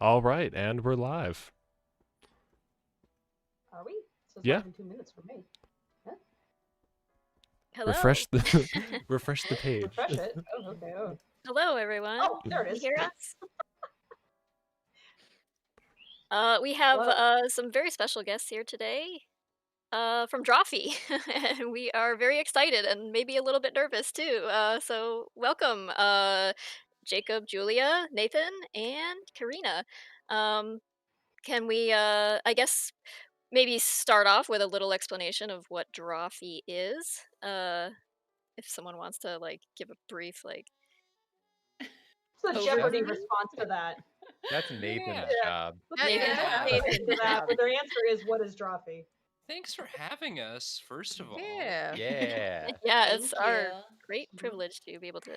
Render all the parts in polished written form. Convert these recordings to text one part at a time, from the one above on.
All right, and we're live. Are we? So it's Yeah. live in 2 minutes for me. Huh? Hello. Refresh the refresh the page. Refresh it. Oh, okay. Oh, Hello, everyone. oh there it Can is. you hear us? We have Hello. some very special guests here today from Drawfee. And we are very excited and maybe a little bit nervous too. So welcome, Jacob, Julia, Nathan, and Karina. Um, can we, I guess, maybe start off with a little explanation of what Drawfee is? If someone wants to like give a brief like It's the overview. Jeopardy response to that. That's Nathan's Yeah. job. Let's Nathan, to that, but their answer is, what is Drawfee? Thanks for having us, first of all. Yeah. Yeah, it's Thank our you. great privilege to be able to.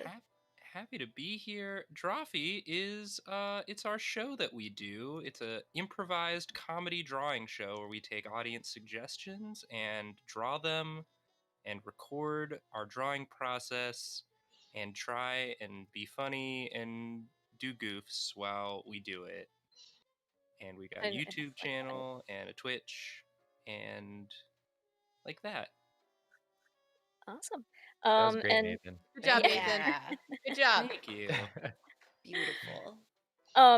Happy to be here. Drawfee is it's our show that we do. It's a improvised comedy drawing show where we take audience suggestions and draw them and record our drawing process and try and be funny and do goofs while we do it. And we got a And- YouTube channel and a Twitch and like that. Awesome. That was great, and Nathan. Good job, Yeah. Nathan. Good job. Thank you. Beautiful.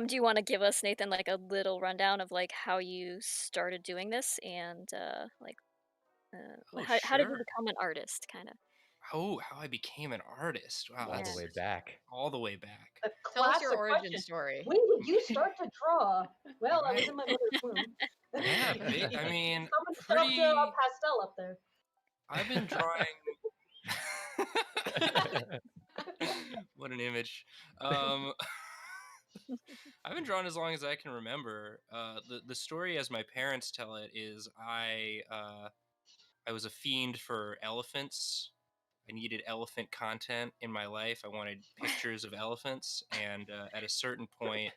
do you want to give us, Nathan, like a little rundown of like how you started doing this and like Oh, how did you sure. become an artist, kind of? Oh, how I became an artist. Wow, All Yeah. the way back. all the way back. A Tell us classic your origin question. story. When did you start to draw? Well, I was in my mother's womb. Yeah, I mean, Someone pretty. shoved a pastel up there. I've been drawing. What an image. I've been drawing as long as I can remember. The story, as my parents tell it, is I was a fiend for elephants. I needed elephant content in my life. I wanted pictures of elephants, and at a certain point,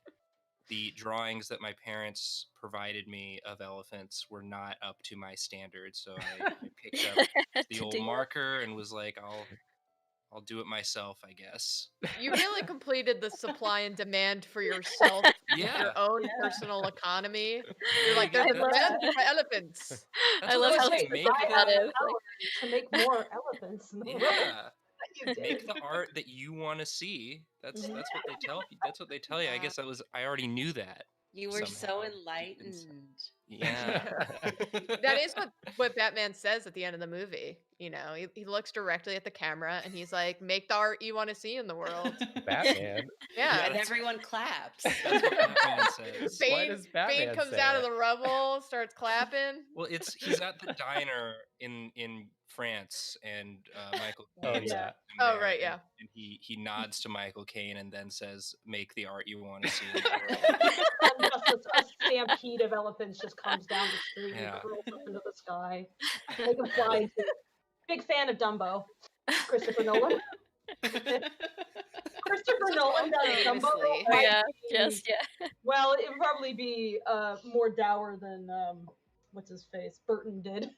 the drawings that my parents provided me of elephants were not up to my standards. So I picked up the old marker and was like, I'll do it myself, I guess. You really completed the supply and demand for yourself, Yeah. your own personal economy. You're like, Yeah, there's love demand that. for elephants. That's I what love they how say, they make talk about it. To make more elephants in the world. Yeah. You did. Make the art that you want to see. That's what they tell you. That's what they tell you. I guess I already knew that. You were Somehow, so deep enlightened. Yeah. That is what Batman says at the end of the movie. You know, he looks directly at the camera and he's like, make the art you want to see in the world. Batman. Yeah. And everyone claps. That's what Batman says. Why Bane, does Batman Bane comes say out of that? the rubble, starts clapping. Well, he's at the diner in France, and Michael Oh, Caine's yeah. him Oh, there, right, yeah. And he nods to Michael Caine and then says, "Make the art you want to see." In the world. And just a stampede of elephants just comes down the street Yeah. and curls up into the sky. They can fly into it. Big fan of Dumbo. Christopher Nolan. Christopher Nolan does Dumbo. Famously. Oh, yeah. might be- Yes. Yeah. Well, it would probably be more dour than what's his face Burton did.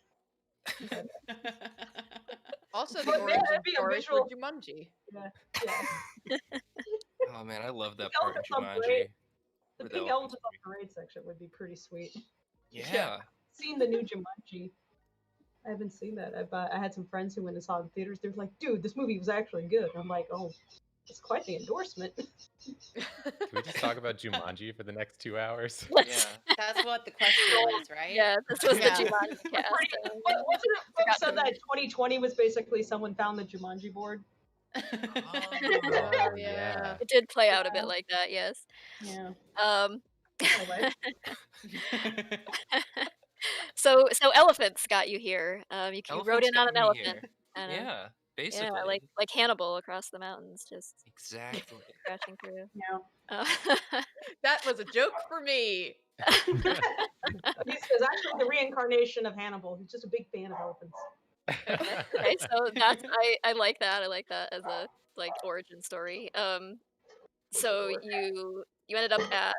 Also, the But man, origin that'd be a story for visual- Jumanji. Yeah. Oh man, I love that The part in elephants are Jumanji. great. The where pink elephants elephants on are- parade section would be pretty sweet. Yeah. Seen the new Jumanji. I haven't seen that. I had some friends who went and saw it in theaters. They were like, "Dude, this movie was actually good." I'm like, "Oh, it's quite the endorsement." Can we just talk about Jumanji for the next 2 hours? Let's- Yeah. That's what the question was, right? Yeah, this was Yeah. the Jumanji cast. Wasn't it folks said that 2020 was basically someone found the Jumanji board? Oh, yeah. It did play out a bit like that, yes. Yeah. Um, Anyway. so elephants got you here. You rode Elephants in on got an me elephant. here. And, Yeah, basically. yeah, like Hannibal across the mountains, just Exactly. crashing through. Yeah. That was a joke for me. He's actually the reincarnation of Hannibal. He's just a big fan of elephants. Okay, so that's I like that. I like that as a like origin story. So you ended up at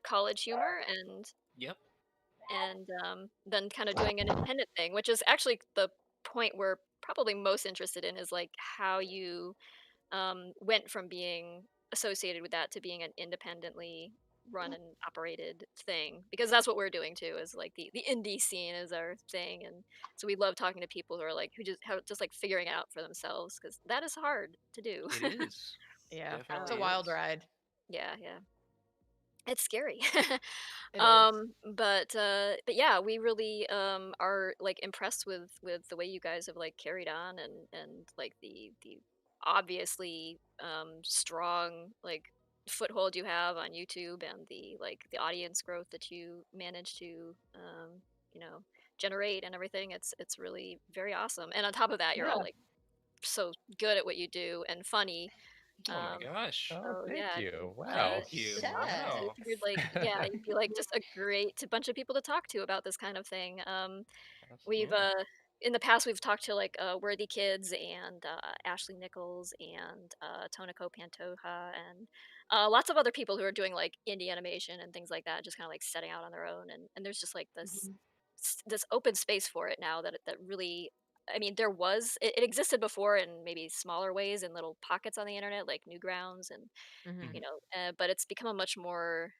College Humor Yep. and then kind of doing an independent thing, which is actually the point we're probably most interested in, is like how you went from being associated with that to being an independently run and operated thing, because that's what we're doing too, is like the indie scene is our thing. And so we love talking to people who are like, who just like figuring it out for themselves, because that is hard to do. It is. Yeah, it's Definitely a wild is. ride. Yeah, yeah. It's scary. It is. But yeah, we really are like impressed with the way you guys have like carried on, and like the obviously strong like foothold you have on YouTube, and the like the audience growth that you manage to you know generate and everything. It's really very awesome. And on top of that, you're all Yeah. like so good at what you do and funny. Oh my gosh. Oh, So thank yeah, you. Wow. Thank you. Yeah. we Wow. figured like, yeah, you'd be like just a great bunch of people to talk to about this kind of thing. We've Yeah. in the past we've talked to like Worthy Kids and Ashley Nichols and Toniko Pantoja and lots of other people who are doing like indie animation and things like that, just kind of like setting out on their own. And there's just like Mhm. this open space for it now that really. I mean, it existed before in maybe smaller ways in little pockets on the internet, like Newgrounds and Hmm. Mhm. but it's become a much more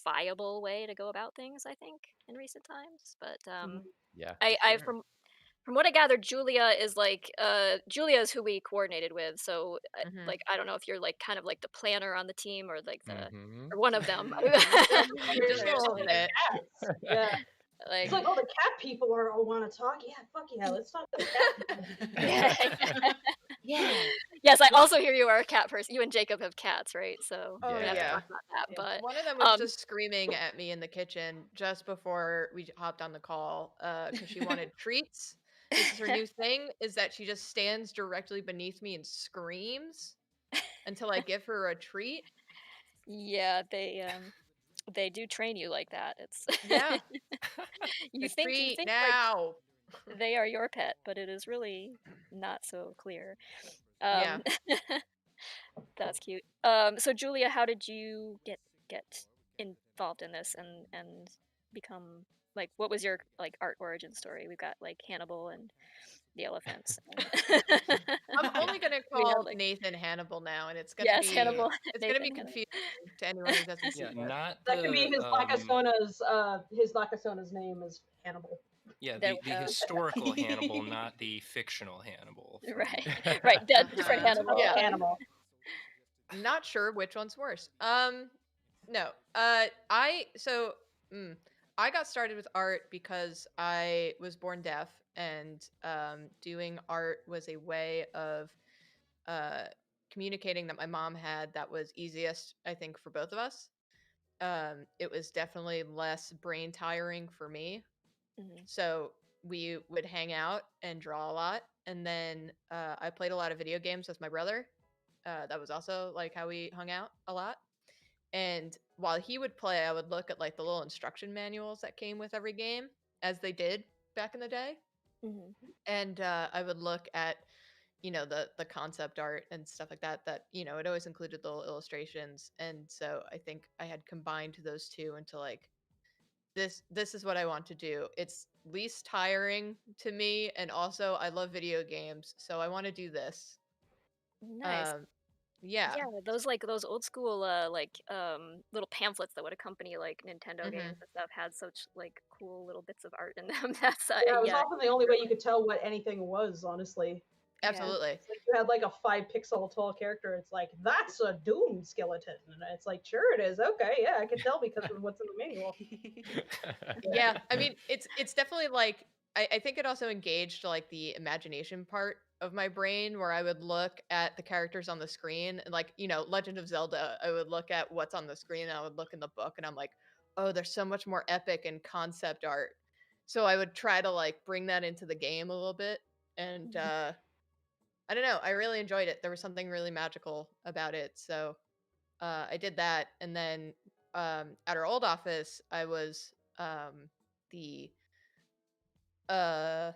viable way to go about things, I think, in recent times. But Mhm. Yeah. I Sure. from what I gathered, Julia is like Julia is who we coordinated with. So Hmm. like I don't know if you're like kind of like the planner on the team or like the Mm-hmm. or one of them. Just a little Like, bit. Cats. Yeah. It's like like all the cat people are all want to talk. Yeah, fuck yeah, let's talk to the cat people. yeah. Yeah. Yes, I also hear you are a cat person. You and Jacob have cats, right? So Oh we have to yeah. talk about that. Yeah. But One of them was just screaming at me in the kitchen just before we hopped on the call because she wanted treats. This is her new thing, is that she just stands directly beneath me and screams until I give her a treat. yeah, they do train you like that. It's Yeah, you a think treat like now. they are your pet, but it is really not so clear. Yeah. Um, that's cute. So Julia, how did you get involved in this and become like what was your like art origin story? We've got like Hannibal and the elephants. And I'm only gonna we have call like Nathan Hannibal now, and yes, Yeah. Hannibal, it's gonna be Nathan. confusing to anyone who doesn't see Yeah. this. Not That can be the his Nakasona's name is Hannibal. yeah, There the we go. historical Hannibal, not the fictional Hannibal from Right, right. Different Uh-huh. Hannibal. Public Yeah. Hannibal. Not sure which one's worse. No. So I got started with art because I was born deaf, and doing art was a way of uh communicating that my mom had that was easiest, I think, for both of us. It was definitely less brain tiring for me. Mhm. So we would hang out and draw a lot, and then I played a lot of video games with my brother. That was also like how we hung out a lot. And while he would play, I would look at like the little instruction manuals that came with every game, as they did back in the day. Mhm. And I would look at, the concept art and stuff like that. That it always included little illustrations. And so I think I had combined those two into like this is what I want to do. It's least tiring to me, and also I love video games, so I want to do this. Nice. Um, yeah. Yeah, those like those old school like little pamphlets that would accompany like Nintendo games Hmm. and stuff had such like cool little bits of art in them. That's Yeah, it was yeah, often the only way you could tell what anything was, honestly. yeah. Absolutely. It's like you had like a 5 pixel tall character. It's like, that's a Doom skeleton. And it's like, sure it is. Okay, yeah, I can tell because of what's in the manual. Yeah. I mean, it's definitely like I think it also engaged like the imagination part of my brain, where I would look at the characters on the screen, and like, Legend of Zelda, I would look at what's on the screen, and I would look in the book, and I'm like, oh, there's so much more epic and concept art. So I would try to like bring that into the game a little bit. And Mhm. I don't know, I really enjoyed it. There was something really magical about it. So I did that. And then at our old office, I was the uh,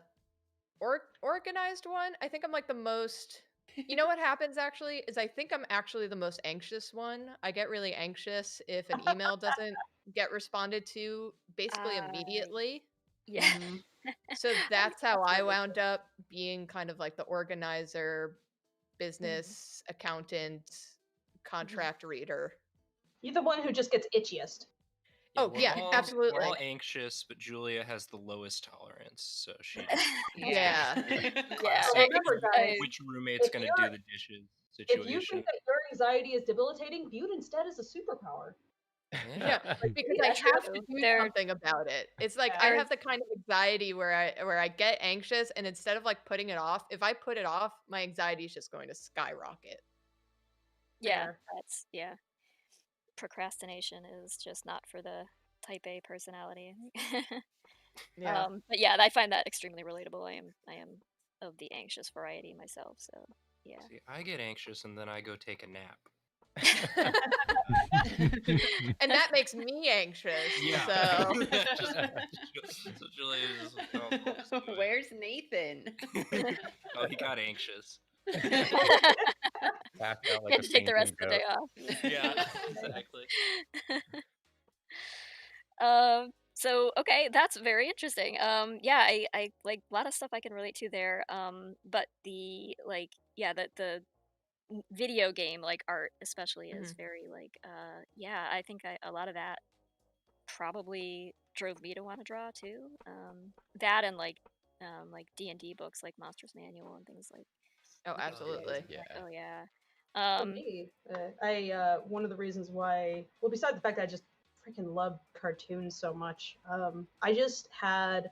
organized one. I think I'm like the most. You know what happens actually is I think I'm actually the most anxious one. I get really anxious if an email doesn't get responded to basically Uh, immediately. yeah. Mhm. So that's how I wound up being kind of like the organizer, Mhm. business accountant, contract reader. You're the one who just gets itchiest. Oh, we're yeah, all, absolutely. We're all anxious, but Julia has the lowest tolerance, so she. Yeah. Yeah, Classic. Remember, guys, Which roommate's if gonna you're- do the dishes If you situation? think that your anxiety is debilitating, view it instead as a superpower. Yeah, because I That's have true. to do They're- something about it. It's like Yeah. I have the kind of anxiety where I get anxious, and instead of like putting it off, if I put it off, my anxiety is just going to skyrocket. Yeah, Fair. that's procrastination is just not for the type A personality. Yeah. But yeah, I find that extremely relatable. I am of the anxious variety myself, so yeah. See, I get anxious and then I go take a nap. And that makes me anxious. Yeah. So So Julia is just, oh, I'll just do it. Where's Nathan? Oh, he got anxious. Passed out You like have a to take the rest of the fainting day goat. off. Yeah, exactly. So okay, that's very interesting. Yeah, I like a lot of stuff I can relate to there. But the the video game like art especially is very like yeah, I think a lot of that probably drove me to want to draw too. That and like D&D books like Monsters Manual and things like Oh, absolutely. Yeah. oh yeah. For me, one of the reasons why, well, besides the fact that I just freaking love cartoons so much, I just had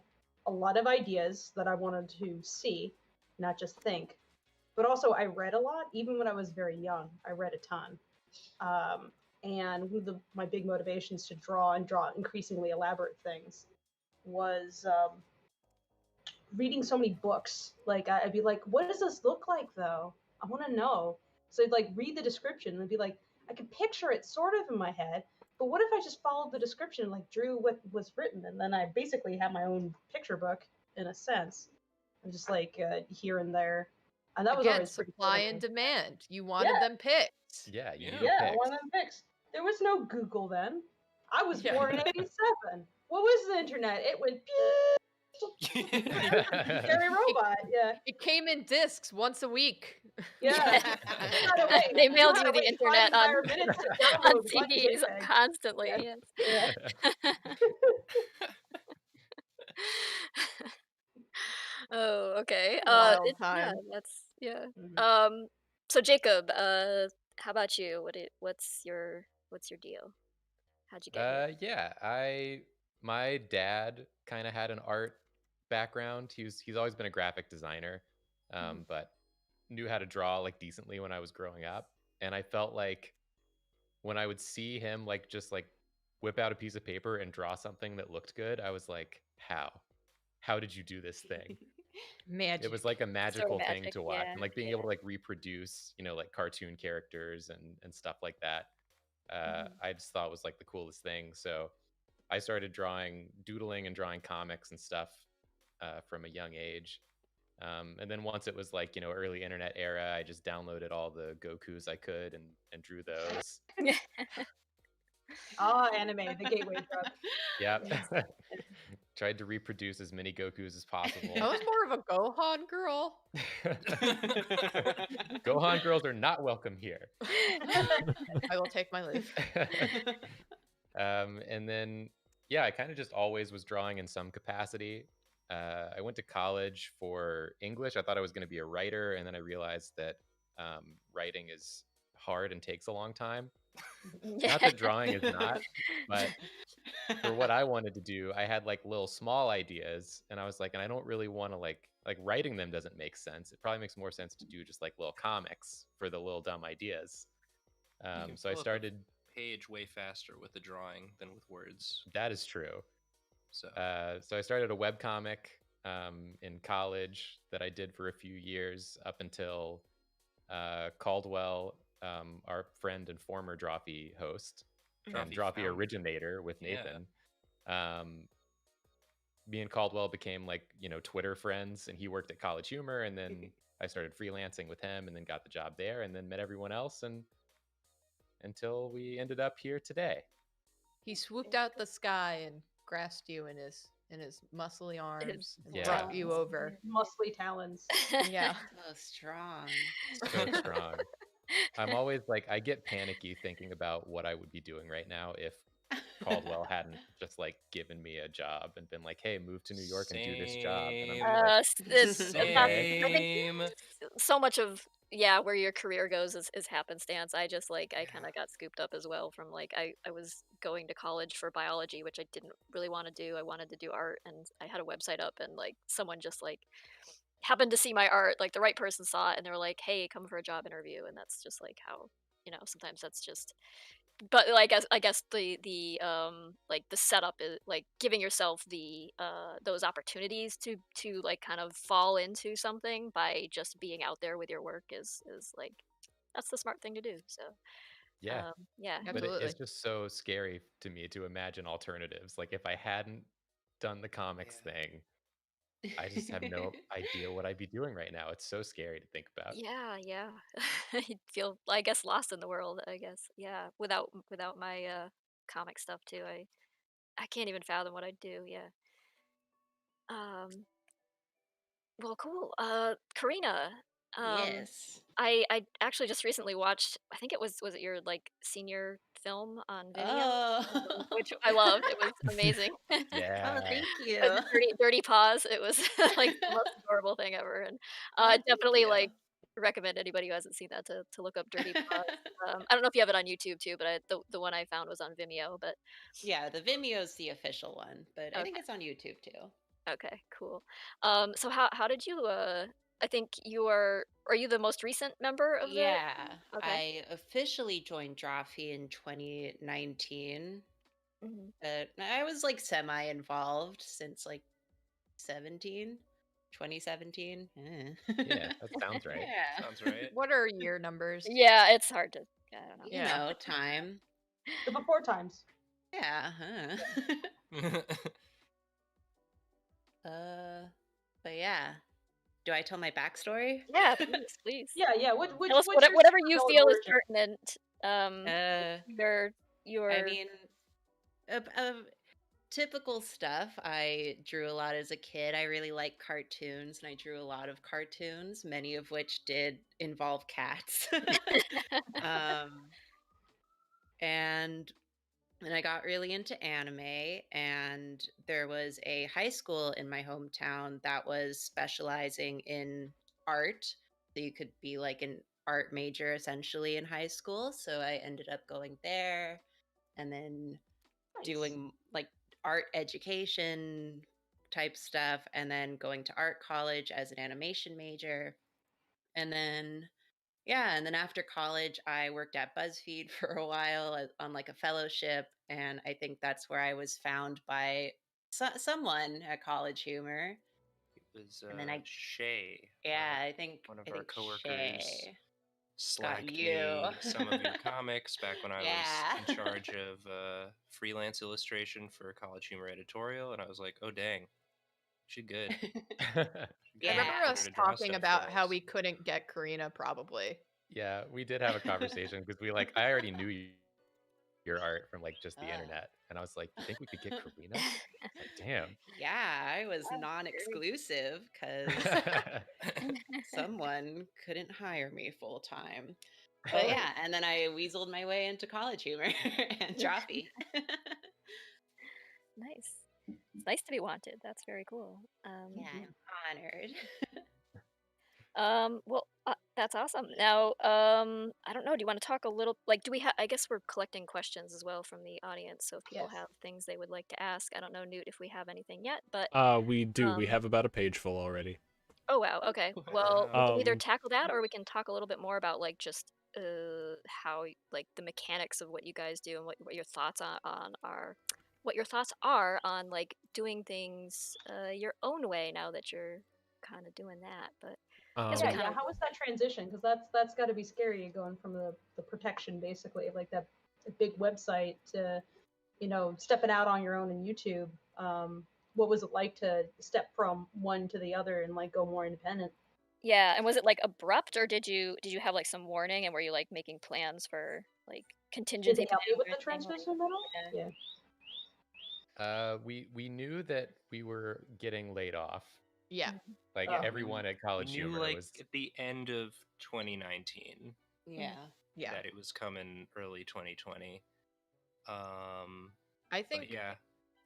a lot of ideas that I wanted to see, not just think. But also, I read a lot, even when I was very young. I read a ton. And one of my big motivations to draw and draw increasingly elaborate things was reading so many books. Like, I'd be like, what does this look like, though? I want to know. So I'd like read the description and be like, I could picture it sort of in my head, but what if I just followed the description and like drew what was written, and then I basically had my own picture book in a sense, and just like here and there, and that was Again, always pretty cool supply to and me. demand. You wanted Yeah. them picked. Yeah, you Yeah. need Yeah, I picks. wanted them fixed. There was no Google then. I was Yeah. born in '87. What was the internet? It went scary robot. Yeah, It came in discs once a week. yeah. They mailed had you to the wait internet 5 on entire minutes to on download one CDs JPEG. constantly. Yeah. Yes. Yeah. Oh, okay. Wild Yeah, time. that's yeah. Mhm. So Jacob, how about you? What's your deal? How'd you get here? Yeah, my dad kind of had an art background. He's always been a graphic designer, but knew how to draw like decently when I was growing up. And I felt like when I would see him like just like whip out a piece of paper and draw something that looked good, I was like, how did you do this thing? Magic. It was like a magical thing magic, to watch, yeah, and like being able to like reproduce, like cartoon characters and stuff like that. I just thought was like the coolest thing. So I started doodling and drawing comics and stuff from a young age. And then once it was like, early internet era, I just downloaded all the Gokus I could and drew those. Anime, the gateway drug. Yep. Tried to reproduce as many Gokus as possible. I was more of a Gohan girl. Gohan girls are not welcome here. I will take my leave. And then, yeah, I kind of just always was drawing in some capacity. I went to college for English. I thought I was going to be a writer, and then I realized that writing is hard and takes a long time. Not that drawing is not, but for what I wanted to do, I had like little small ideas, and I was like, and I don't really want to like writing them doesn't make sense. It probably makes more sense to do just like little comics for the little dumb ideas. So I started page way faster with the drawing than with words. That is true. So I started a webcomic in college that I did for a few years up until Caldwell, our friend and former Drawfee host, and Drawfee founder. originator with Nathan. Me and Caldwell became like, Twitter friends, and he worked at College Humor, and then I started freelancing with him and then got the job there and then met everyone else and until we ended up here today. He swooped out the sky and grasped you in his muscly arms and Yeah. brought you over. Muscly talons. Yeah. So strong. So strong. I'm always like, I get panicky thinking about what I would be doing right now if Caldwell hadn't just like given me a job and been like, "Hey, move to New York and do this job." And I'm Same. just like, It's not. okay. I think Same. so much of where your career goes is happenstance. I just like I kind of got scooped up as well from like I was going to college for biology, which I didn't really want to do. I wanted to do art, and I had a website up, and like someone just like happened to see my art, like the right person saw it, and they were like, "Hey, come for a job interview," and that's just like how sometimes that's just. But like I guess like the setup is like giving yourself the those opportunities to like kind of fall into something by just being out there with your work is like that's the smart thing to do. So Yeah. yeah. But it's Absolutely. just so scary to me to imagine alternatives. Like if I hadn't done the comics thing, I just have no idea what I'd be doing right now. It's so scary to think about. Yeah. You'd feel, I guess, lost in the world, I guess. Yeah, without my comic stuff too. I can't even fathom what I'd do. Yeah. Um well, cool. Karina, um Yes. I actually just recently watched, I think it was it your like senior film on Vimeo, Oh. which I loved. It was amazing. Oh, Yeah. thank you. Dirty paws. It was like the most adorable thing ever, and Oh, thank definitely you. like recommend anybody who hasn't seen that to look up Dirty Paws. I don't know if you have it on YouTube too, but the one I found was on Vimeo. But Yeah, the Vimeo's the official one, but I think okay, it's on YouTube too. okay, cool. So how did you? I think are you the most recent member of the? Yeah, Okay. I officially joined Drawfee in 2019. Hmm. But I was like semi involved since like 17, 2017. Yeah, that sounds right. Yeah. Sounds right. What are year numbers? Yeah, it's hard to. I don't know. You Yeah. know, time. The before times. Yeah. uh, but yeah. Do I tell my backstory? Yeah, please, please. Yeah. Which Tell us what's your whatever you standalone feel is origin? pertinent. Uh, Your I mean, of typical stuff. I drew a lot as a kid. I really like cartoons, and I drew a lot of cartoons, many of which did involve cats. um, and I got really into anime, and there was a high school in my hometown that was specializing in art. So you could be like an art major essentially in high school. So I ended up going there and then Nice. doing like art education type stuff, and then going to art college as an animation major. And then and then after college, I worked at BuzzFeed for a while on like a fellowship, and I think that's where I was found by someone at College Humor. It was And then Shay, I one of our think coworkers, Shay got slacked you. me some of your comics back when I was Yeah. in charge of freelance illustration for College Humor editorial, and I was like, oh dang, she good. She good. I remember Yeah. Get her us to draw talking stuff about for how us. we couldn't get Karina probably. Yeah, we did have a conversation because I already knew your art from like just the internet. And I was like, you think we could get Karina? Like, damn. Yeah, I was That's non-exclusive because someone couldn't hire me full time. But yeah, and then I weaseled my way into College Humor and Drawfee. nice. It's nice to be wanted. That's very cool. Yeah, I'm honored. Well, that's awesome. Now, I don't know. Do you want to talk a little? Like, do we have? I guess we're collecting questions as well from the audience. So if people Yes. have things they would like to ask, I don't know, Newt, if we have anything yet. But We do. We um, have about a page full already. oh wow, okay. Well, we can either Um, tackle that, or we can talk a little bit more about like just how like the mechanics of what you guys do and what your thoughts on are, what your thoughts are on like doing things your own way now that you're kind of doing that. But I guess we um, kind of How was that transition? Because that's got to be scary going from the protection basically of like that big website to stepping out on your own in YouTube. What was it like to step from one to the other and like go more independent? yeah. And was it like abrupt, or did you have like some warning, and were you like making plans for like Did contingency they help you plans with or the anything? Like, transition at all? yeah. Yeah. We knew that we were getting laid off. Yeah. Mhm. Like Oh. everyone at We College knew Humor like was at the end of 2019. Yeah. Yeah. that it was coming early 2020. I But think yeah,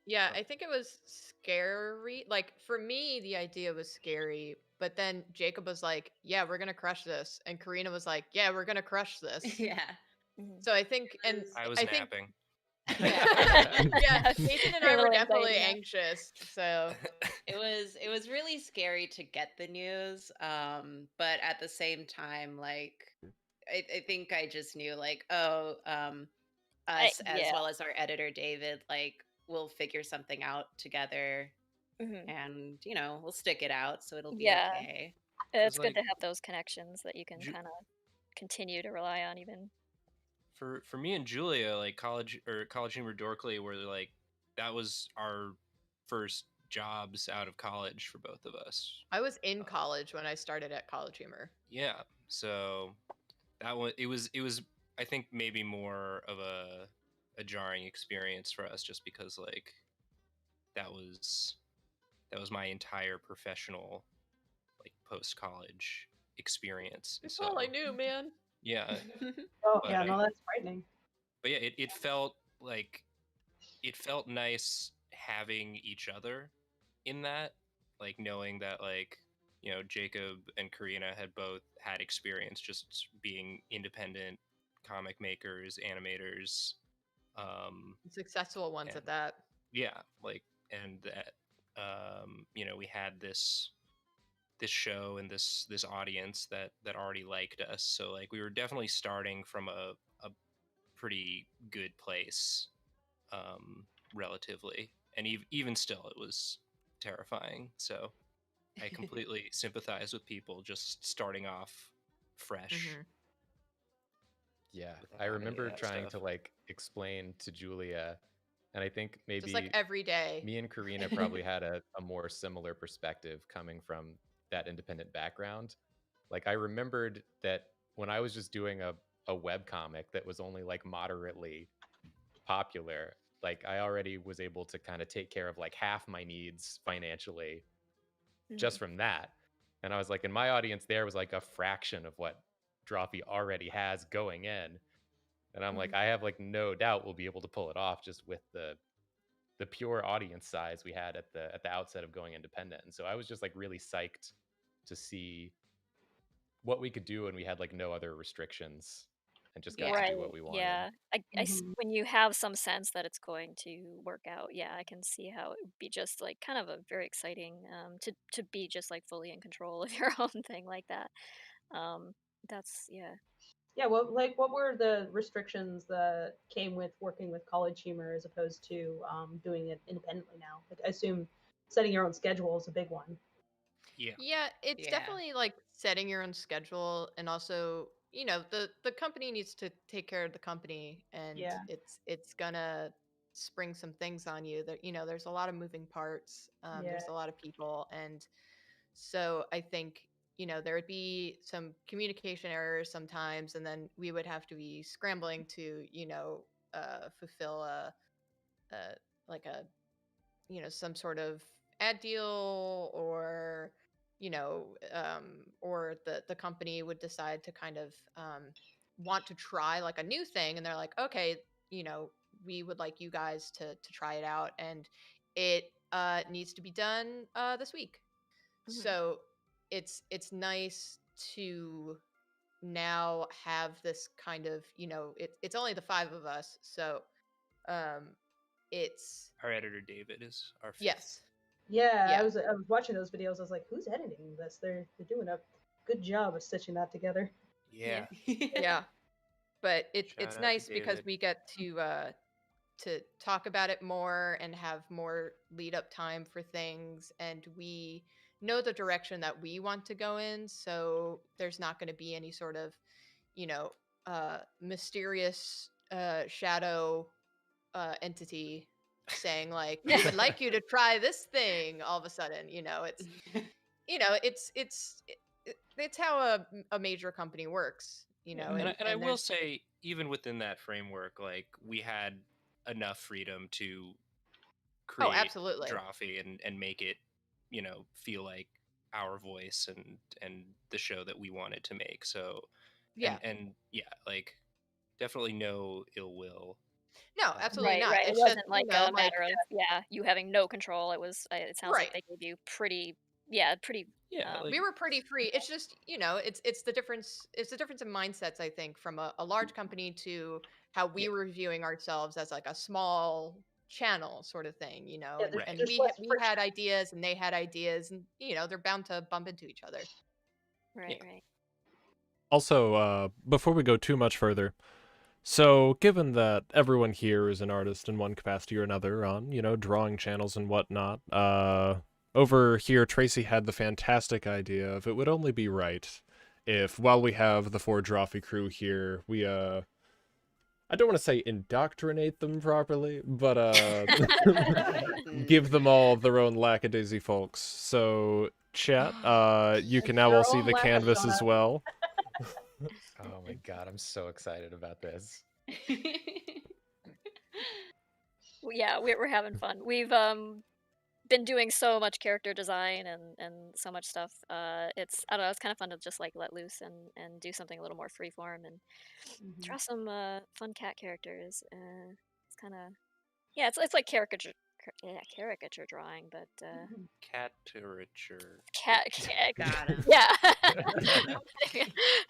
Yeah, I think it was scary. Like for me, the idea was scary, but then Jacob was like, "Yeah, we're gonna crush this," and Karina was like, "Yeah, we're gonna crush this." Yeah. Mhm. So I think, and I was I think, napping. yeah, Nathan and I were Little definitely anxiety nap. anxious. So It was really scary to get the news, but at the same time, like I think I just knew like, oh, us as Yeah. well as our editor David, like we'll figure something out together, Mhm. and we'll stick it out, so it'll be Yeah. okay. It's 'Cause, good to like, have those connections that you can Ju- kind of continue to rely on even. for me and Julia, like college humor Dorkly, were like that was our first jobs out of college for both of us. I was in college when I started at College Humor. Yeah, so that one it was I think maybe more of a jarring experience for us just because like that was my entire professional like post college experience. It's So all I knew, man. yeah, Oh but yeah, no, that's frightening. but yeah, it felt like it felt nice having each other in that, like knowing that like Jacob and Karina had both had experience just being independent comic makers, animators, Successful ones and at that. yeah, like and that we had this show and this audience that already liked us, so like we were definitely starting from a pretty good place, relatively, and even still it was terrifying, so I completely sympathize with people just starting off fresh. Mhm. Yeah, with I any of remember that trying stuff. to like explain to Julia, and I think Just like maybe every day. me and Karina probably had a more similar perspective coming from that independent background. Like I remembered that when I was just doing a web comic that was only like moderately popular, like I already was able to kind of take care of like half my needs financially just Mhm. from that. And I was like, and my audience there was like a fraction of what Drawfee already has going in. And I'm like, Mhm. I have like no doubt we'll be able to pull it off just with the pure audience size we had at the outset of going independent. And so I was just like really psyched to see what we could do when we had like no other restrictions and just got to Right. do what we wanted. Yeah. Mhm. When you have some sense that it's going to work out, yeah, I can see how it would be just like kind of a very exciting to be just like fully in control of your own thing like that. Um, that's yeah. Yeah, what were the restrictions that came with working with College Humor as opposed to doing it independently now? Like, I assume setting your own schedule is a big one. Yeah, Yeah, it's Yeah. definitely like setting your own schedule, and also, the company needs to take care of the company, and Yeah, it's gonna spring some things on you that, there's a lot of moving parts. yeah, There's a lot of people, and so I think, there would be some communication errors sometimes, and then we would have to be scrambling to, fulfill a like a some sort of ad deal, or or the company would decide to kind of want to try like a new thing, and they're like, okay, we would like you guys to try it out, and it needs to be done this week. Mhm. So it's nice to now have this kind of, it's only the five of us, so um it's our editor David is our fifth. yes. yeah. Yeah. I was watching those videos. I was like, who's editing this? They're doing a good job of stitching that together. Yeah, Yeah. But it's shout out to nice because David. we get to talk about it more and have more lead up time for things, and we know the direction that we want to go in, so there's not going to be any sort of, you know, mysterious shadow entity saying like, we would like you to try this thing all of a sudden. It's how a major company works, Yeah, and and I will there's say, even within that framework, like we had enough freedom to oh, create absolutely. Drawfee and make it, feel like our voice and the show that we wanted to make. So Yeah. And yeah, like definitely no ill will. No, absolutely Right, not. right. It It's wasn't just, like you know, a matter of you having no control. It was. It sounds like Right. they gave you pretty. Yeah, like we were pretty free. It's just, you know, it's the difference. It's the difference in mindsets, I think, from a large company to how we Yeah. were viewing ourselves as like a small channel sort of thing, you know. Yeah, And, Right. and there's we less we friction. had ideas and they had ideas, and you know they're bound to bump into each other. Right, Yeah. right. Also, before we go too much further, so given that everyone here is an artist in one capacity or another on, you know, drawing channels and whatnot, over here Tracy had the fantastic idea of it would only be right if, while we have the 4 Drawfee crew here, we I don't want to say indoctrinate them properly, but give them all their own Lackadaisy folks. So chat, you can now Their all see own the canvas as Lackadonna. well. Oh my god, I'm so excited about this. Yeah, we're having fun. We've been doing so much character design and so much stuff. It's I don't know. It's kind of fun to just like let loose and do something a little more freeform and draw some fun cat characters. It's kind of It's like caricature drawing, but Caturature. cat. Got him. Yeah.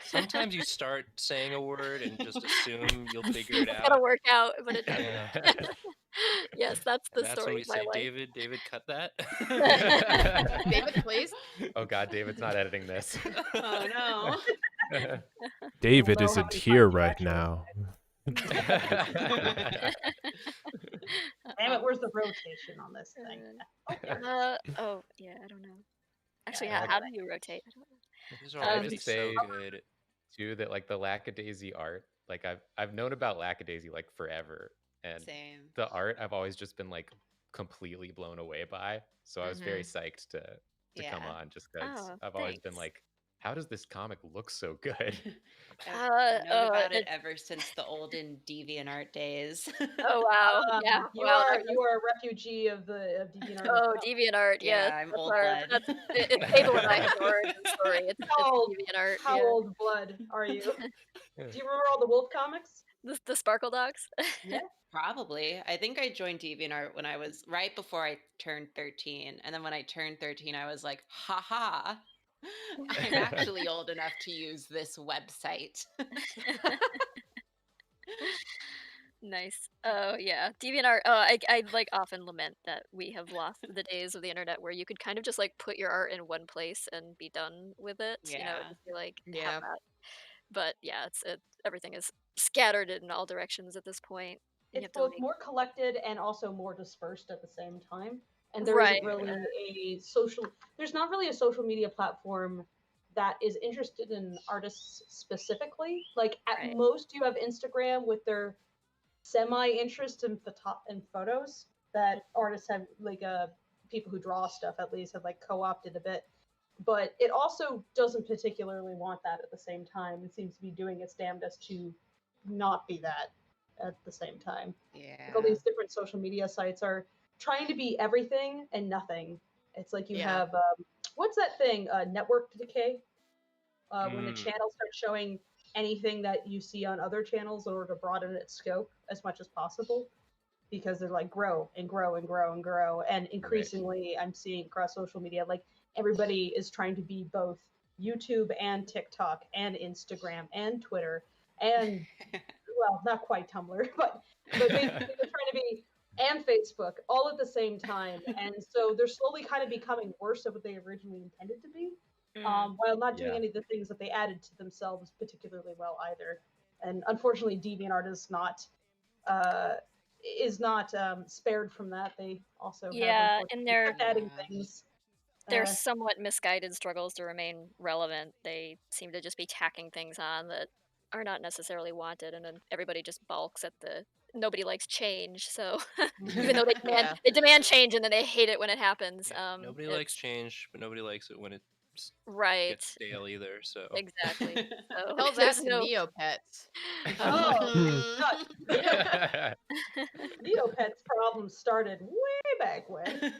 Sometimes you start saying a word and just assume you'll figure it It's gotta out. work out, but it doesn't. Yeah. Yes, that's the And that's story when we of my say, life. David, cut that. David, please. Oh god, David's not editing this. Oh no. David know how isn't many here times you right actually now. Damn it, where's the rotation on this thing? Oh yeah, I don't know. Actually, Yeah, how do you rotate? I don't know. These are Can I already just so say good. too that like the Lackadaisy art, like I've known about Lackadaisy like forever, and Same. the art I've always just been like completely blown away by. So I was very psyched to come Yeah. on, just because Oh, I've always been thanks. like, how does this comic look so good? I've known about it it's- ever since the olden DeviantArt days. Oh wow, yeah. You Wow, are that's- you are a refugee of DeviantArt. as Oh, well. DeviantArt, yes. Yeah, I'm That's old our, blood. it's Fable and I have the origin story. It's How DeviantArt. How Yeah. old blood are you? Do you remember all the Wolf comics? The Sparkle Dogs. Yeah. Probably. I think I joined DeviantArt when I was right before I turned 13. And then when I turned 13, I was like, haha, I'm actually old enough to use this website. Nice. Oh yeah, DeviantArt. I like often lament that we have lost the days of the internet where you could kind of just like put your art in one place and be done with it. You know, Yeah. just be like Yeah. have that. But yeah, everything is scattered in all directions at this point. You It's have to both like more collected and also more dispersed at the same time. And there Right. isn't really a social. There's not really a social media platform that is interested in artists specifically. Like at Right. most, you have Instagram with their semi-interest in photos that artists have, like people who draw stuff at least have like co-opted a bit. But it also doesn't particularly want that at the same time. It seems to be doing its damnedest to not be that at the same time. Like all Yeah. these different social media sites are trying to be everything and nothing. It's like you have what's that thing? Network decay. When a channel starts showing anything that you see on other channels in order to broaden its scope as much as possible, because they're like grow and grow and grow and grow. And increasingly, I'm seeing across social media, like everybody is trying to be both YouTube and TikTok and Instagram and Twitter and well, not quite Tumblr, but basically they're trying to be and Facebook all at the same time, and so they're slowly kind of becoming worse of what they originally intended to be, while not doing Yeah. any of the things that they added to themselves particularly well either. And unfortunately, DeviantArt is not spared from that. They also Yeah, have and kept adding things. their somewhat misguided struggles to remain relevant. They seem to just be tacking things on that are not necessarily wanted, and then everybody just balks at the nobody likes change. So even though they demand change, and then they hate it when it happens. Yeah, nobody likes change, but nobody likes it when it right gets stale either. So exactly. So Tell that there's to no Neopets. Oh, Neopets problem started way back when.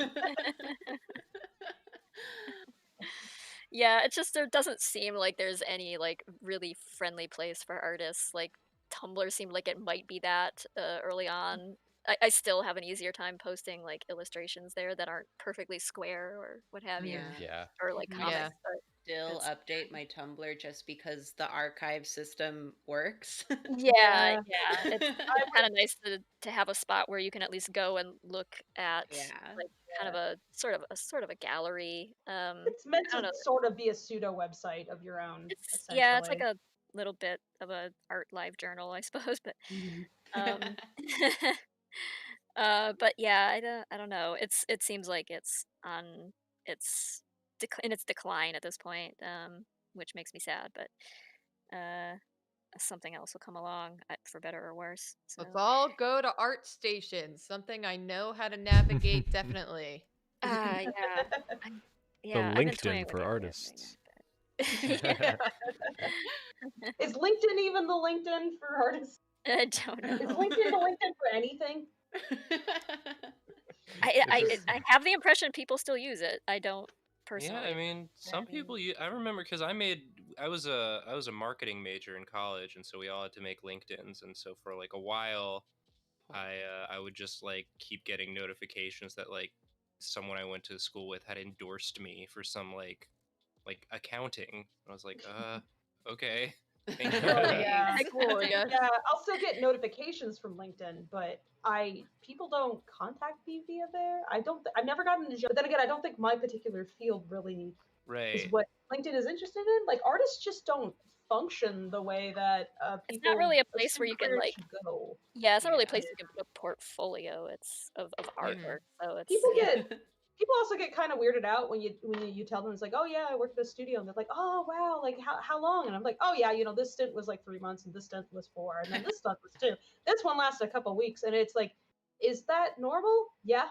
Yeah, it just there doesn't seem like there's any like really friendly place for artists. Like Tumblr seemed like it might be that early on. I still have an easier time posting like illustrations there that aren't perfectly square or what have you, Yeah. Yeah. or like Mhm. I Yeah. comics. But still it's update my Tumblr just because the archive system works. yeah, Yeah. yeah. It's I kind of nice to have a spot where you can at least go and look at Yeah. like kind of Yeah. a sort of a gallery. It's meant I don't to know. sort of be a pseudo website of your own, Yeah, it's like essentially. a little bit of a art live journal, I suppose. But Mhm. um, but yeah, I don't know. It seems like it's on its in its decline at this point, which makes me sad. But uh, something else will come along, for better or worse. Let's So all go to art stations. Something I know how to navigate definitely. yeah, I, The yeah, I've been toying LinkedIn with for the idea of doing artists. that. But Yeah. Is LinkedIn even the LinkedIn for artists? I don't Is know. LinkedIn the LinkedIn for anything? I It's just I have the impression people still use it. I don't Yeah, I personally. mean, some people. I remember because I was a marketing major in college, and so we all had to make LinkedIn's, and so for like a while, I would just like keep getting notifications that like someone I went to school with had endorsed me for some like accounting. I was like, okay, thank you. Oh Thanks. yeah. Okay, cool. I guess. Yeah, I'll still get notifications from LinkedIn, but people don't contact me via there. I've never gotten a job. But then again, I don't think my particular field really is Right. what LinkedIn is interested in. Like artists just don't function the way that It's not people really a of place where certain you can careers like. should go. Yeah, it's not really a Yeah. place you can put a portfolio. It's of Mhm. artwork. So it's People yeah. people also get kind of weirded out when you tell them it's like, oh yeah, I work at a studio, and they're like, oh wow, like how long? And I'm like, oh yeah, this stint was like 3 months, and this stint was 4, and then this stuff was 2. This one lasted a couple weeks, and it's like, is that normal? Yeah,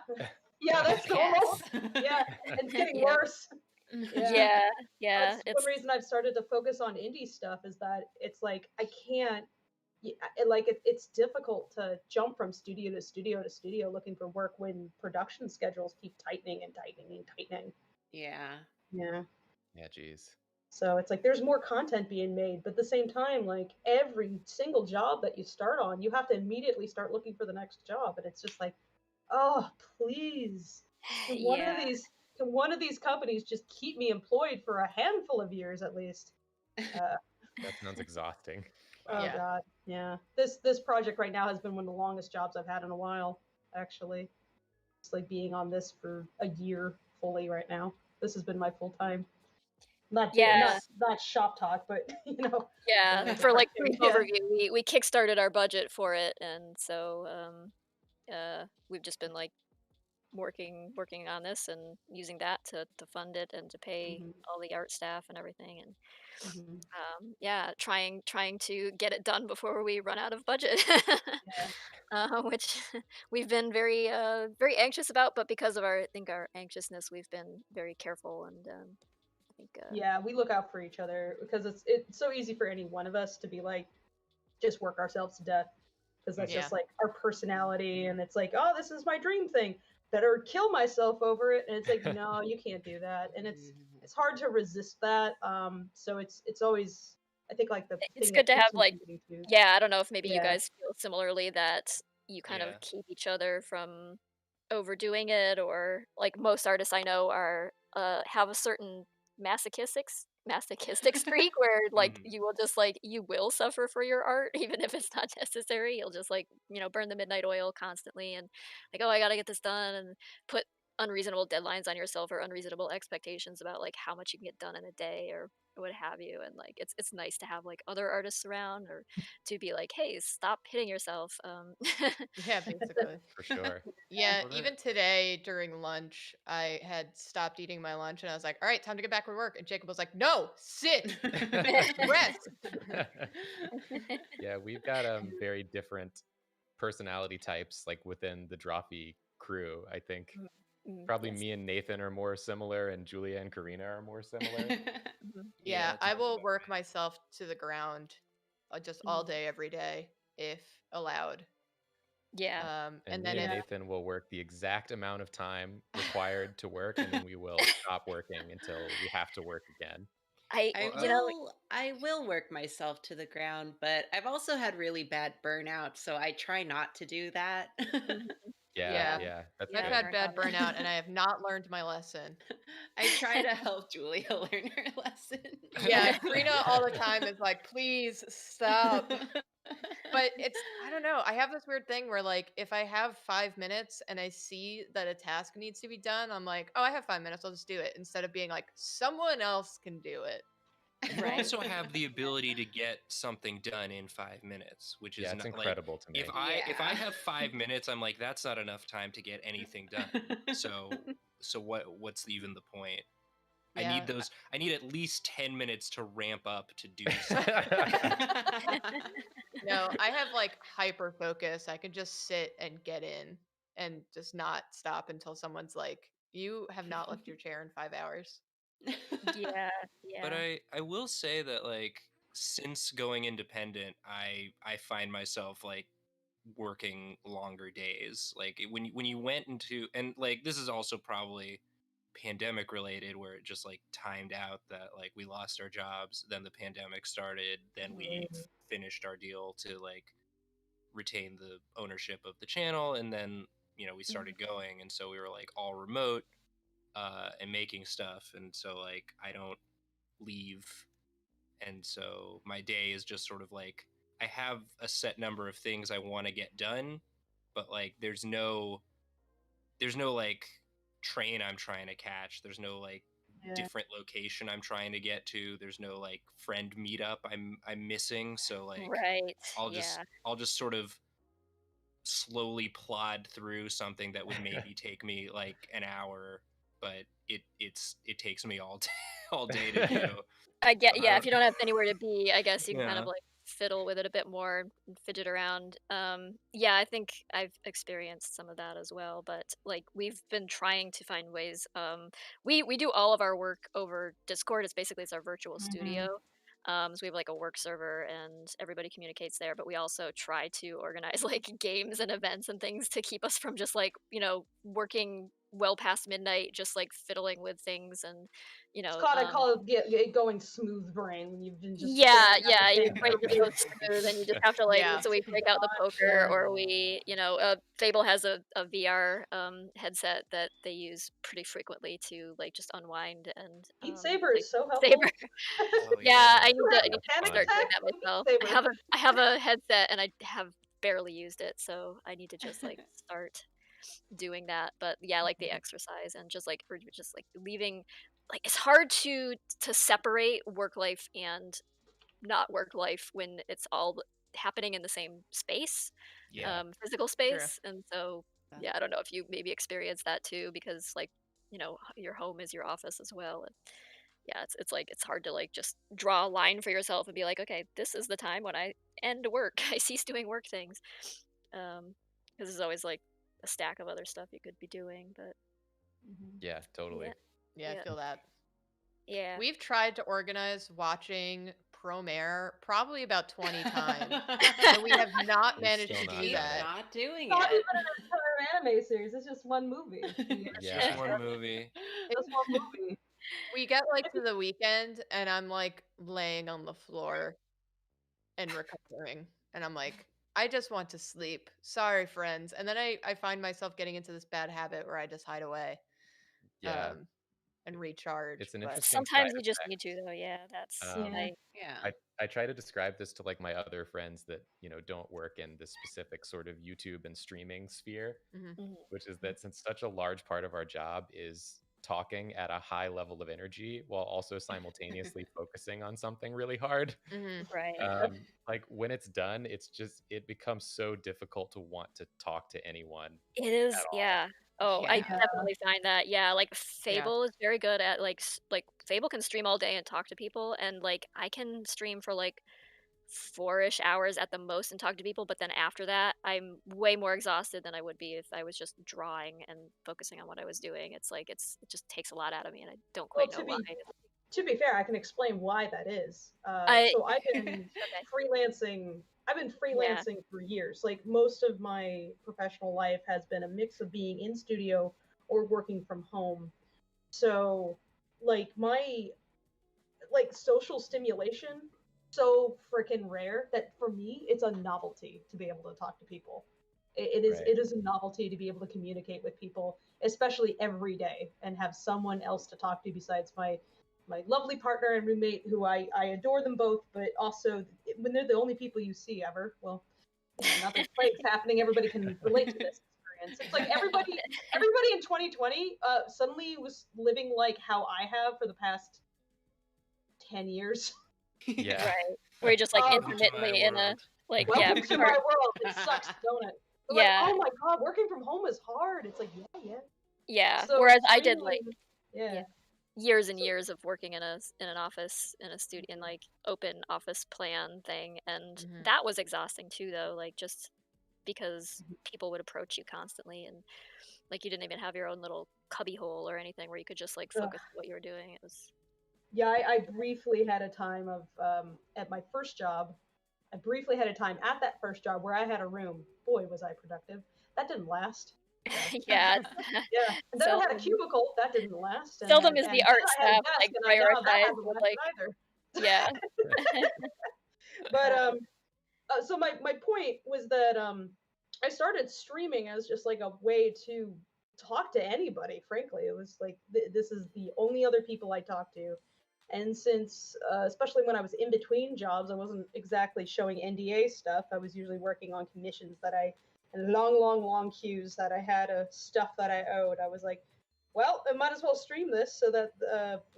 yeah, I that's normal. guess. Yeah, it's getting Yeah. worse. Yeah, Yeah. Yeah. that's one It's reason I've started to focus on indie stuff is that it's like I can't. It's difficult to jump from studio to studio to studio looking for work when production schedules keep tightening and tightening and tightening. Yeah. Yeah. yeah, geez. So it's like there's more content being made, but at the same time, like every single job that you start on, you have to immediately start looking for the next job. And it's just like, oh, please. Can one of yeah. these can one of these companies just keep me employed for a handful of years at least? Uh, That sounds exhausting. oh Wow. Yeah. God, yeah. This project right now has been one of the longest jobs I've had in a while, actually. It's like being on this for a year fully right now. This has been my full time. Not do Yeah. not shop talk, but Yeah. the For like cartoon. brief Yeah. overview, we kickstarted our budget for it, and so we've just been like working on this and using that to fund it and to pay Hmm. all the art staff and everything. And Hmm. yeah, trying to get it done before we run out of budget. Yeah. Which we've been very anxious about, but because of our I think our anxiousness, we've been very careful. And I think Yeah, we look out for each other because it's so easy for any one of us to be like just work ourselves to death because that's Yeah. just like our personality and it's like, oh, this is my dream thing. Better kill myself over it. And it's like, no, you can't do that. And it's hard to resist that. So it's always I think like the it's thing good that to have keeps me like from getting too. yeah, I don't know if maybe you Yeah. guys feel similarly that you kind Yeah. of keep each other from overdoing it, or like most artists I know are have a certain masochistic streak where like Mhm. you will just like you will suffer for your art even if it's not necessary. You'll just like burn the midnight oil constantly and like, oh, I gotta get this done, and put unreasonable deadlines on yourself or unreasonable expectations about like how much you can get done in a day or what have you. And like it's nice to have like other artists around, or to be like, hey, stop hitting yourself. Yeah, basically. For sure. Yeah, Well, even today during lunch, I had stopped eating my lunch and I was like, all right, time to get back to work. And Jacob was like, no, sit, rest. Yeah, we've got very different personality types like within the Drawfee crew. I think probably Yes. me and Nathan are more similar, and Julia and Karina are more similar. Mhm. Yeah, that's I about will work right. myself to the ground just all Mhm. day, every day, if allowed. Yeah. And And me then and if Nathan will work the exact amount of time required to work, and then we will stop working until we have to work again. I Well, I will work myself to the ground, but I've also had really bad burnout, so I try not to do that. Mhm. Yeah, yeah, that's I've Yeah, good. had burn bad out. burnout and I have not learned my lesson. I try to help Julia learn her lesson. Yeah, Karina all the time is like, please stop. But it's, I don't know. I have this weird thing where, like, if I have 5 minutes and I see that a task needs to be done, I'm like, oh, I have 5 minutes. I'll just do it, instead of being like, someone else can do it. you Right. also have the ability to get something done in 5 minutes, which Yeah, is it's not like incredible to me. if I Yeah. have 5 minutes, I'm like, that's not enough time to get anything done. So what's even the point? I Yeah. need at least 10 minutes to ramp up to do something. No, I have like hyper focus. I can just sit and get in and just not stop until someone's like, you have not left your chair in 5 hours. Yeah. But Yeah. I will say that, like, since going independent, I find myself like working longer days. Like when you went into, and like this is also probably pandemic related, where it just like timed out that like we lost our jobs, then the pandemic started, then we finished our deal to like retain the ownership of the channel, and then we started going, and so we were like all remote and making stuff, and so like I don't leave, and so my day is just sort of like I have a set number of things I want to get done, but like there's no like train I'm trying to catch, there's no like Yeah. different location I'm trying to get to, there's no like friend meetup I'm missing, so like Right. I'll Yeah. just sort of slowly plod through something that would maybe take me like an hour, but it takes me all day, all day to do. I get, I yeah, don't- if you don't have anywhere to be, I guess you can kind of yeah. like fiddle with it a bit more and fidget around. Yeah, I think I've experienced some of that as well, but like we've been trying to find ways. We do all of our work over Discord. It's our virtual studio. So we have like a work server and everybody communicates there, but we also try to organize like games and events and things to keep us from just like, working well past midnight, just like fiddling with things and, I call it going smooth brain when you've been just yeah, staring at yeah, the you're thing ready for to go days. smooth, and you just have to like. Yeah. So we break out the Gosh, poker, yeah. or we, Fable has a VR headset that they use pretty frequently to like just unwind and Beat Saber play is so helpful. Saber. Oh, Yeah, yeah. I need to Having a panic start doing attack, that play Beat myself. Saber. I have a headset and I have barely used it, so I need to just like start doing that. But yeah, like the exercise and just like or just like leaving. Like it's hard to separate work life and not work life when it's all happening in the same space, Yeah. physical space. And so, yeah, I don't know if you maybe experience that too, because like, your home is your office as well. And yeah, it's like it's hard to like just draw a line for yourself and be like, okay, this is the time when I end work. I cease doing work things. Because there's always like a stack of other stuff you could be doing, but Yeah, totally. Yeah, I Yeah. feel that. yeah. We've tried to organize watching Promare probably about 20 times, and we have not We've managed still to not do done that. it. Not doing Not even it. an entire anime series. It's just one movie. Yeah. Just one movie. Just one movie. We get like to the weekend, and I'm like laying on the floor and recovering, and I'm like, I just want to sleep. Sorry, friends. And then I find myself getting into this bad habit where I just hide away. Yeah. And recharge. It's an but interesting Sometimes side you just need effect. to, though. Yeah, that's Um, Yeah. I try to describe this to like my other friends that don't work in the specific sort of YouTube and streaming sphere, Mhm. which is that since such a large part of our job is talking at a high level of energy while also simultaneously focusing on something really hard, Right. like when it's done, it becomes so difficult to want to talk to anyone It at is, all. yeah. Oh, I Yeah. definitely find that. Yeah, like Yeah. Fable is very good at like like Fable can stream all day and talk to people, and like I can stream for like 4-ish hours at the most and talk to people, but then after that, I'm way more exhausted than I would be if I was just drawing and focusing on what I was doing. It's like it just takes a lot out of me, and I don't Well, quite know why. to be fair, I can explain why that is. I So I've been okay. freelancing I've been freelancing for years. Like most of my professional life has been a mix of being in studio or working from home. So like my like social stimulation so freaking rare that for me it's a novelty to be able to talk to people. Right. It is a novelty to be able to communicate with people, especially every day, and have someone else to talk to besides my lovely partner and roommate, who I adore them both, but also when they're the only people you see ever. Well, now that plague's happening, everybody can relate to this experience. It's like everybody in 2020 suddenly was living like how I have for the past 10 years. Yeah. Right. Where you're just like Welcome to my intermittently in a world. like Welcome to my part- world. It sucks, don't it? But Yeah. like, oh my god, working from home is hard. It's like, yeah. Yeah. So Whereas I did like streaming, yeah. years and years of working in an office in a studio in like open office plan thing, and Mhm. that was exhausting too though, like just because people would approach you constantly, and like you didn't even have your own little cubby hole or anything where you could just like Ugh. focus on what you were doing. It was Yeah, I briefly had a time of at my first job. I briefly had a time at that first job where I had a room. Boy, was I productive. That didn't last. yeah. Yeah. And then I had a Seldom- cubicle. That didn't last. Seldom is the then art I had a staff desk, like and that prioritized hasn't with lasted like either. yeah. But so my point was that I started streaming as just like a way to talk to anybody. Frankly, it was like this is the only other people I talk to, and since especially when I was in between jobs, I wasn't exactly showing NDA stuff. I was usually working on commissions that I and long queues that I had of stuff that I owed. I was like, well, I might as well stream this so that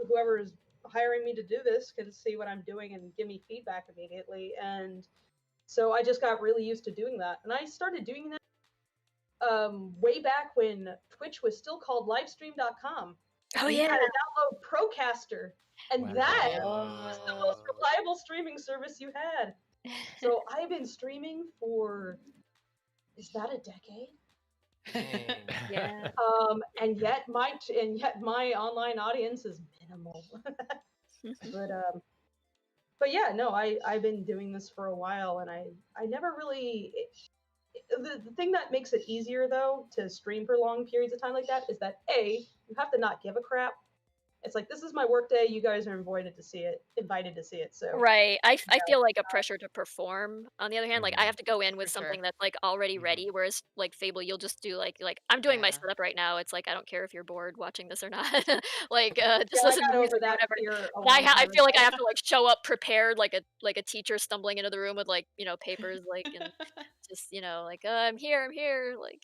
whoever is hiring me to do this can see what I'm doing and give me feedback immediately. And so I just got really used to doing that. And I started doing that way back when Twitch was still called livestream.com. Oh And you yeah. had to download Procaster. And Wow. that was the most reliable streaming service you had. So I've been streaming for, is that a decade? Dang. Yeah. And yet my online audience is minimal. But yeah, no, I've been doing this for a while, and I never really. The thing that makes it easier though to stream for long periods of time like that is that you have to not give a crap. It's like, this is my work day. You guys are invited to see it. So Right. I feel like a pressure to perform. On the other hand, like I Mhm. have to go in with For sure. something that's like already Mhm. ready. Whereas like Fable, you'll just do like I'm doing my Yeah. setup right now. It's like I don't care if you're bored watching this or not. Like just yeah, I listen to got music over or that whatever. fear a But long I time feel like ago. I have to like show up prepared like a teacher stumbling into the room with like papers like and just like I'm here like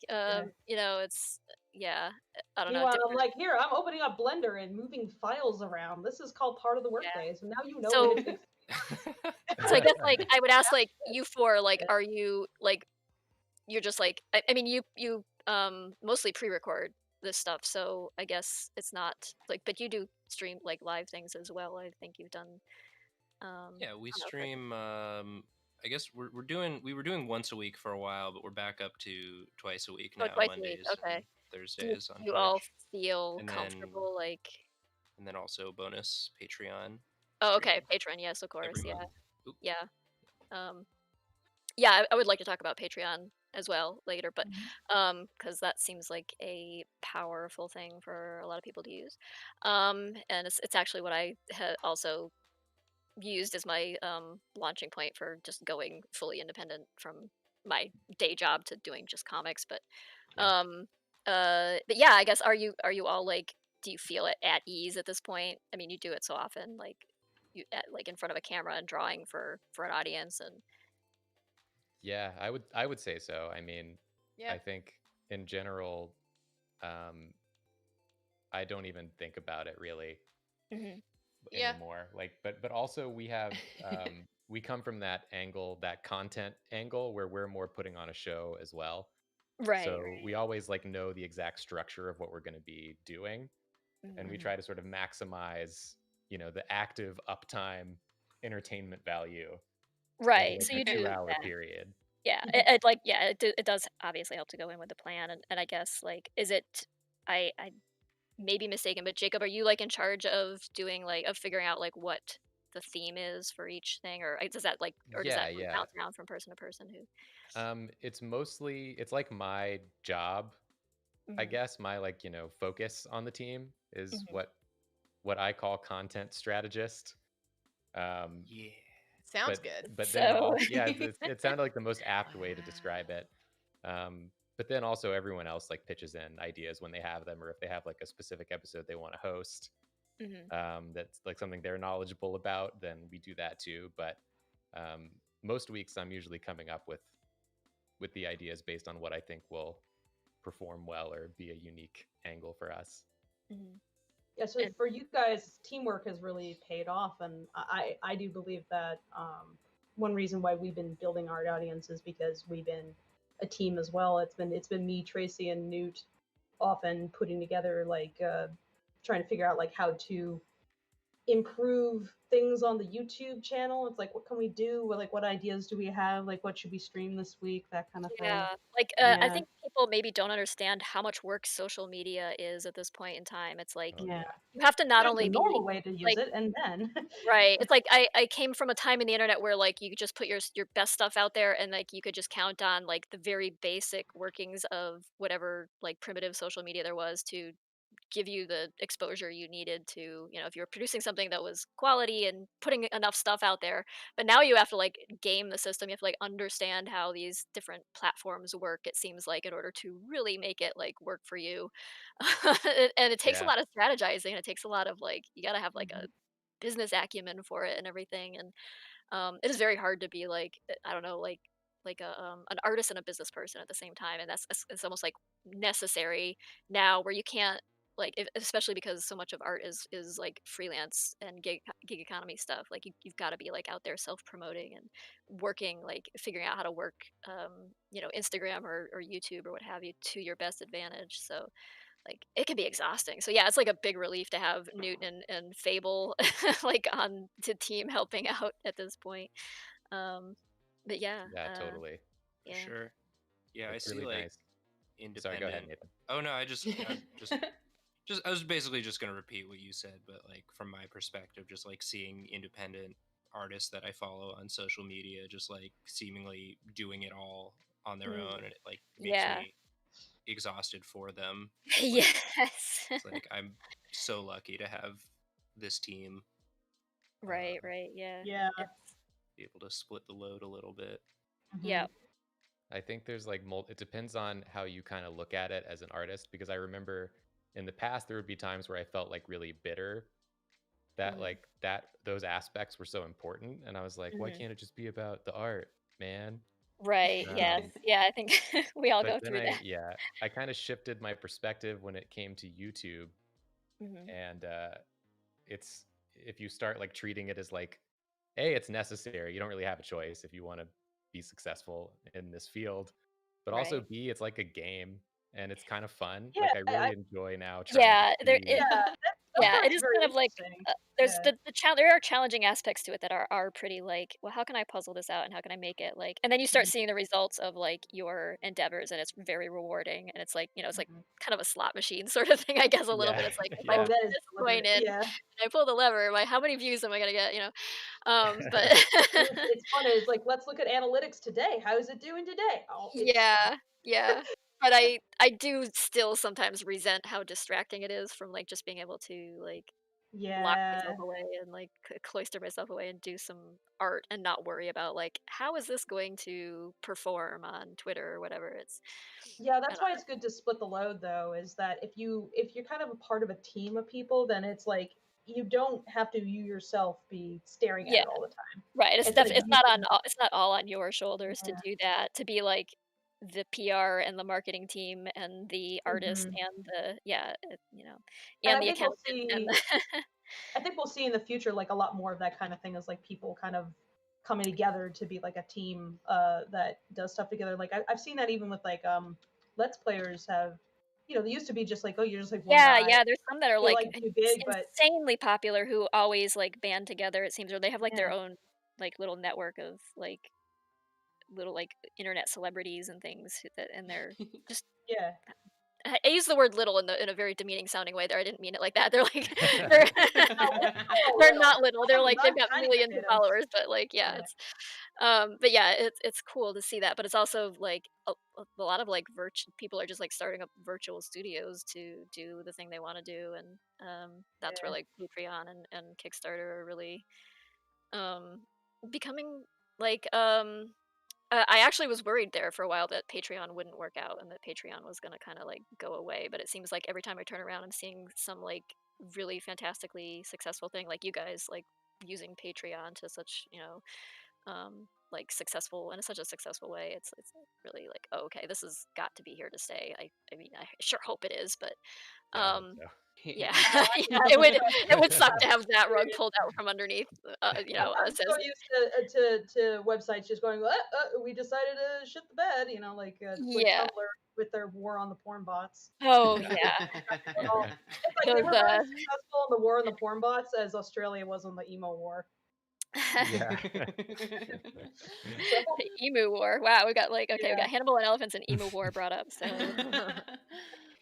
it's yeah I don't know Meanwhile, I'm different. like, here, I'm opening up Blender and moving files around. This is called part of the workday. So now you know So- what it takes. So I guess like I would ask like you four like are you like you're just like I mean you mostly pre-record this stuff, so I guess it's not like but you do stream like live things as well. I think you've done Yeah, we I don't know, stream. I guess we were doing once a week for a while, but we're back up to twice a week Oh, now, twice a week, Mondays okay. and Do Thursdays on you Twitch, all feel And then- comfortable like and then also bonus Patreon. oh okay stream Patreon, yes of course, every yeah month. Oop. yeah yeah I would like to talk about Patreon as well later, but because that seems like a powerful thing for a lot of people to use, and it's actually what I had also used as my launching point for just going fully independent from my day job to doing just comics. But Yeah. but yeah, I guess are you all like do you feel it at ease at this point? I mean, you do it so often, like you like in front of a camera and drawing for an audience and Yeah, I would say so. I mean, Yeah. I think in general, I don't even think about it really Yeah. anymore. Like, but also we have we come from that angle, that content angle, where we're more putting on a show as well. right. So we always like know the exact structure of what we're going to be doing, and we Mhm. try to sort of maximize, the active uptime entertainment value of Right. like So a you do 2-hour that. period. Yeah, it like yeah, it does obviously help to go in with the plan, and I guess like is it I may be mistaken, but Jacob, are you like in charge of doing like of figuring out like what the theme is for each thing, or does that Yeah, yeah. bounce around from person to person? Who? It's like my job, I Mhm. guess. My like, focus on the team is Mhm. what I call content strategist. Um, Yeah. Sounds but good. but then So yeah, it sounded like the most apt way to describe Wow. it. But then also everyone else like pitches in ideas when they have them, or if they have like a specific episode they want to host, Mhm. that's like something they're knowledgeable about, then we do that too. But um, most weeks I'm usually coming up with the ideas based on what I think will perform well or be a unique angle for us. Mhm. Yeah, so And for you guys, teamwork has really paid off, and I do believe that one reason why we've been building our audience is because we've been a team as well. It's been me, Tracy, and Newt often putting together trying to figure out like how to improve things on the YouTube channel. It's like, what can we do? What ideas do we have? Like, what should we stream this week? That kind of yeah, thing. I Yeah, think people maybe don't understand how much work social media is at this point in time. It's like Oh yeah. yeah. you have to not There's the only be normal way to use like it, and then right. It's like I came from a time in the internet where like you could just put your best stuff out there and like you could just count on like the very basic workings of whatever like primitive social media there was to give you the exposure you needed to, if you're producing something that was quality and putting enough stuff out there. But now you have to like game the system. You have to like understand how these different platforms work, it seems like, in order to really make it like work for you. And it takes a Yeah. lot of strategizing. It takes a lot of like you got to have like a Mhm. business acumen for it and everything. And it is very hard to be like I don't know, like a an artist and a business person at the same time, and it's almost like necessary now, where you can't like especially because so much of art is like freelance and gig economy stuff. Like you've got to be like out there self promoting and working, like figuring out how to work Instagram or YouTube or what have you to your best advantage. So like it can be exhausting. So yeah, it's like a big relief to have Newton and Fable like on the team helping out at this point. Um, but yeah, Yeah, totally. For yeah, sure. Yeah, I It's see really like nice. Sorry, go ahead, independent. Nathan. Oh no, I was basically just gonna repeat what you said, but like from my perspective, just like seeing independent artists that I follow on social media, just like seemingly doing it all on their Mm. own, and it like makes yeah, me exhausted for them. But like yes, it's like I'm so lucky to have this team, right, um, right, yeah, Yeah. it's be able to split the load a little bit. yeah, Mhm. I think there's like it depends on how you kind of look at it as an artist, because I remember in the past there would be times where I felt like really bitter that mhm, those aspects were so important, and I was like, why mhm. can't it just be about the art, man? Right, yes, Um, yeah. I think we all but go then through that. I kind of shifted my perspective when it came to YouTube, Hmm. and it's if you start like treating it as like, A, it's necessary. You don't really have a choice if you want to be successful in this field. But also Right. B, it's like a game and it's kind of fun. Yeah, Like I really enjoy now trying to Yeah, see. yeah, that yeah, it part's is very kind of like interesting. there's Yeah. there are challenging aspects to it that are pretty like, well, how can I puzzle this out and how can I make it like, and then you start Mhm. seeing the results of like your endeavors and it's very rewarding, and it's like, it's like Mhm. kind of a slot machine sort of thing, I guess, a little Yeah, bit. It's like if I Oh, yeah, put that is this coin deliberate. in Yeah. and I pull the lever, how many views am I gonna get? But It's fun. It's like, let's look at analytics today. How's it doing today? Oh, it's yeah, yeah. But I do still sometimes resent how distracting it is from like just being able to like lock myself yeah. away and like cloister myself away and do some art and not worry about like how is this going to perform on Twitter or whatever. It's Yeah, I that's don't why it's good to split the load though, is that if you're kind of a part of a team of people, then it's like you don't have to you yourself be staring at yeah, it all the time. right. It's It's like it's you not on can it's not all on your shoulders to yeah. do that, to be like the PR and the marketing team and the artist Mhm. and the And and the accountant and the I think we'll see in the future like a lot more of that kind of thing, is like people kind of coming together to be like a team that does stuff together. Like I've seen that even with like let's players have, they used to be just like, oh, you're just like one Yeah, guy, yeah, there's some that are, you're like, like too big, but insanely popular who always, like, band together, it seems, or they have, like, their yeah, own, like, little network of, like, little, like, internet celebrities and things that and they're just yeah. I use the word little in a very demeaning sounding way there. I didn't mean it like that. They're like they're they're little. not little. They're like they've I'm got tiny millions of potatoes. followers, but like yeah, Yeah. it's but yeah, it's cool to see that. But it's also like a lot of like people are just like starting up virtual studios to do the thing they want to do, and that's where Yeah. like Patreon and Kickstarter are really um becoming like I actually was worried there for a while that Patreon wouldn't work out and that Patreon was going to kind of like go away, but it seems like every time I turn around I'm seeing some like really fantastically successful thing like you guys like using Patreon to such, like successful in such a successful way. It's really like, oh, okay, this has got to be here to stay. I mean, I sure hope it is, but Yeah, I hope um so. yeah, I yeah, think it would suck to have that rug serious. pulled out from underneath, I'm us so as used to websites just going, we decided to shit the bed, like yeah. Tumblr with their war on the porn bots. Oh yeah, Well, it's like they those were very successful in the war on the porn bots as Australia was on the emo war. Yeah. So Emu War. Wow, we got like okay, we yeah, got Hannibal and elephants and Emu War brought up. So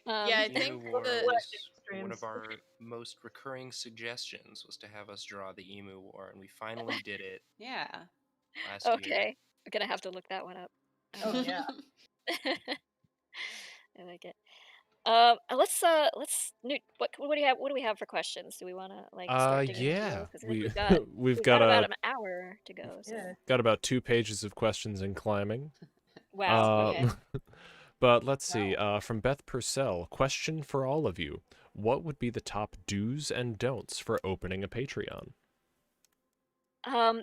Yeah, I um Emu think War the was extremes. one of our most recurring suggestions was to have us draw the Emu War, and we finally did it Yeah. last year. okay, I'm gonna have to look that one up. Oh yeah. I like it. Newt, what do you have? What do we have for questions? Do we want to like start digging into Yeah, those? Because I think we've got we've we've got got about a an hour to go. So Yeah. got about 2 pages of questions and climbing. wow, okay. But let's see. From Beth Purcell, question for all of you: what would be the top do's and don'ts for opening a Patreon?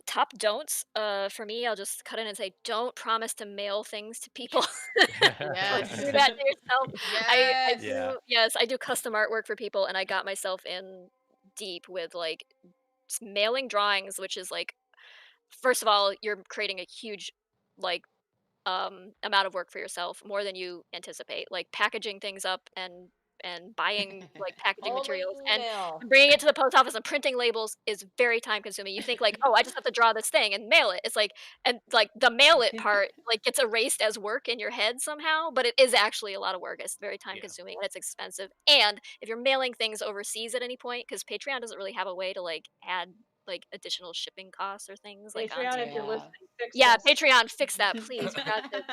Top don'ts. For me, I'll just cut in and say, don't promise to mail things to people. Don't Yes. do that to yourself. I Yes. Yeah. do, yes, I do custom artwork for people, and I got myself in deep with like mailing drawings, which is like, first of all, you're creating a huge like amount of work for yourself, more than you anticipate. Like packaging things up and buying like packaging Only materials and email. bringing it to the post office and printing labels is very time consuming. You think like, oh, I just have to draw this thing and mail it. It's like, and like the mail it part like gets erased as work in your head somehow, but it is actually a lot of work. It's very time Yeah. consuming and it's expensive. And if you're mailing things overseas at any point, because Patreon doesn't really have a way to like add like additional shipping costs or things like onto Patreon, if you're Yeah. listening, fix yeah, this. Patreon, fix that, please. For God's sake.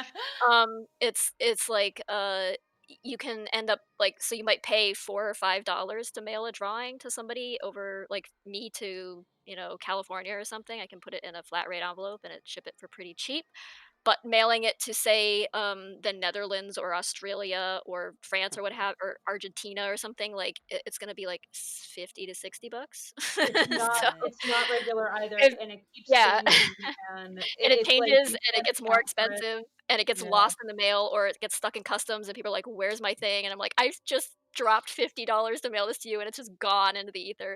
It's like you can end up like, so you might pay $4 or $5 to mail a drawing to somebody over like me to California or something. I can put it in a flat rate envelope and it ship it for pretty cheap. But mailing it to say the Netherlands or Australia or France or what have or Argentina or something like it's gonna be like $50 to $60. So It's not regular either, it, and it keeps yeah. changing, and And it it's like changes you and it can't gets more account for it. expensive and it gets Yeah. lost in the mail or it gets stuck in customs and people are like, "Where's my thing?" And I'm like, "I've just dropped $50 to mail this to you and it's just gone into the ether."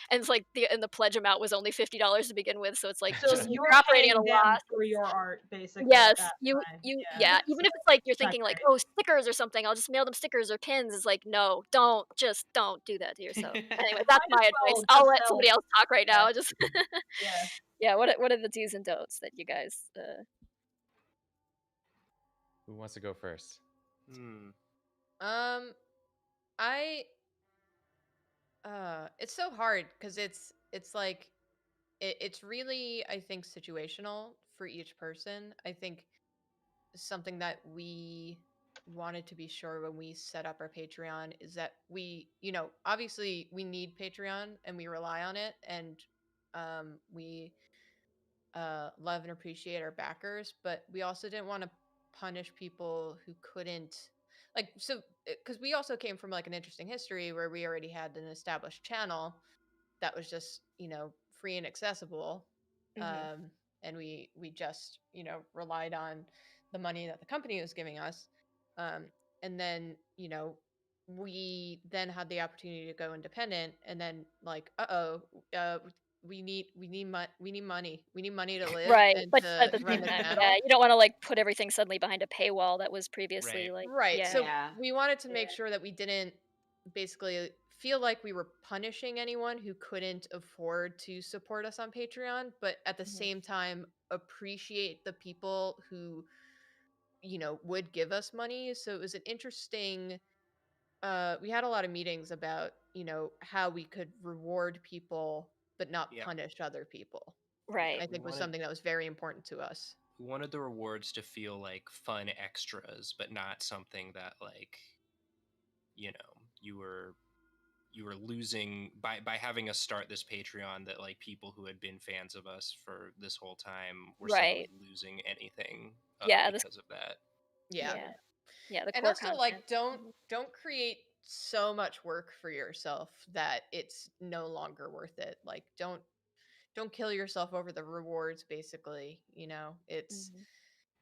And it's like the pledge amount was only $50 to begin with, so it's like So just you're you're operating at paying a them loss. for your art, basically, at Yes, that you time. you Yeah. yeah, even if it's like you're Not thinking like, great. "Oh, stickers or something, I'll just mail them stickers or pins." It's like, "No, don't do that to yourself." Anyway, that's Might my as advice. well I'll just let sell. somebody else talk right Yeah. now. Just Yeah. yeah, what are the do's and don'ts that you guys Who wants to go first? I it's so hard because it's like it's really, I think, situational for each person. I think something that we wanted to be sure when we set up our Patreon is that we, obviously we need Patreon and we rely on it, and we love and appreciate our backers, but we also didn't want to punish people who couldn't, like, so because we also came from like an interesting history where we already had an established channel that was just free and accessible, Mhm. and we just relied on the money that the company was giving us, um, and then we then had the opportunity to go independent, and then like we need money, to live Right, and but at to the run same the time, channel. yeah, you don't wanna, like, put everything suddenly behind a paywall that was previously, Right. like Right. yeah. So Yeah. we wanted to make Yeah. sure that we didn't basically feel like we were punishing anyone who couldn't afford to support us on Patreon, but at the Mhm. same time appreciate the people who would give us money. So it was an interesting we had a lot of meetings about, you know, how we could reward people but not Yeah. punish other people. Right. I think was something that was very important to us. We wanted the rewards to feel like fun extras, but not something that, like, you know, you were losing by having us start this Patreon, that like people who had been fans of us for this whole time were Right. suddenly losing anything Yeah, this because of that. Yeah. yeah, the And core also like content. don't create so much work for yourself that it's no longer worth it. Like don't kill yourself over the rewards, basically. You know, Mhm.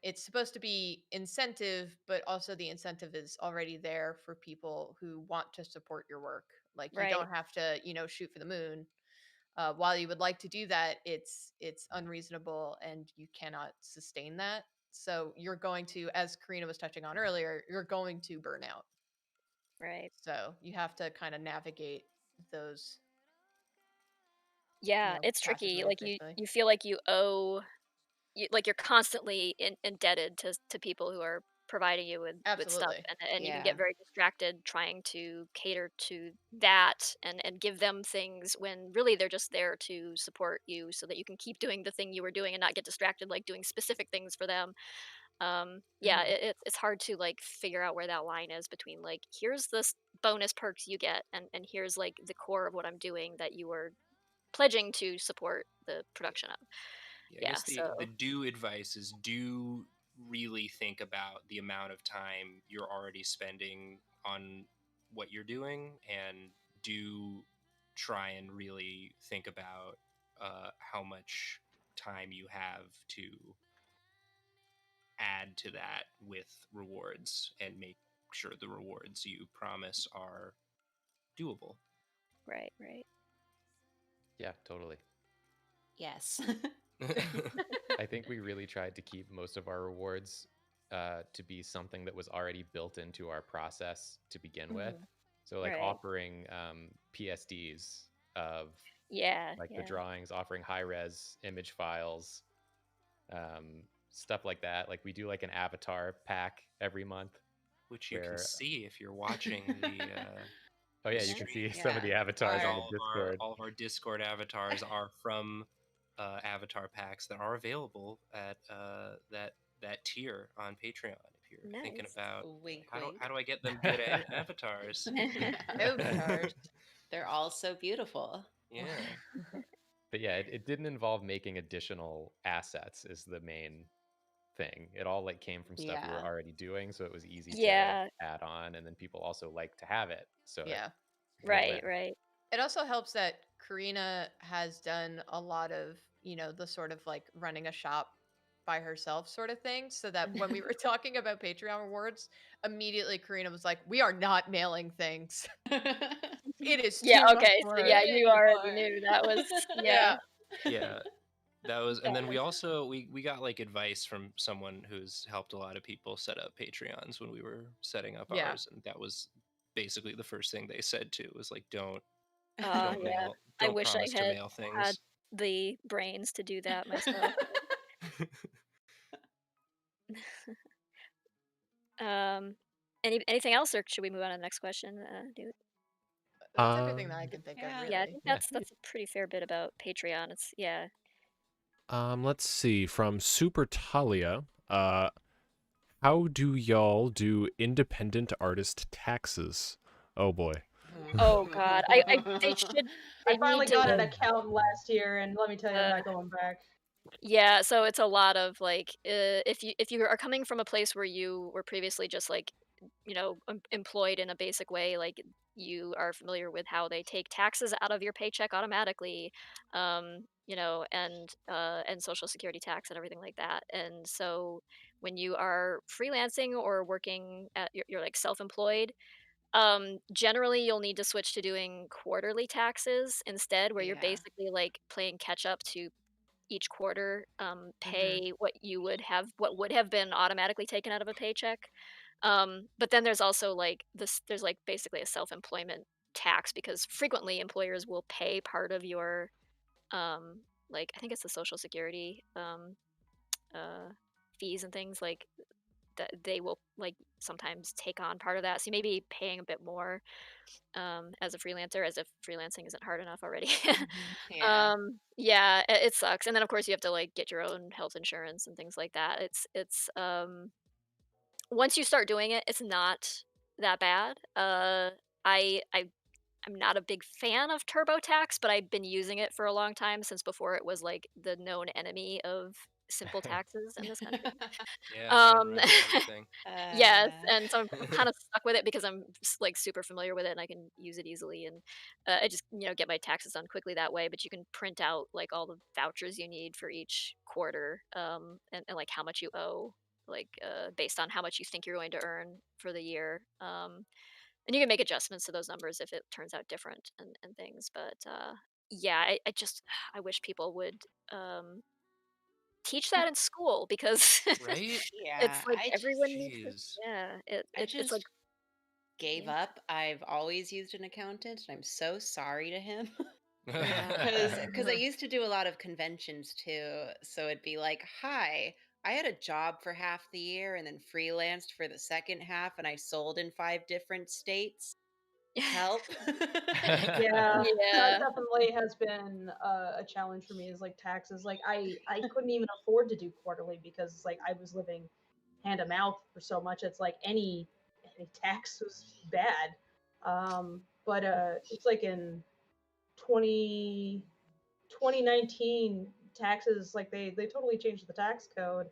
it's supposed to be incentive, but also the incentive is already there for people who want to support your work. Like you Right. don't have to, you know, shoot for the moon. While you would like to do that, it's unreasonable and you cannot sustain that. So you're going to, as Karina was touching on earlier, you're going to burn out. Right. So you have to kind of navigate those. Yeah, You know, it's tricky. passageways, Like basically. you feel like you owe, like you're constantly indebted to people who are providing you with stuff, Absolutely. and you can Yeah. get very distracted trying to cater to that and give them things when really they're just there to support you so that you can keep doing the thing you were doing and not get distracted like doing specific things for them. Yeah, Mhm. it's hard to like figure out where that line is between like here's this bonus perks you get and here's like the core of what I'm doing that you were pledging to support the production of. Yeah, I Yeah, guess the so do advice is, do really think about the amount of time you're already spending on what you're doing, and do try and really think about how much time you have to add to that with rewards, and make sure the rewards you promise are doable. right, right. Yeah, totally. Yes. I think we really tried to keep most of our rewards to be something that was already built into our process to begin with. Mhm. So, like Right. offering PSDs of Yeah, like the yeah. drawings, offering high res image files, stuff like that. Like we do like an avatar pack every month Which you can where, see if you're watching the oh the yeah, you can see stream. some of the Yeah. avatars on the Discord. All of our Discord avatars are from avatar packs that are available at that tier on Patreon. If you're thinking Nice. about Wink, how wink. do I get them good avatars? Avatars. They're all so beautiful. Yeah. But yeah, it didn't involve making additional assets is the main thing. It all like came from stuff we were Yeah. already doing, so it was easy to Yeah, add on, and then people also like to have it, so it Yeah. win-win. right, right. It also helps that Karina has done a lot of, you know, the sort of like running a shop by herself sort of thing. So that when we were talking about Patreon rewards, immediately Karina was like, we are not mailing things. It is Yeah, too much okay. So work. yeah, Way you already more. knew that was yeah. Yeah. Yeah. That was, and That then we was also we got like advice from someone who's helped a lot of people set up Patreons when we were setting up Yeah. ours, and that was basically the first thing they said too, was like, don't yeah. I don't wish I promise to had mail had things. the brains to do that myself. Um anything else or should we move on to the next question? That's everything that I can think of, Yeah. Yeah, I really. think Yeah. that's a pretty fair bit about Patreon. It's yeah. Let's see. From Super Talia, how do y'all do independent artist taxes? Oh boy. Oh god. I they should I they finally need got an to account last year, and let me tell you, I'm uh, not going back. yeah, so it's a lot of like if you are coming from a place where you were previously just like employed in a basic way, like you are familiar with how they take taxes out of your paycheck automatically, and social security tax and everything like that. And so when you are freelancing or working at you're like self-employed, generally you'll need to switch to doing quarterly taxes instead, where you're Yeah. basically like playing catch up to each quarter, Hmm. pay what would have been automatically taken out of a paycheck. But then there's also like this there's like basically a self-employment tax because frequently employers will pay part of your like I think it's the social security uh fees and things like that they will like sometimes take on part of that. So you may be paying a bit more as a freelancer, as if freelancing isn't hard enough already. Yeah. Yeah, it sucks. And then of course you have to like get your own health insurance and things like that. It's once you start doing it, it's not that bad. I'm not a big fan of TurboTax, but I've been using it for a long time, since before it was like the known enemy of simple taxes in this country. Yeah, Um, right, everything. yes, and so I'm kind of stuck with it because I'm like super familiar with it and I can use it easily, and I just get my taxes done quickly that way. But you can print out like all the vouchers you need for each quarter, and like how much you owe, like based on how much you think you're going to earn for the year. And you can make adjustments to those numbers if it turns out different, and things. But yeah, I just I wish people would teach that in school, because Right? Yeah, it's like I just everyone needs to. Jeez. Yeah, I it's like just gave yeah. up. I've always used an accountant, and I'm so sorry to him. Yeah. Because I used to do a lot of conventions too. So it'd be like, hi, I had a job for half the year and then freelanced for the second half, and I sold in 5 different states. Help. Yeah, that Yeah. definitely has been a challenge for me. Is like taxes. Like I couldn't even afford to do quarterly because like I was living hand to mouth for so much. It's like any tax was bad. But it's like in 20 2019 taxes, like they totally changed the tax code.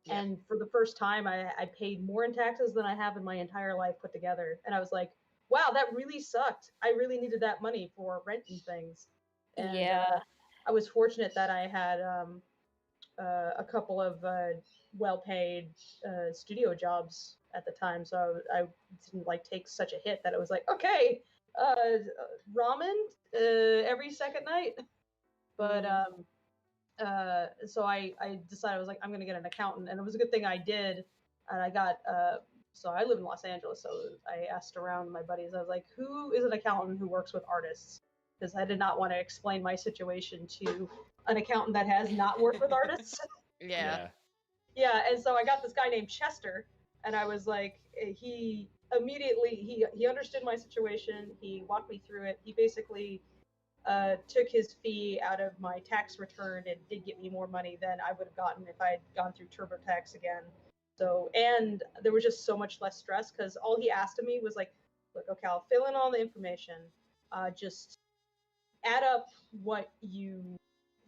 Yep. And for the first time, I paid more in taxes than I have in my entire life put together. And I was like, wow, that really sucked. I really needed that money for rent and things. And Yeah. I was fortunate that I had a couple of well-paid studio jobs at the time, so I didn't like take such a hit that it was like, okay, ramen every second night. But so I decided, I was like, I'm gonna get an accountant, and it was a good thing I did. And I got so I live in Los Angeles, so I asked around my buddies. I was like, who is an accountant who works with artists? Because I did not want to explain my situation to an accountant that has not worked with artists. Yeah. Yeah, and so I got this guy named Chester, and I was like, he immediately he understood my situation. He walked me through it. He basically took his fee out of my tax return and did get me more money than I would have gotten if I had gone through TurboTax again. So, and there was just so much less stress because all he asked of me was like, look, okay, I'll fill in all the information. Just add up what you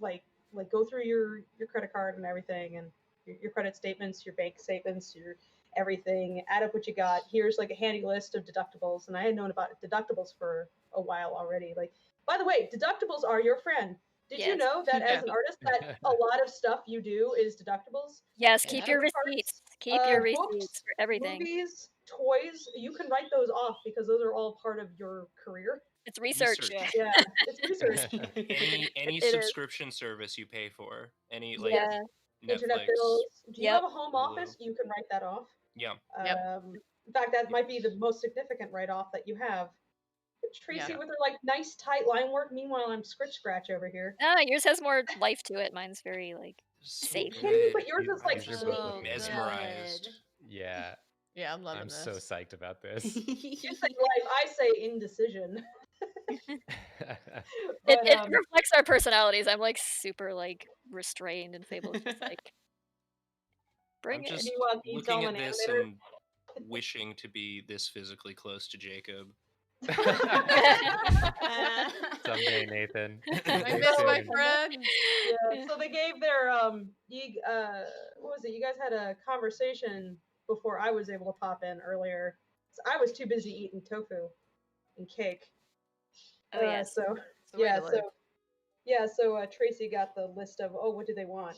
like, go through your credit card and everything, and your credit statements, your bank statements, your everything. Add up what you got. Here's like a handy list of deductibles, and I had known about deductibles for a while already. Like, by the way, deductibles are your friend. Did you Yes. know that Yeah. as an artist, that a lot of stuff you do is deductibles? Yes, Yeah. keep your Credit receipts. cards, Keep your books, receipts for everything. movies, toys. You can write those off because those are all part of your career. It's research. Yeah. Yeah, it's research. Any It is. subscription service you pay for, any like Yeah. Internet Netflix. bills. Do you Yep. have a home Hulu. office? You can write that off. Yeah. Yep. In fact, that might be the most significant write-off that you have. Tracy Yeah. with her like nice tight line work. Meanwhile, I'm scratch over here. Ah, yours has more life to it. Mine's very like So safe. Kidding me? good. But yours is like These are sweet. both So looking amazing. Mesmerized. Yeah, Yeah, I'm loving I'm this. so psyched about this. You say life, I say indecision. It But it reflects our personalities. I'm like super like restrained, and Fable's just like bring I'm it. just meanwhile, can you tell looking I'm at an this animator? and wishing to be this physically close to Jacob. Someday, Nathan. I Stay miss my tuned. friend. Yeah. So they gave their what was it? You guys had a conversation before I was able to pop in earlier. So I was too busy eating tofu and cake. Oh yes. So It's the way yeah, to live. so Tracy got the list of, oh, what do they want?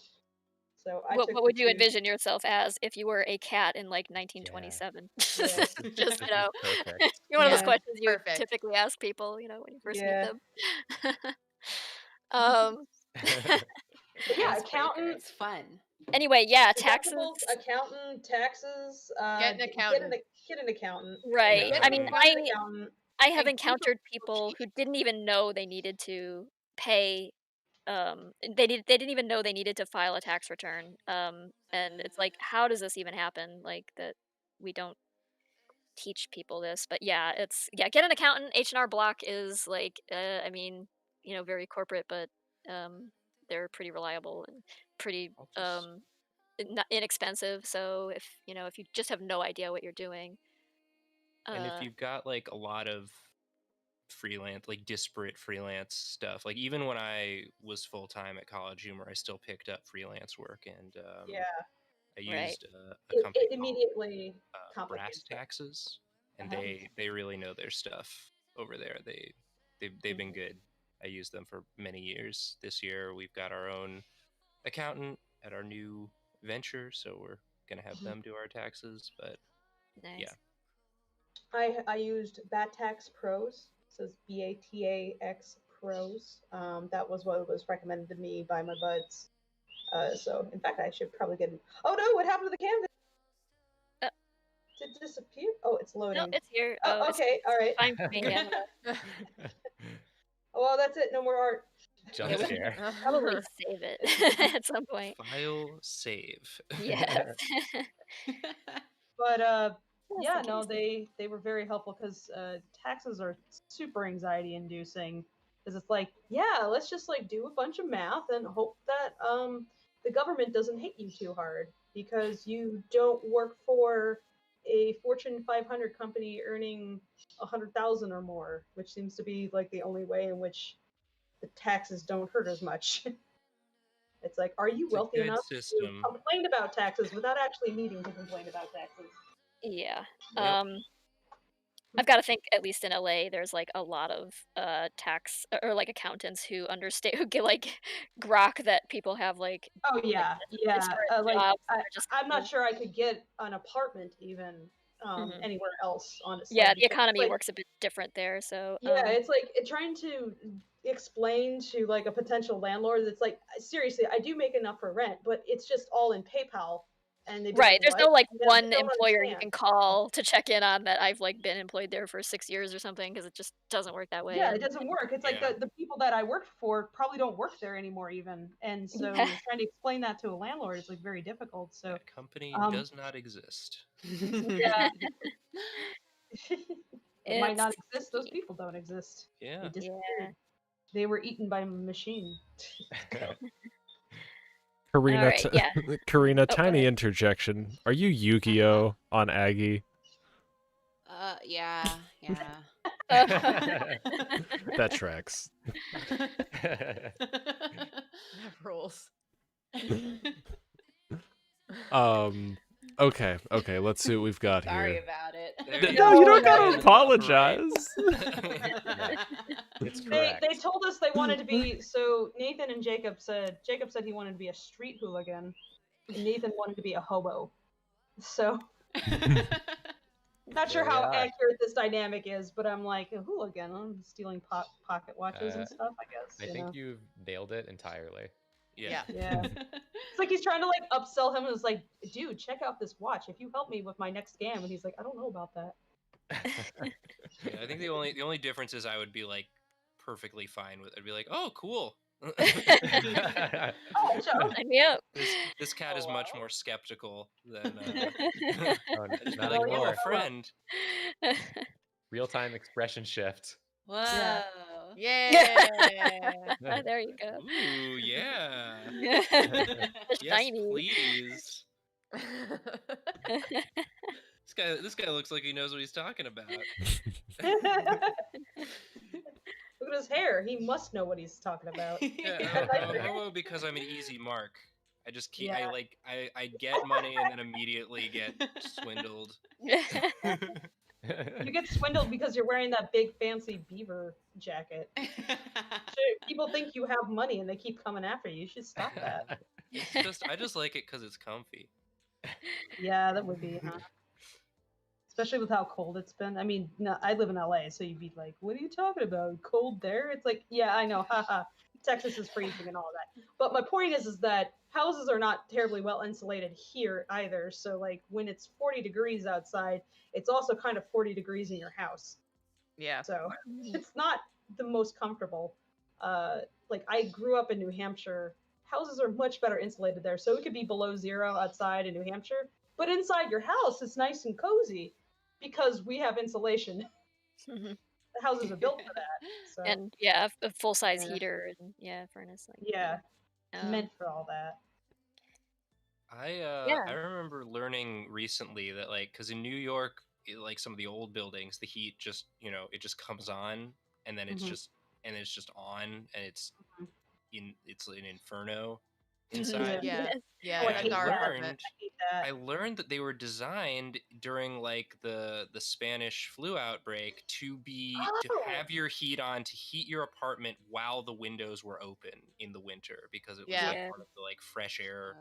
So I What took would you the envision yourself as if you were a cat in like 1927? Just This you is know, perfect. one of those Yeah. questions you Perfect. typically ask people, when you first meet Yeah. them. um. But yeah, Icebreaker. accountant, It's fun. Anyway, yeah, taxes. deductibles, accountant, taxes. Get an accountant. Get an accountant. Right. Yeah. I mean, Find an accountant. I have And keep encountered people who didn't even know they needed to pay. They didn't even know they needed to file a tax return. And it's like, how does this even happen? Like that we don't teach people this, but yeah, get an accountant. H&R Block is like, I mean, very corporate, but they're pretty reliable and pretty I'll just inexpensive. So if you just have no idea what you're doing, and if you've got like a lot of freelance, like disparate freelance stuff, like even when I was full time at College Humor, I still picked up freelance work, and Yeah, I Right. used a it company called immediately Brass complicates things. Taxes, and Uh-huh. they really know their stuff over there. They've been good. I used them for many years. This year we've got our own accountant at our new venture, so we're gonna have them do our taxes. But nice. yeah. I used BATAX Pros. It says BATAX Pros. That was what was recommended to me by my buds. So in fact, I should probably get. Oh no! What happened to the canvas? Did it disappear? Oh, it's loading. No, it's here. Oh, okay, all right. Fine for me. Yeah. Well, that's it. No more art. Jump Yeah, we scare. Probably save it at some point. File save. Yeah. But Yes, yeah, the no, canvas. they were very helpful because taxes are super anxiety inducing. Because it's like, yeah, let's just like do a bunch of math and hope that the government doesn't hate you too hard because you don't work for a Fortune 500 company earning 100,000 or more, which seems to be like the only way in which the taxes don't hurt as much. It's like, are you It's a wealthy good enough system. to complain about taxes without actually needing to complain about taxes? Yeah. Yep. I've got to think at least in LA, there's like a lot of tax or like accountants who understand who get like grok that people have like Oh yeah, yeah. disparate Like jobs that are just I'm not sure I could get an apartment even Mhm. anywhere else, honestly. Yeah, the because, economy like, works a bit different there. So yeah, it's like trying to explain to like a potential landlord that's like, seriously, I do make enough for rent, but it's just all in PayPal, and they'd be right. like, There's what? no like They one don't employer you understand. can call to check in on that I've like been employed there for 6 years or something because it just doesn't work that way. Yeah, it And doesn't work. It's like Yeah. the people that I worked for probably don't work there anymore even. And so Yeah. trying to explain that to a landlord is like very difficult. So That company does not exist. yeah. It might not It's exist. Those tricky. people don't exist. Yeah. They disappeared. Yeah. They were eaten by a machine. Karina, All right, yeah. Karina, Oh, go tiny ahead. interjection. Are you Yu-Gi-Oh on Aggie? Yeah. That tracks. Rules. Okay, let's see what we've got Sorry here. about it. There No, you don't go. gotta apologize. It's They correct. told us they wanted to be, so Nathan and Jacob said he wanted to be a street hooligan, and Nathan wanted to be a hobo. So not sure There we how are. accurate this dynamic is, but I'm like, a hooligan, I'm stealing pocket watches and stuff, I guess. I think you've nailed it entirely. Yeah. Yeah. It's like he's trying to like upsell him and it's like, dude, check out this watch. If you help me with my next scam, and he's like, I don't know about that. Yeah, I think the only difference is I would be like perfectly fine with it. I'd be like, oh, cool. Oh, Joe. Sign me up. This cat is much more skeptical than Oh, I'd just be not like, oh, anymore. a friend. Real-time expression shift. Whoa. Yeah. There you go. Ooh, yeah. It's Yes, shiny. please. This guy looks like he knows what he's talking about. Look at his hair. He must know what he's talking about. Yeah, oh, because I'm an easy mark. I just keep. Yeah. I get money and then immediately get swindled. You get swindled because you're wearing that big fancy beaver jacket. People think you have money and they keep coming after you. You should stop that. I just like it because it's comfy. Yeah, that would be, huh? Especially with how cold it's been. I mean, no, I live in LA, so you'd be like, what are you talking about? Cold there? It's like, yeah, I know, haha. Texas is freezing and all that. But my point is that houses are not terribly well insulated here either. So like when it's 40 degrees outside, it's also kind of 40 degrees in your house. Yeah. So it's not the most comfortable. Like I grew up in New Hampshire. Houses are much better insulated there. So it could be below zero outside in New Hampshire, but inside your house it's nice and cozy because we have insulation. Mhm. The houses are built for that. So And yeah, a full size Yeah. heater and furnace. Like, yeah, it's Um, meant for all that. Yeah. I remember learning recently that like because in New York, like some of the old buildings, the heat just it just comes on and then it's Mhm. just on and it's Mhm. it's an inferno Yeah. inside. Yeah. Yes. Yeah, Oh, I And that's hate our that. apartment. I hate that. I learned that they were designed during like the Spanish flu outbreak to Oh. have your heat on to heat your apartment while the windows were open in the winter because it was Yeah. like Yeah. part of the like fresh air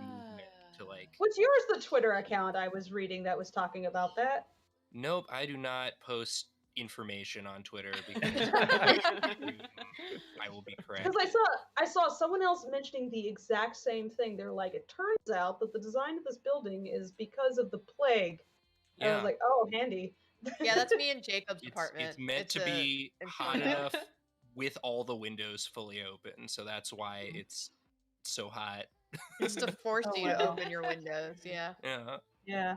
movement to like What's yours? The Twitter account I was reading that was talking about that. nope, I do not post information on Twitter because I will be Because corrected. I saw someone else mentioning the exact same thing. They're like, it turns out that the design of this building is because of the plague. And I was Yeah, like, oh, handy. Yeah, that's me and Jacob's it's apartment. meant to a be hot inferno. enough with all the windows fully open, so that's why it's so hot. It's to force Oh, you to wow. open your windows. Yeah. Yeah. Yeah.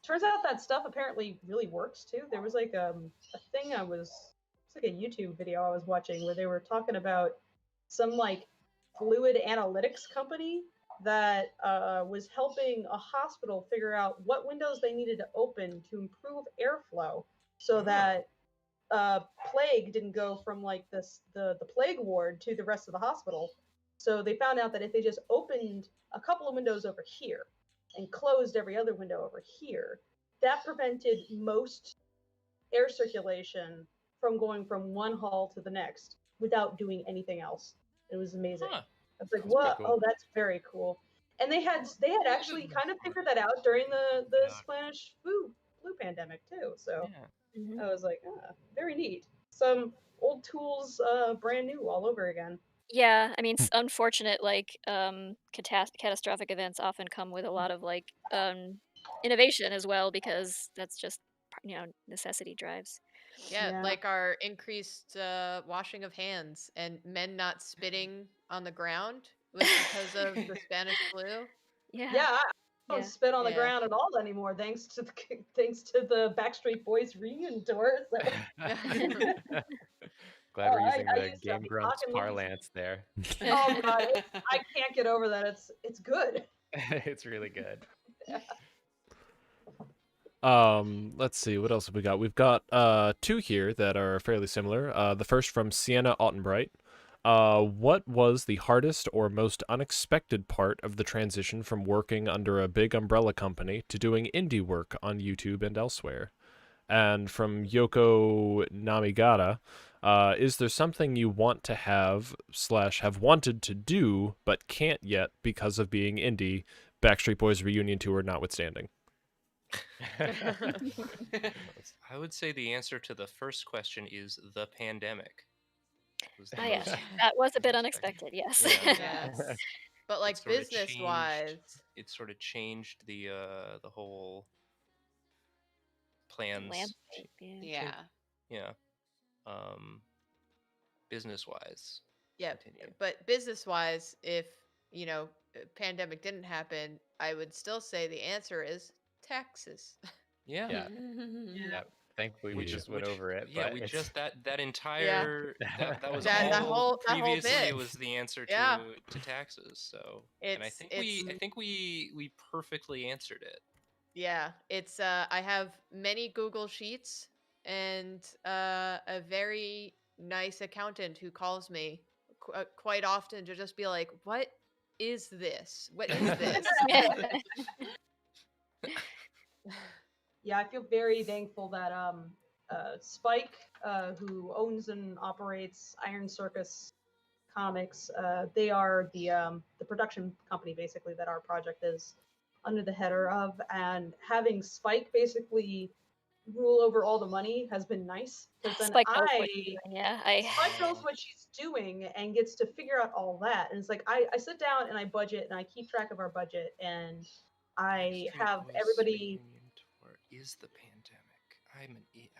Turns out that stuff apparently really works too. There was like a thing it's like a YouTube video I was watching where they were talking about some like fluid analytics company that was helping a hospital figure out what windows they needed to open to improve airflow so Oh. that plague didn't go from like the plague ward to the rest of the hospital. So they found out that if they just opened a couple of windows over here and closed every other window over here, that prevented most air circulation from going from one hall to the next without doing anything else. It was amazing. Huh. I was like, That's pretty what? cool. Oh, that's very cool. And they had actually kind of figured that out during the Yeah. Spanish flu pandemic too. So Yeah. Mhm. I was like, very neat. Some old tools, brand new all over again. Yeah, I mean, it's unfortunate. Like, catastrophic events often come with a lot of like innovation as well because that's just necessity drives. Yeah, Yeah. like our increased washing of hands and men not spitting on the ground was because of the Spanish flu. Yeah. Yeah, I don't Yeah. spit on the Yeah. ground at all anymore, thanks to the Backstreet Boys reunion tour. So. Glad we're I using the used to Game be Grumps talking parlance there. Oh god, I can't get over that. It's good. It's really good. Let's see, what else have we got? We've got two here that are fairly similar. The first from Sienna Ottenbright. What was the hardest or most unexpected part of the transition from working under a big umbrella company to doing indie work on YouTube and elsewhere? And from Yoko Namigata, is there something you want to have / have wanted to do but can't yet because of being indie, Backstreet Boys reunion tour notwithstanding? I would say the answer to the first question is the pandemic. Was the Ah, yes. most That was a bit unexpected. unexpected. Yes. Yeah. Yes. But It like sorta business changed- wise, it sort of changed the whole plans. Landscape. Yeah. Yeah. Yeah. Business wise. yeah. Continue. But business wise, if pandemic didn't happen, I would still say the answer is taxes. Yeah. Yeah. Yeah. Thankfully, we just went over it. Yeah, but we it's- just that entire that was That all whole previously bit. it was the answer Yeah. to taxes. So and I It's- think we perfectly answered it. Yeah, it's I have many Google Sheets and a very nice accountant who calls me quite often to just be like, "What is this? What is this?" Yeah, I feel very thankful that Spike, who owns and operates Iron Circus Comics, they are the production company basically that our project is under the header of, and having Spike basically rule over all the money has been nice because then Spike knows what she's doing. Yeah. Spike knows what she's doing and gets to figure out all that. And it's like I sit down and I budget and I keep track of our budget and I Backstreet have Boys everybody. reunion tour is the pandemic.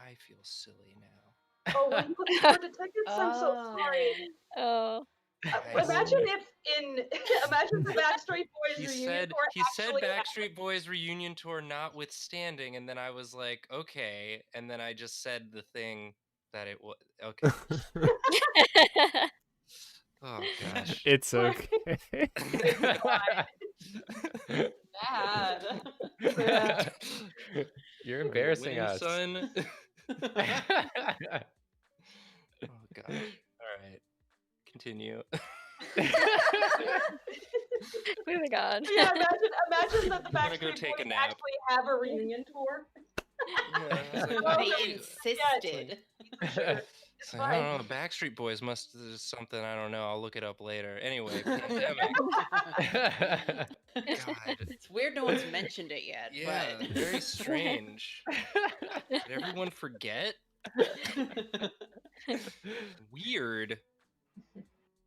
I feel silly now. Oh, were you looking forward to tickets? I'm so sorry. Oh. Imagine if imagine the Backstreet Boys He reunion said tour he said actually Backstreet Boys reunion tour notwithstanding, and then I was like, okay, and then I just said the thing that it was okay. Oh gosh. It's okay. bad. You're embarrassing Win, us. son. Oh gosh. All right. Continue. Moving on. Yeah, imagine that the I'm gonna go Backstreet take a Boys nap. actually have a reunion tour. Yeah, I was like, Oh, They yeah. insisted. Sure. it's like, I don't know. The Backstreet Boys must do something. I don't know. I'll look it up later. Anyway, pandemic. God. It's weird no one's mentioned it yet. Yeah, But... very strange. Did everyone forget? Weird.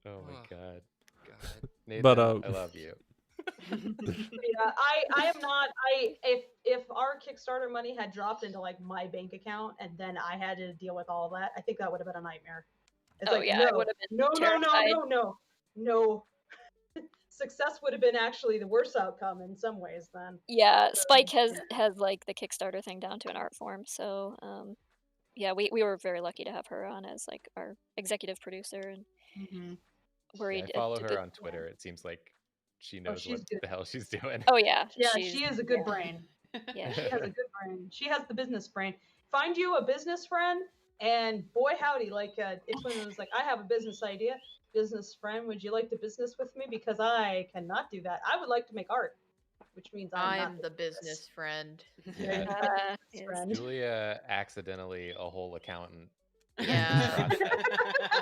Oh my Ugh. god. God. Nathan, But, I love you. Yeah, I am not. If our Kickstarter money had dropped into like my bank account and then I had to deal with all of that, I think that would have been a nightmare. It's Oh, like yeah, no, I would have been no, terrified. no. Success would have been actually the worst outcome in some ways. Then Yeah, Spike has like the Kickstarter thing down to an art form. So yeah, we were very lucky to have her on as like our executive producer, and Mhm. worried. I follow to her be- on Twitter. It seems like she knows she's what good. the hell she's doing. Oh yeah, Yeah, she's, she is a good brain. Yeah, She has a good brain. She has the business brain. Find you a business friend, and boy howdy, like it's when it was like, I have a business idea. Business friend, would you like to business with me? Because I cannot do that. I would like to make art, which means I'm not I'm the business friend. Yeah, you Yeah. fucking business yes. friend. Julia accidentally a whole accountant. Yeah.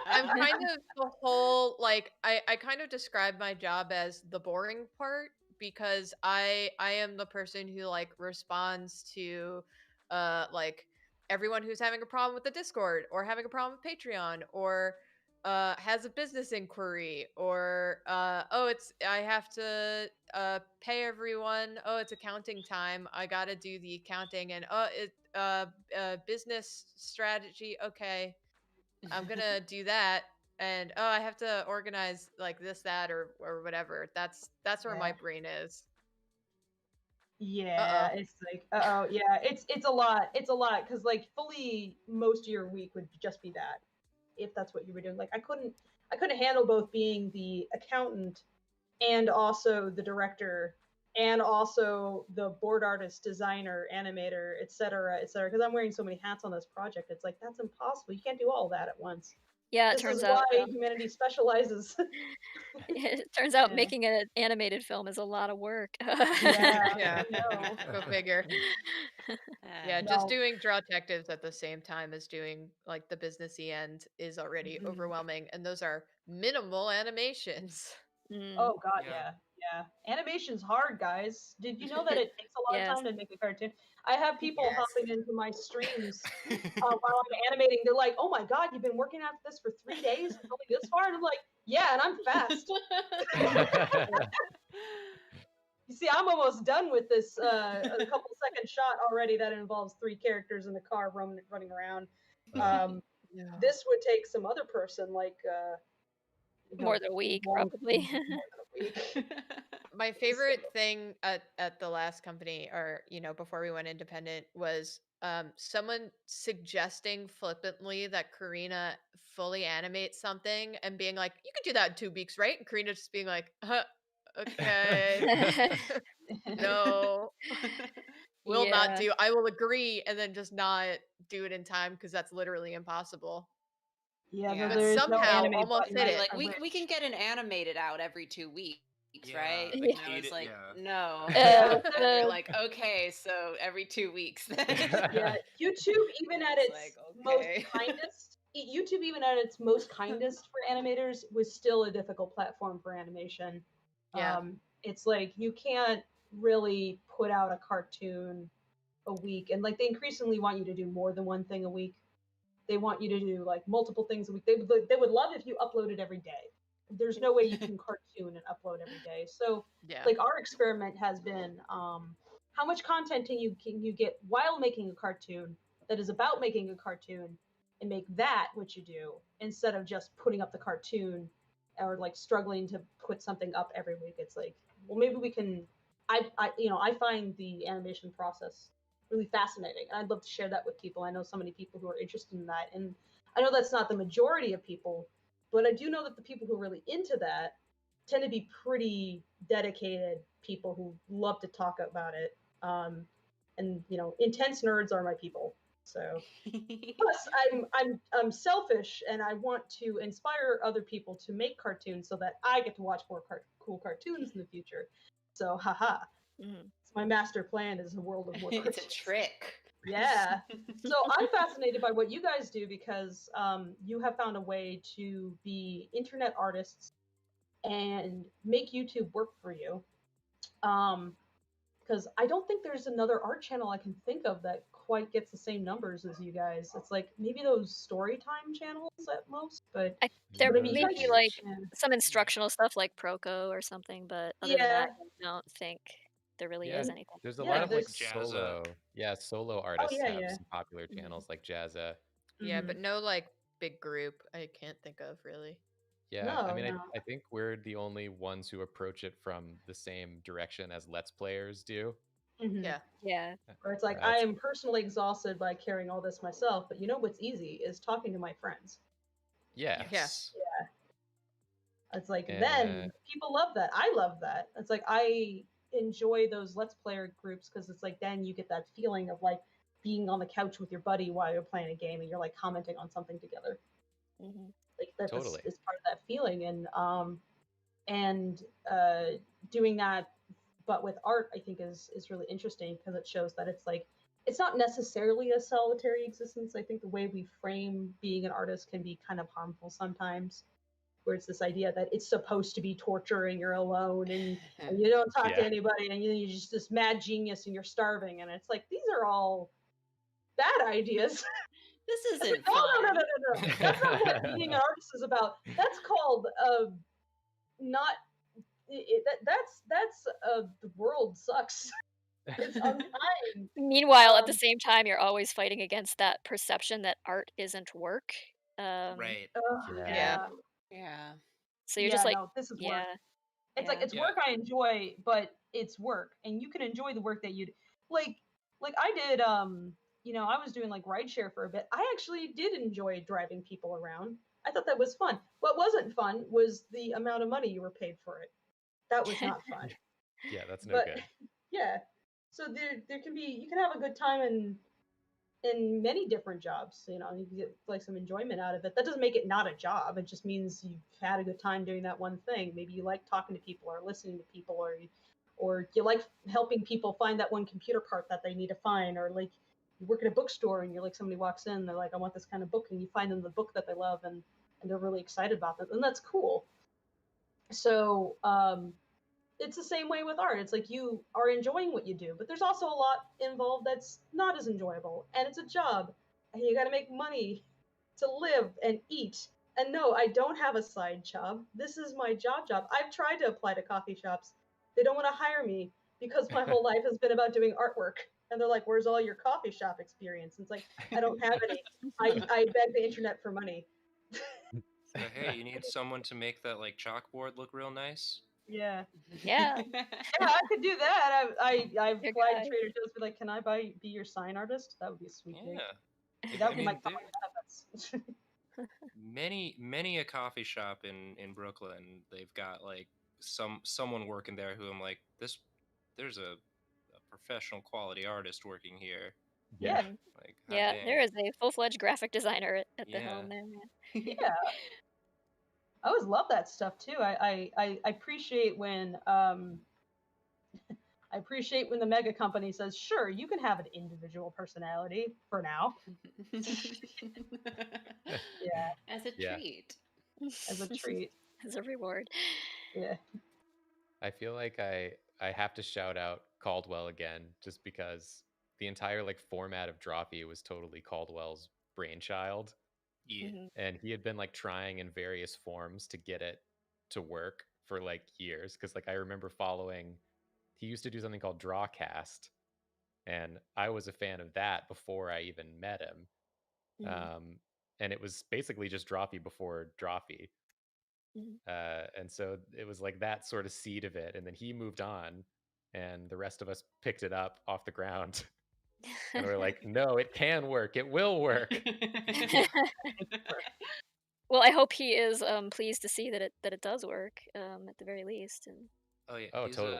I'm kind of the whole like I kind of describe my job as the boring part because I am the person who like responds to like everyone who's having a problem with the Discord or having a problem with Patreon or has a business inquiry or oh it's I have to pay everyone, oh it's accounting time, I got to do the accounting, and oh it business strategy, okay I'm gonna do that, and oh, I have to organize like this, that, or whatever. That's where my Yeah. brain is. Yeah, Uh-oh. it's like yeah, it's a lot. It's a lot because like fully most of your week would just be that, if that's what you were doing. Like I couldn't handle both being the accountant and also the director and also the board artist, designer, animator, etc., etc. Because I'm wearing so many hats on this project. It's like that's impossible. You can't do all that at once. Yeah, it This turns is out. why humanity specializes. It turns out Yeah. making an animated film is a lot of work. Yeah, Yeah. no. Go figure. Yeah, No. just doing Drawtectives at the same time as doing like the businessy end is already Mhm. overwhelming, and those are minimal animations. Mm, Oh god, Yeah. yeah. Animation's hard, guys. Did you know that it takes a lot Yes. of time to make a cartoon? I have people Yes. hopping into my streams while I'm animating. They're like, "Oh my god, you've been working on this for 3 days? It's only this far?" And I'm like, "Yeah, and I'm fast." You see, I'm almost done with this a couple second shot already that involves 3 characters in the car running around. Yeah. This would take some other person like more than a week, long- probably. more than a week. My favorite thing at the last company, or before we went independent, was someone suggesting flippantly that Karina fully animate something and being like, "You could do that in 2 weeks, right?" And Karina just being like, "Okay, no, will not Yeah. do. I will agree," and then just not do it in time because that's literally impossible. Yeah, Yeah. but But there is no somehow anime almost button. hit Right, it. like I we wish. can get an animated out every 2 weeks, Yeah, right? the And I cadence- was like, yeah. no. Uh, And they're the- like, okay, so every 2 weeks then. Yeah, YouTube even at It's its like, most okay. kindest, YouTube even at its most kindest for animators was still a difficult platform for animation. Yeah. It's like you can't really put out a cartoon a week, and like they increasingly want you to do more than one thing a week. They want you to do like multiple things a week. They would love if you uploaded every day. There's no way you can cartoon and upload every day. So Yeah. like our experiment has been how much content can you get while making a cartoon that is about making a cartoon, and make that what you do instead of just putting up the cartoon or like struggling to put something up every week. It's like, well, maybe we can. I find the animation process really fascinating, and I'd love to share that with people. I know so many people who are interested in that, and I know that's not the majority of people, but I do know that the people who are really into that tend to be pretty dedicated people who love to talk about it. And intense nerds are my people. So plus, I'm selfish, and I want to inspire other people to make cartoons so that I get to watch more cool cartoons in the future. So, haha. It's my master plan is a world of more cartoons. It's a trick. Yeah. So I'm fascinated by what you guys do because you have found a way to be internet artists and make YouTube work for you. Because I don't think there's another art channel I can think of that quite gets the same numbers as you guys. It's like maybe those story time channels at most, but There but I mean, may you be guys- like yeah. some instructional stuff like Proco or something, but other than that, I don't think there really Yeah, is anything. there's a Yeah, lot of like there's- solo, solo artists yeah, have yeah. some popular channels like Jazza. Yeah, Mhm. but no like big group I can't think of really. Yeah, I No, mean, no. I think we're the only ones who approach it from the same direction as Let's Players do. Mhm. Yeah. Yeah. Where it's like I am personally exhausted by carrying all this myself, but you know what's easy is talking to my friends. Yeah. Yes. Yeah. It's like And, then people love that. I love that. It's like I enjoy those Let's Player groups because it's like then you get that feeling of like being on the couch with your buddy while you're playing a game and you're like commenting on something together. Like that's Totally. is part of that feeling, and doing that, but with art, I think is really interesting because it shows that it's like it's not necessarily a solitary existence. I think the way we frame being an artist can be kind of harmful sometimes, where it's this idea that it's supposed to be torture and you're alone and you don't talk to Yeah. anybody and you're just this mad genius and you're starving, and it's like these are all bad ideas. This It's like, isn't no, fun. no. That's not what being an artist is about. That's called not that's the world sucks. It's unkind. Meanwhile, at the same time, you're always fighting against that perception that art isn't work. Right. Yeah. Yeah. So you're just like, no, this is work. yeah. It's like it's Yeah. work I enjoy, but it's work, and you can enjoy the work that you do. Like I did. I was doing like rideshare for a bit. I actually did enjoy driving people around. I thought that was fun. What wasn't fun was the amount of money you were paid for it. That was not fun. Yeah, that's no But good. yeah, so there can be you can have a good time in many different jobs. You can get like some enjoyment out of it. That doesn't make it not a job. It just means you've had a good time doing that one thing. Maybe you like talking to people or listening to people, or you like helping people find that one computer part that they need to find, or like you work at a bookstore and you're like somebody walks in, they're like, I want this kind of book, and you find them the book that they love, and they're really excited about that, and that's cool. So it's the same way with art. It's like you are enjoying what you do, but there's also a lot involved that's not as enjoyable, and it's a job, and you got to make money to live and eat. And no, I don't have a side job. This is my job. I've tried to apply to coffee shops. They don't want to hire me because my whole life has been about doing artwork. And they're like, "Where's all your coffee shop experience?" And it's like, I don't have any. I beg the internet for money. So hey, you need someone to make that like chalkboard look real nice? Yeah. Yeah. Yeah, I could do that. I've Your applied guy. to Trader Joe's, be like, can I be your sign artist? That would be a sweet gig. Yeah. That I would be my mean, common benefits. many a coffee shop in Brooklyn, they've got like someone working there who I'm like, there's a professional quality artist working here. Yeah. Like, hot Yeah, dang. there is a full-fledged graphic designer at the Yeah. helm there, man. Yeah. I always love that stuff too. I appreciate when I appreciate when the mega company says, sure, you can have an individual personality for now. Yeah. As a Yeah. treat. As a treat. As a reward. Yeah. I feel like I have to shout out Caldwell again, just because the entire like format of Drawfee was totally Caldwell's brainchild. Yeah. And he had been like trying in various forms to get it to work for like years. Cause like I remember following, he used to do something called Drawcast, and I was a fan of that before I even met him. And it was basically just Drawfee before Drawfee. Mhm. And so it was like that sort of seed of it. And then he moved on, and the rest of us picked it up off the ground. And we're like, no, it can work. It will work. Well, I hope he is pleased to see that it does work at the very least, and Oh yeah, Oh, he's totally.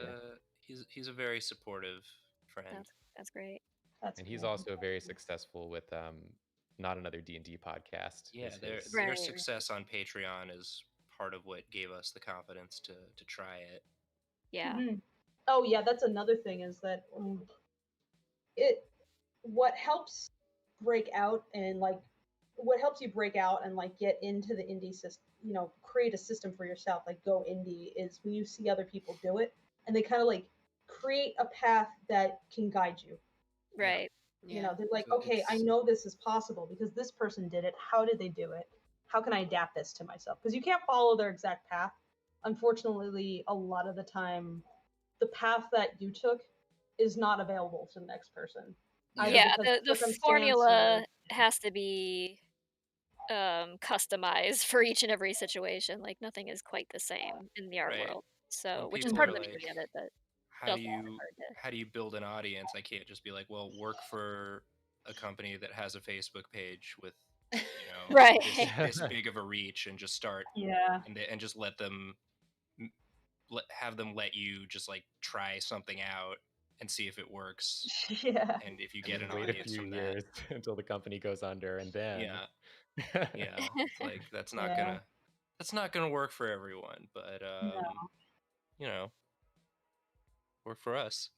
he's a very supportive friend. that's great. That's And he's cool. also very successful with Not Another D&D Podcast. Yeah, is their his- Right, their right. success on Patreon is part of what gave us the confidence to try it. Yeah. Mhm. Oh yeah, that's another thing is that what helps break out and like what helps you break out and like get into the indie system, create a system for yourself, like go indie, is when you see other people do it and they kind of like create a path that can guide you. Right. They're like, So okay, I it's- know this is possible because this person did it. How did they do it? How can I adapt this to myself? Because you can't follow their exact path. Unfortunately, a lot of the time, the path that you took is not available to the next person. Either Yeah, because of the circumstance formula or- has to be customized for each and every situation. Like nothing is quite the same in the art Right. world. So, When which is people part are of the like, beauty of it, but how it's do also you hard to. how do you build an audience? I can't just be like, well, work for a company that has a Facebook page with Right. this big of a reach, and just start Yeah. and just let them have them let you just like try something out and see if it works, Yeah. and if you and get then an wait a audience few from that. years until the company goes under, and then Yeah, it's like that's not Yeah. gonna work for everyone, but No. you know, work for us.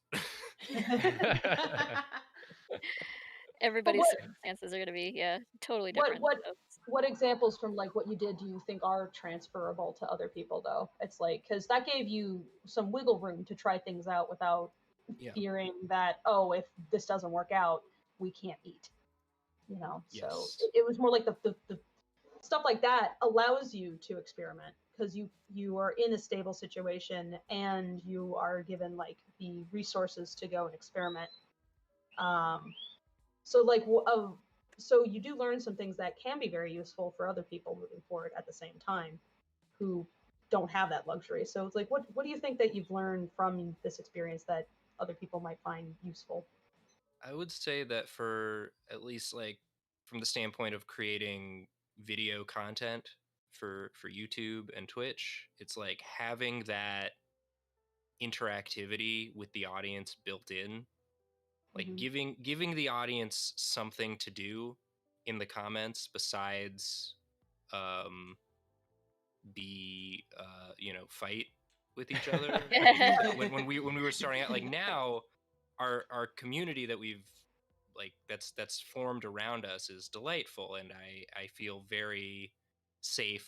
Everybody's what- circumstances are going to be totally What different. what so. what examples from like what you did do you think are transferable to other people though? It's like because that gave you some wiggle room to try things out without Yeah. fearing that, oh, if this doesn't work out, we can't eat. So Yes. it was more like the stuff like that allows you to experiment because you are in a stable situation and you are given like the resources to go and experiment. So like so you do learn some things that can be very useful for other people moving forward at the same time who don't have that luxury. So it's like what do you think that you've learned from this experience that other people might find useful? I would say that for at least like from the standpoint of creating video content for YouTube and Twitch, it's like having that interactivity with the audience built in, like Mhm. giving the audience something to do in the comments besides um be fight with each other. Like, when we were starting out, like now our community that we've like that's formed around us is delightful, and I feel very safe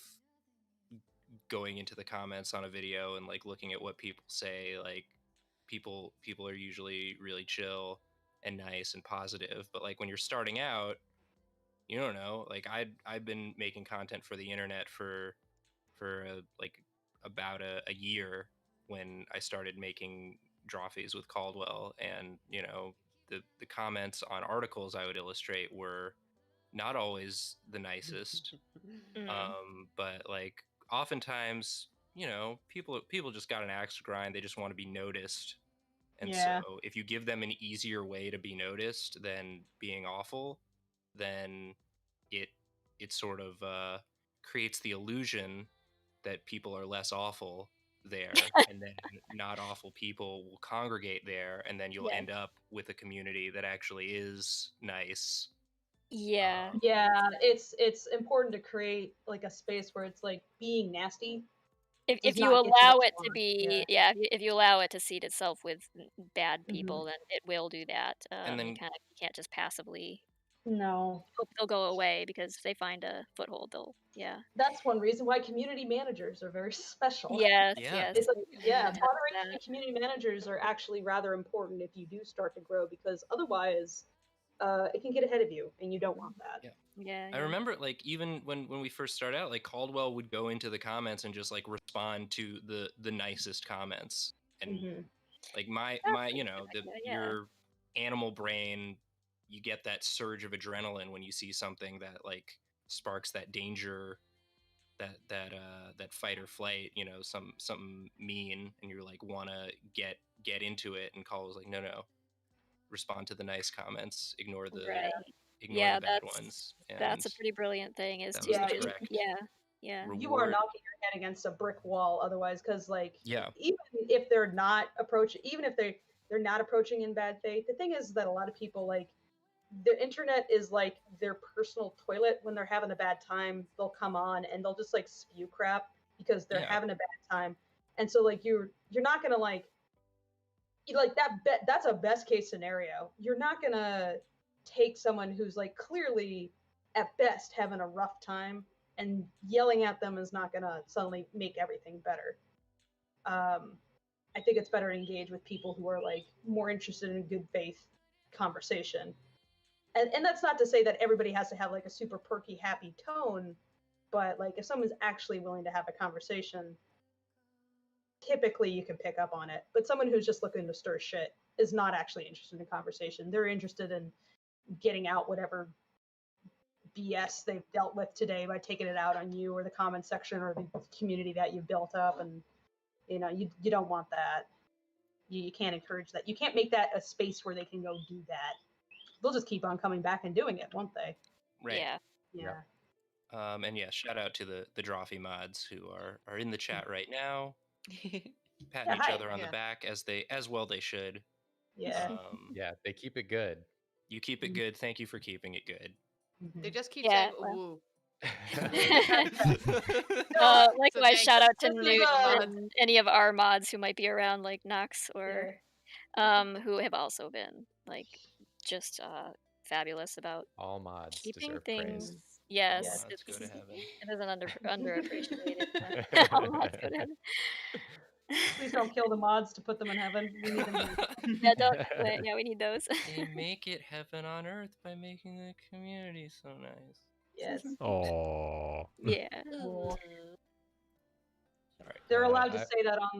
going into the comments on a video and like looking at what people say. Like people are usually really chill and nice and positive, but like when you're starting out, you don't know, like I've been making content for the internet for like about a year when I started making Drawfees with Caldwell, and the comments on articles I would illustrate were not always the nicest, Mm. but like oftentimes people just got an axe to grind. They just want to be noticed, and Yeah. so if you give them an easier way to be noticed than being awful, then it it sort of creates the illusion that people are less awful there, and then not awful people will congregate there, and then you'll Yes. end up with a community that actually is nice. Yeah. Yeah, it's important to create like a space where it's like being nasty If does you not get you allow what it you to want. be, if you allow it to seed itself with bad Mhm. people, then it will do that. And then You can't just passively No. hope they'll go away because if they find a foothold, they'll That's one reason why community managers are very special. Yes, Yeah. yes. It's like, I can yeah, attest to moderation that. and community managers are actually rather important if you do start to grow because otherwise it can get ahead of you and you don't want that. Yeah. Yeah, I remember like even when we first started out, like Caldwell would go into the comments and just like respond to the nicest comments, and Mhm. like my That's a you good know the idea, yeah. your animal brain, you get that surge of adrenaline when you see something that like sparks that danger that fight or flight, you know, something mean, and you're like want to get into it, and Call was like, no, respond to the nice comments, ignore the Right. ignore Yeah, the bad ones, that's a and pretty brilliant thing is that to was the Yeah, just correct yeah. you are reward. knocking your head against a brick wall otherwise, because like Yeah. even if they're not approaching, even if they're not approaching in bad faith, the thing is that a lot of people, like, the internet is like their personal toilet. When they're having a bad time, they'll come on and they'll just like spew crap because they're Yeah. having a bad time. And so like you're not gonna like that's a best case scenario. You're not gonna take someone who's like clearly at best having a rough time, and yelling at them is not gonna suddenly make everything better. I think it's better to engage with people who are like more interested in good faith conversation. And that's not to say that everybody has to have like a super perky, happy tone, but like if someone's actually willing to have a conversation, typically you can pick up on it. But someone who's just looking to stir shit is not actually interested in conversation. They're interested in getting out whatever BS they've dealt with today by taking it out on you or the comment section or the community that you've built up. And you know, you don't want that. You can't encourage that. You can't make that a space where they can go do that. They'll just keep on coming back and doing it, won't they? Right. Yeah. Yeah. And yeah, shout out to the Drawfee mods who are in the chat right now, patting each hi. other on the Yeah. back as well they should. Yeah. Yeah, they keep it good. You keep it good. Thank you for keeping it good. They just keep Yeah, saying well. ooh. Likewise, shout out to This is, Newt and any of our mods who might be around, like Nox or who have also been like just fabulous about All mods keeping deserve things. praise. Yes, All mods it's, go to heaven. it is an underappreciated. All mods go to heaven. Please don't kill the mods to put them in heaven. We need them. Yeah, don't. Yeah, we need those. They make it heaven on earth by making the community so nice. Yes. Oh. Yeah. Cool. All right. They're allowed to say that on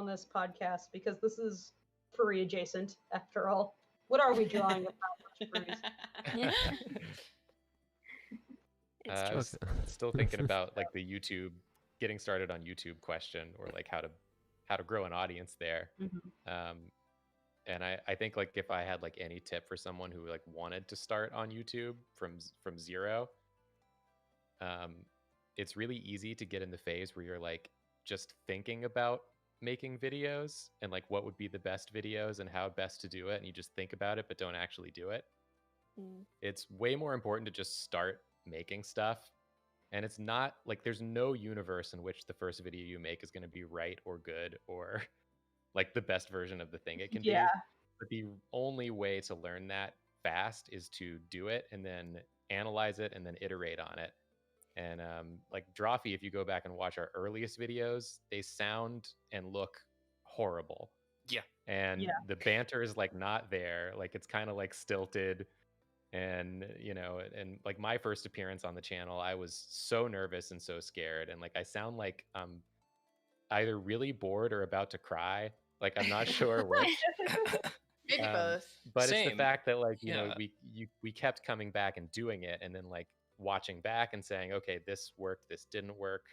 this podcast because this is furry adjacent after all. What are we drawing about furries? I was still thinking about like the YouTube, getting started on YouTube question, or like how to grow an audience there. And I think like if I had like any tip for someone who like wanted to start on YouTube from zero, it's really easy to get in the phase where you're like just thinking about making videos and like what would be the best videos and how best to do it, and you just think about it but don't actually do it. It's way more important to just start making stuff. And it's not like there's no universe in which the first video you make is going to be right or good or like the best version of the thing it can be. But the only way to learn that fast is to do it and then analyze it and then iterate on it. And like Drawfee, if you go back and watch our earliest videos, they sound and look horrible. Yeah. And the banter is like not there. Like it's kind of like stilted. And, you know, and like my first appearance on the channel, I was so nervous and so scared. And like I sound like I'm either really bored or about to cry. Like I'm not sure which. Maybe both. But Same. it's the fact that like, you know, we kept coming back and doing it and then like watching back and saying, okay, this worked, this didn't work.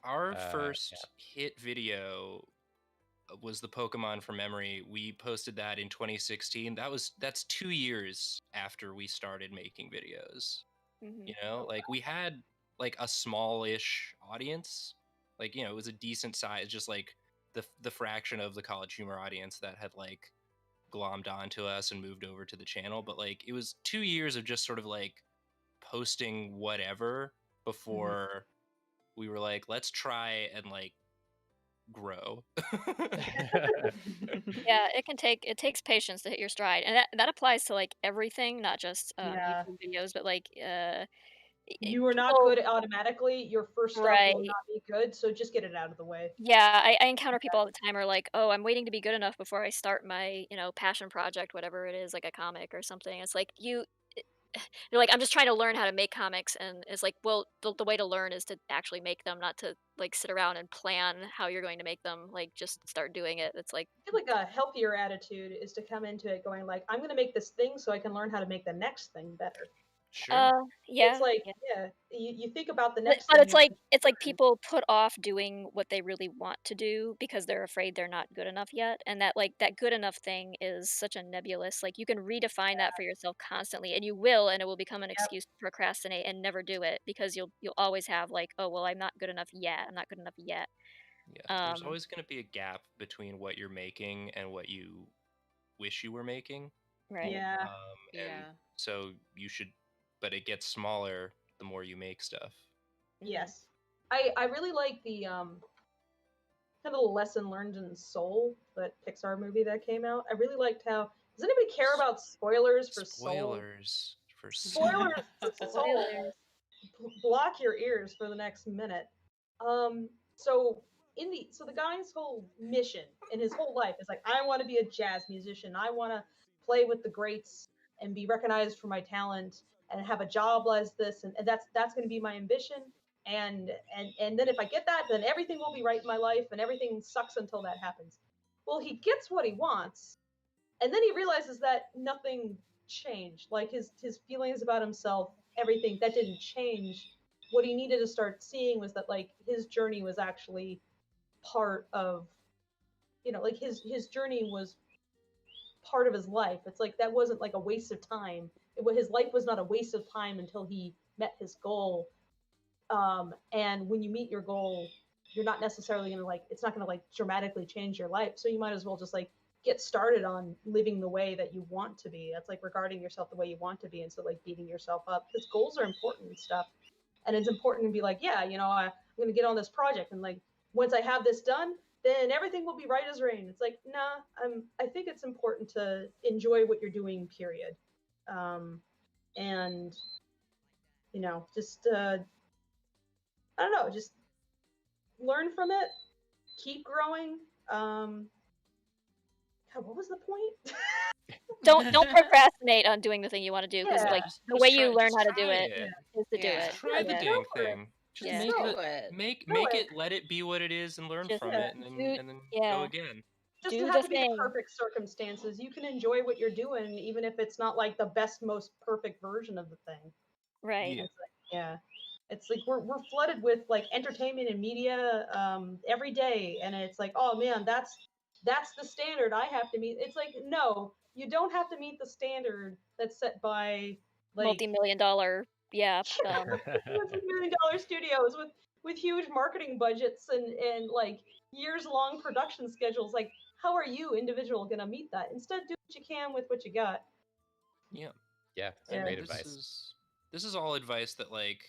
Our first hit video was the Pokemon from Memory. We posted that in 2016. That's 2 years after we started making videos. You know, like we had like a smallish audience. Like, you know, it was a decent size, just like the fraction of the College Humor audience that had like glommed onto us and moved over to the channel. But like it was 2 years of just sort of like posting whatever before we were like, let's try and like grow. Yeah, it takes patience to hit your stride, and that applies to like everything, not just YouTube videos, but like you are not good automatically. Your first stuff will not be good, so just get it out of the way. Yeah, I encounter people all the time who are like, oh, I'm waiting to be good enough before I start my, you know, passion project, whatever it is, like a comic or something. It's like they're like, I'm just trying to learn how to make comics, and it's like, well, the way to learn is to actually make them, not to like sit around and plan how you're going to make them. Like, just start doing it. It's like, I feel like a healthier attitude is to come into it going like, I'm going to make this thing so I can learn how to make the next thing better. Sure. Yeah. It's like, yeah. yeah, you think about the But next but thing. it's like people put off doing what they really want to do because they're afraid they're not good enough yet, and that, like, that good enough thing is such a nebulous, like, you can redefine that for yourself constantly, and you will, and it will become an Yep. excuse to procrastinate and never do it because you'll always have, like, "Oh, well, I'm not good enough yet. I'm not good enough yet." Yeah. There's Um, always going to be a gap between what you're making and what you wish you were making. right. Yeah. And Yeah. so you should, but it gets smaller the more you make stuff. Yes. I really like the kind of the lesson learned in Soul, that Pixar movie that came out. I really liked how. Does anybody care about spoilers for Soul? Spoilers for Spoilers for Soul. Spoilers. Block your ears for the next minute. So the guy's whole mission in his whole life is like, I want to be a jazz musician. I want to play with the greats and be recognized for my talent and have a job as this, and that's going to be my ambition. And then if I get that, then everything will be right in my life, and everything sucks until that happens. Well, he gets what he wants, and then he realizes that nothing changed. Like his feelings about himself, everything that didn't change. What he needed to start seeing was that like his journey was actually part of, like his journey was part of his life. It's like that wasn't like a waste of time. His life was not a waste of time until he met his goal. And when you meet your goal, you're not necessarily gonna like, it's not gonna like dramatically change your life. So you might as well just like get started on living the way that you want to be. That's like regarding yourself the way you want to be, instead of like beating yourself up, because goals are important and stuff. And it's important to be like, yeah, I'm gonna get on this project, and like once I have this done, then everything will be right as rain. It's like, nah, I think it's important to enjoy what you're doing, period. And just I don't know, just learn from it, keep growing. God, what was the point? Don't procrastinate on doing the thing you wanna do because, Yeah. like, Just- the just way try- you learn just how to try do it it. is to do Yeah. it. Just try the Yeah. dang Go for it. thing. Just Yeah. make Do it. it. Make Do make it. it. Let it be what it is, and learn Just from it, and then go yeah. again. Just Do to have the to be the thing. perfect circumstances. You can enjoy what you're doing, even if it's not like the best, most perfect version of the thing. Right. Yeah. It's like, yeah. It's like we're flooded with like entertainment and media every day, and it's like, oh man, that's the standard I have to meet. It's like, no, you don't have to meet the standard that's set by like Multi-million dollar, yeah, multi-million-dollar studios with huge marketing budgets and like years long production schedules. Like, how are you individual gonna meet that? Instead, do what you can with what you got. Yeah. Yeah, it's Yeah. great This advice. is all advice that like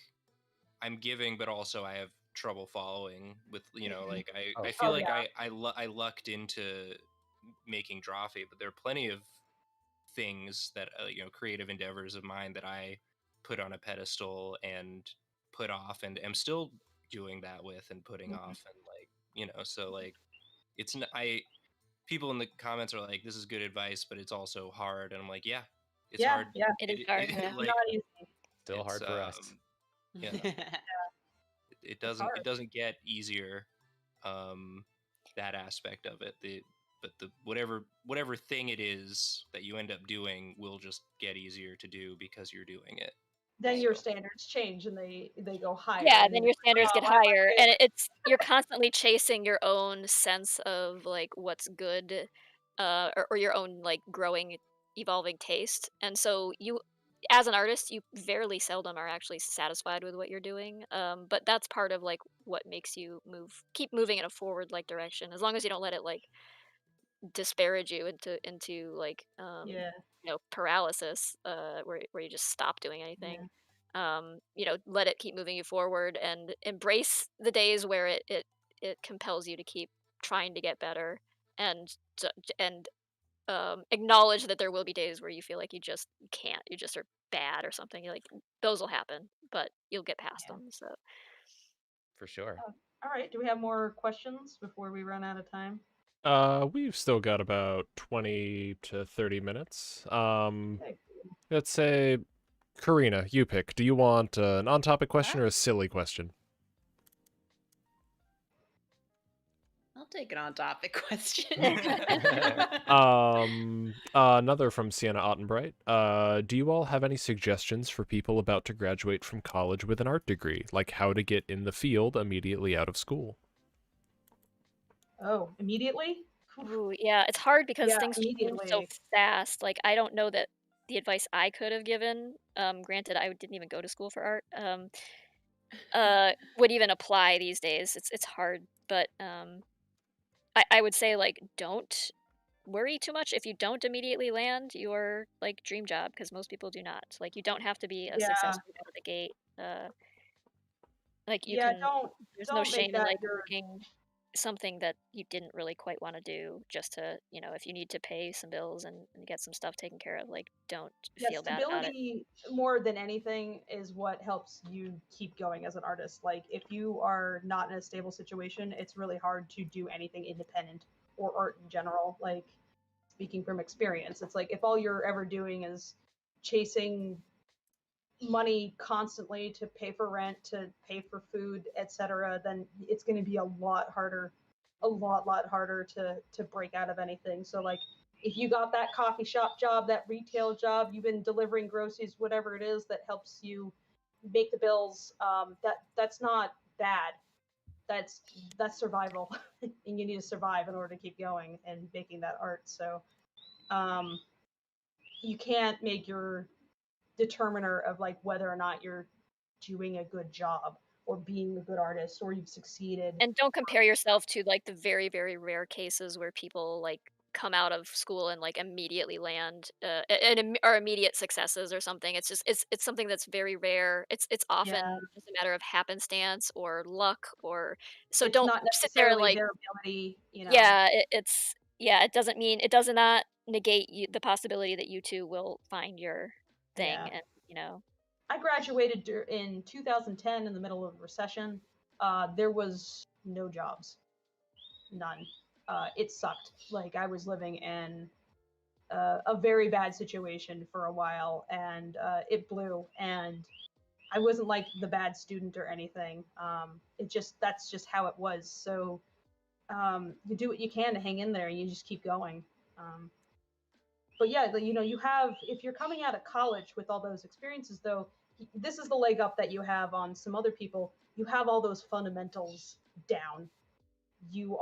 I'm giving, but also I have trouble following with. Like I Oh, feel Oh like yeah. I lucked into making Drawfee, but there are plenty of things that creative endeavors of mine that I put on a pedestal and put off, and am still doing that with and putting Mhm. off, and so like it's I people in the comments are like, this is good advice, but it's also hard, and I'm like, yeah, it's Yeah, hard. yeah. it is hard, yeah. Like Not easy. Still it's hard for us. yeah, it It's doesn't hard. get easier, that aspect of it. But the whatever thing it is that you end up doing will just get easier to do because you're doing it. Then So your standards change and they go higher. Yeah, and then then your you're like, standards oh, get why am I higher, doing and you're constantly chasing your own sense of, like, what's good, or your own, like, growing, evolving taste, and so you as an artist, you very seldom are actually satisfied with what you're doing, but that's part of, like, what makes you keep moving in a forward, like, direction, as long as you don't let it, like, disparage you into like Yeah, paralysis, where you just stop doing yeah, anything. Let it keep moving you forward and embrace the days where it compels you to keep trying to get better, and and acknowledge that there will be days where you feel like you can't, you just are bad or something. You're like, those will happen, but you'll get past yeah. them. So For sure. All right. Do we have more questions before we run out of time? We've still got about 20 to 30 minutes. Okay. Let's say, Karina, you pick. Do you want an on-topic question Huh? or a silly question? I'll take an on-topic question. Another from Sienna Ottenbright. Do you all have any suggestions for people about to graduate from college with an art degree, like how to get in the field immediately out of school? Oh, immediately? Ooh, yeah, it's hard because Yeah, things change so immediately. fast. Like, I don't know that the advice I could have given, granted, I didn't even go to school for art, would even apply these days. It's hard, but I would say like don't worry too much if you don't immediately land your like dream job because most people do not. Like you don't have to be a success Yeah, right out of the gate. Like you yeah. can. There's no Don't make shame in that like your working something that you didn't really quite want to do just to if you need to pay some bills and get some stuff taken care of. Like don't yeah, feel bad about it. stability more than anything is what helps you keep going as an artist. Like if you are not in a stable situation, it's really hard to do anything independent or art in general. Like speaking from experience, it's like if all you're ever doing is chasing money constantly to pay for rent, to pay for food, etc., then it's going to be a lot harder, a lot harder to break out of anything. So like if you got that coffee shop job, that retail job, you've been delivering groceries, whatever it is that helps you make the bills, that's not bad. That's survival, and you need to survive in order to keep going and making that art. So um, you can't make your determiner of like whether or not you're doing a good job or being a good artist or you've succeeded. And don't compare yourself to like the very, very rare cases where people like come out of school and like immediately land and are immediate successes or something. It's just it's something that's very rare. It's Yeah, often just a matter of happenstance or luck or so it's don't not sit there and necessarily like their ability, you know. yeah, it's yeah, it doesn't mean it does not negate the possibility that you too will find your thing Yeah, and I graduated in 2010 in the middle of a recession. There was no jobs, none. It sucked. Like I was living in a very bad situation for a while, and it blew. And I wasn't like the bad student or anything. It just that's just how it was. So you do what you can to hang in there. And you just keep going. Um, but yeah, you have if you're coming out of college with all those experiences, though, this is the leg up that you have on some other people. You have all those fundamentals down. You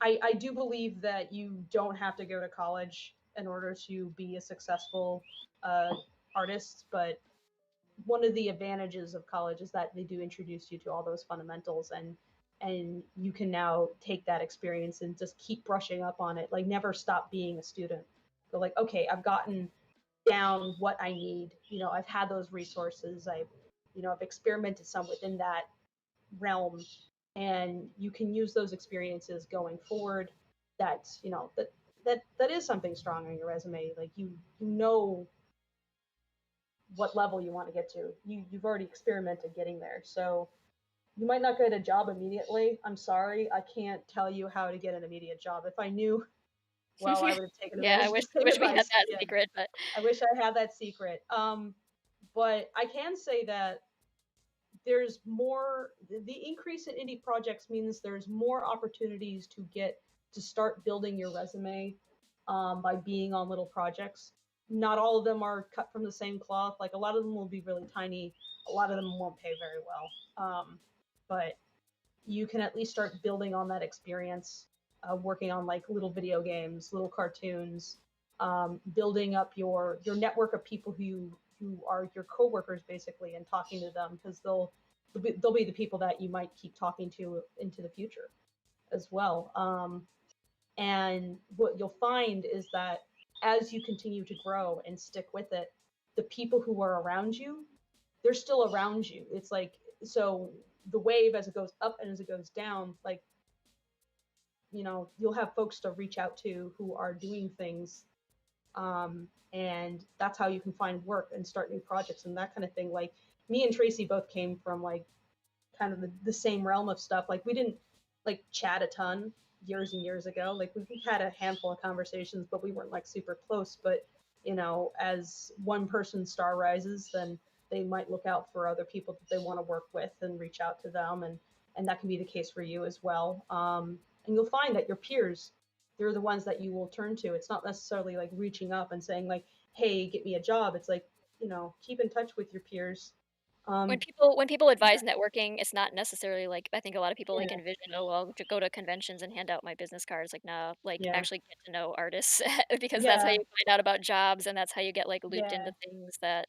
I do believe that you don't have to go to college in order to be a successful uh, artist, but one of the advantages of college is that they do introduce you to all those fundamentals, and you can now take that experience and just keep brushing up on it, like never stop being a student. Go like, okay, I've gotten down what I need, I've had those resources, I've experimented some within that realm, and you can use those experiences going forward. That is something strong on your resume. Like you know what level you want to get to. You've already experimented getting there. So you might not get a job immediately. I'm sorry, I can't tell you how to get an immediate job. If I knew, well, I would have taken yeah, advantage I of wish the same wish we had advice. that Yeah, secret, but I wish I had that secret. But I can say that there's more. The increase in indie projects means there's more opportunities to start building your resume by being on little projects. Not all of them are cut from the same cloth. Like a lot of them will be really tiny. A lot of them won't pay very well. But you can at least start building on that experience, working on like little video games, little cartoons, building up your network of people who are your coworkers basically, and talking to them because they'll be the people that you might keep talking to into the future as well. And what you'll find is that as you continue to grow and stick with it, the people who are around you, they're still around you. It's like, so the wave as it goes up and as it goes down, like, you'll have folks to reach out to who are doing things. And that's how you can find work and start new projects and that kind of thing. Like me and Tracy both came from like kind of the same realm of stuff. Like we didn't like chat a ton years and years ago. Like we had a handful of conversations, but we weren't like super close. But as one person's star rises, then they might look out for other people that they want to work with and reach out to them. And and that can be the case for you as well. And you'll find that your peers, they're the ones that you will turn to. It's not necessarily like reaching up and saying like, "Hey, get me a job." It's like, keep in touch with your peers. When Um, people advise networking, it's not necessarily like I think a lot of people like Yeah. envision, oh, I'll go to conventions and hand out my business cards. Like, no, like Yeah. actually get to know artists because that's how Yeah. you find out about jobs and that's how you get like looped Yeah. into things that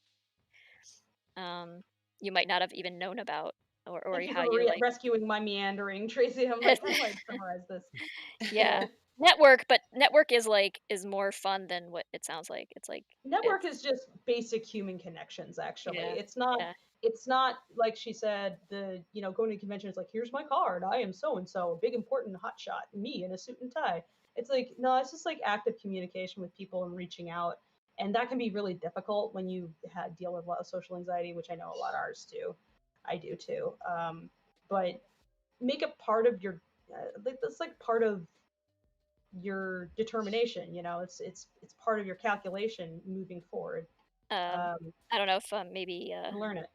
you might not have even known about or Thank you how for you like rescuing my meandering, Tracy. I'm like, how do I summarize this? yeah. Network, but network is more fun than what it sounds like. It's like Network it's is just basic human connections, actually. yeah. Yeah. It's not like she said, going to convention is like, here's my card, I am so and so, big important hotshot, me in a suit and tie. It's like, no, it's just like active communication with people and reaching out. And that can be really difficult when you deal with a lot of social anxiety, which I know a lot of ours do. I do too. But make it part of your like that's like part of your determination. It's part of your calculation moving forward. I don't know if maybe To learn it.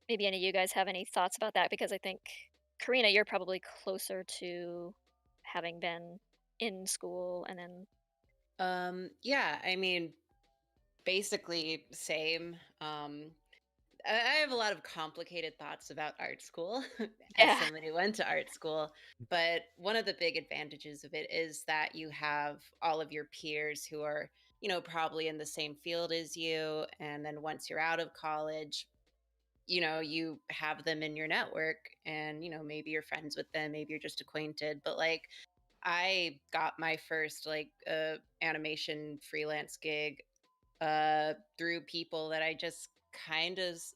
maybe any of you guys have any thoughts about that because I think Karina, you're probably closer to having been in school and then Yeah, I mean, basically same. I have a lot of complicated thoughts about art school as yeah. someone who went to art school. But one of the big advantages of it is that you have all of your peers who are, probably in the same field as you. And then once you're out of college, you have them in your network and, maybe you're friends with them, maybe you're just acquainted. But like, I got my first like animation freelance gig through people that I just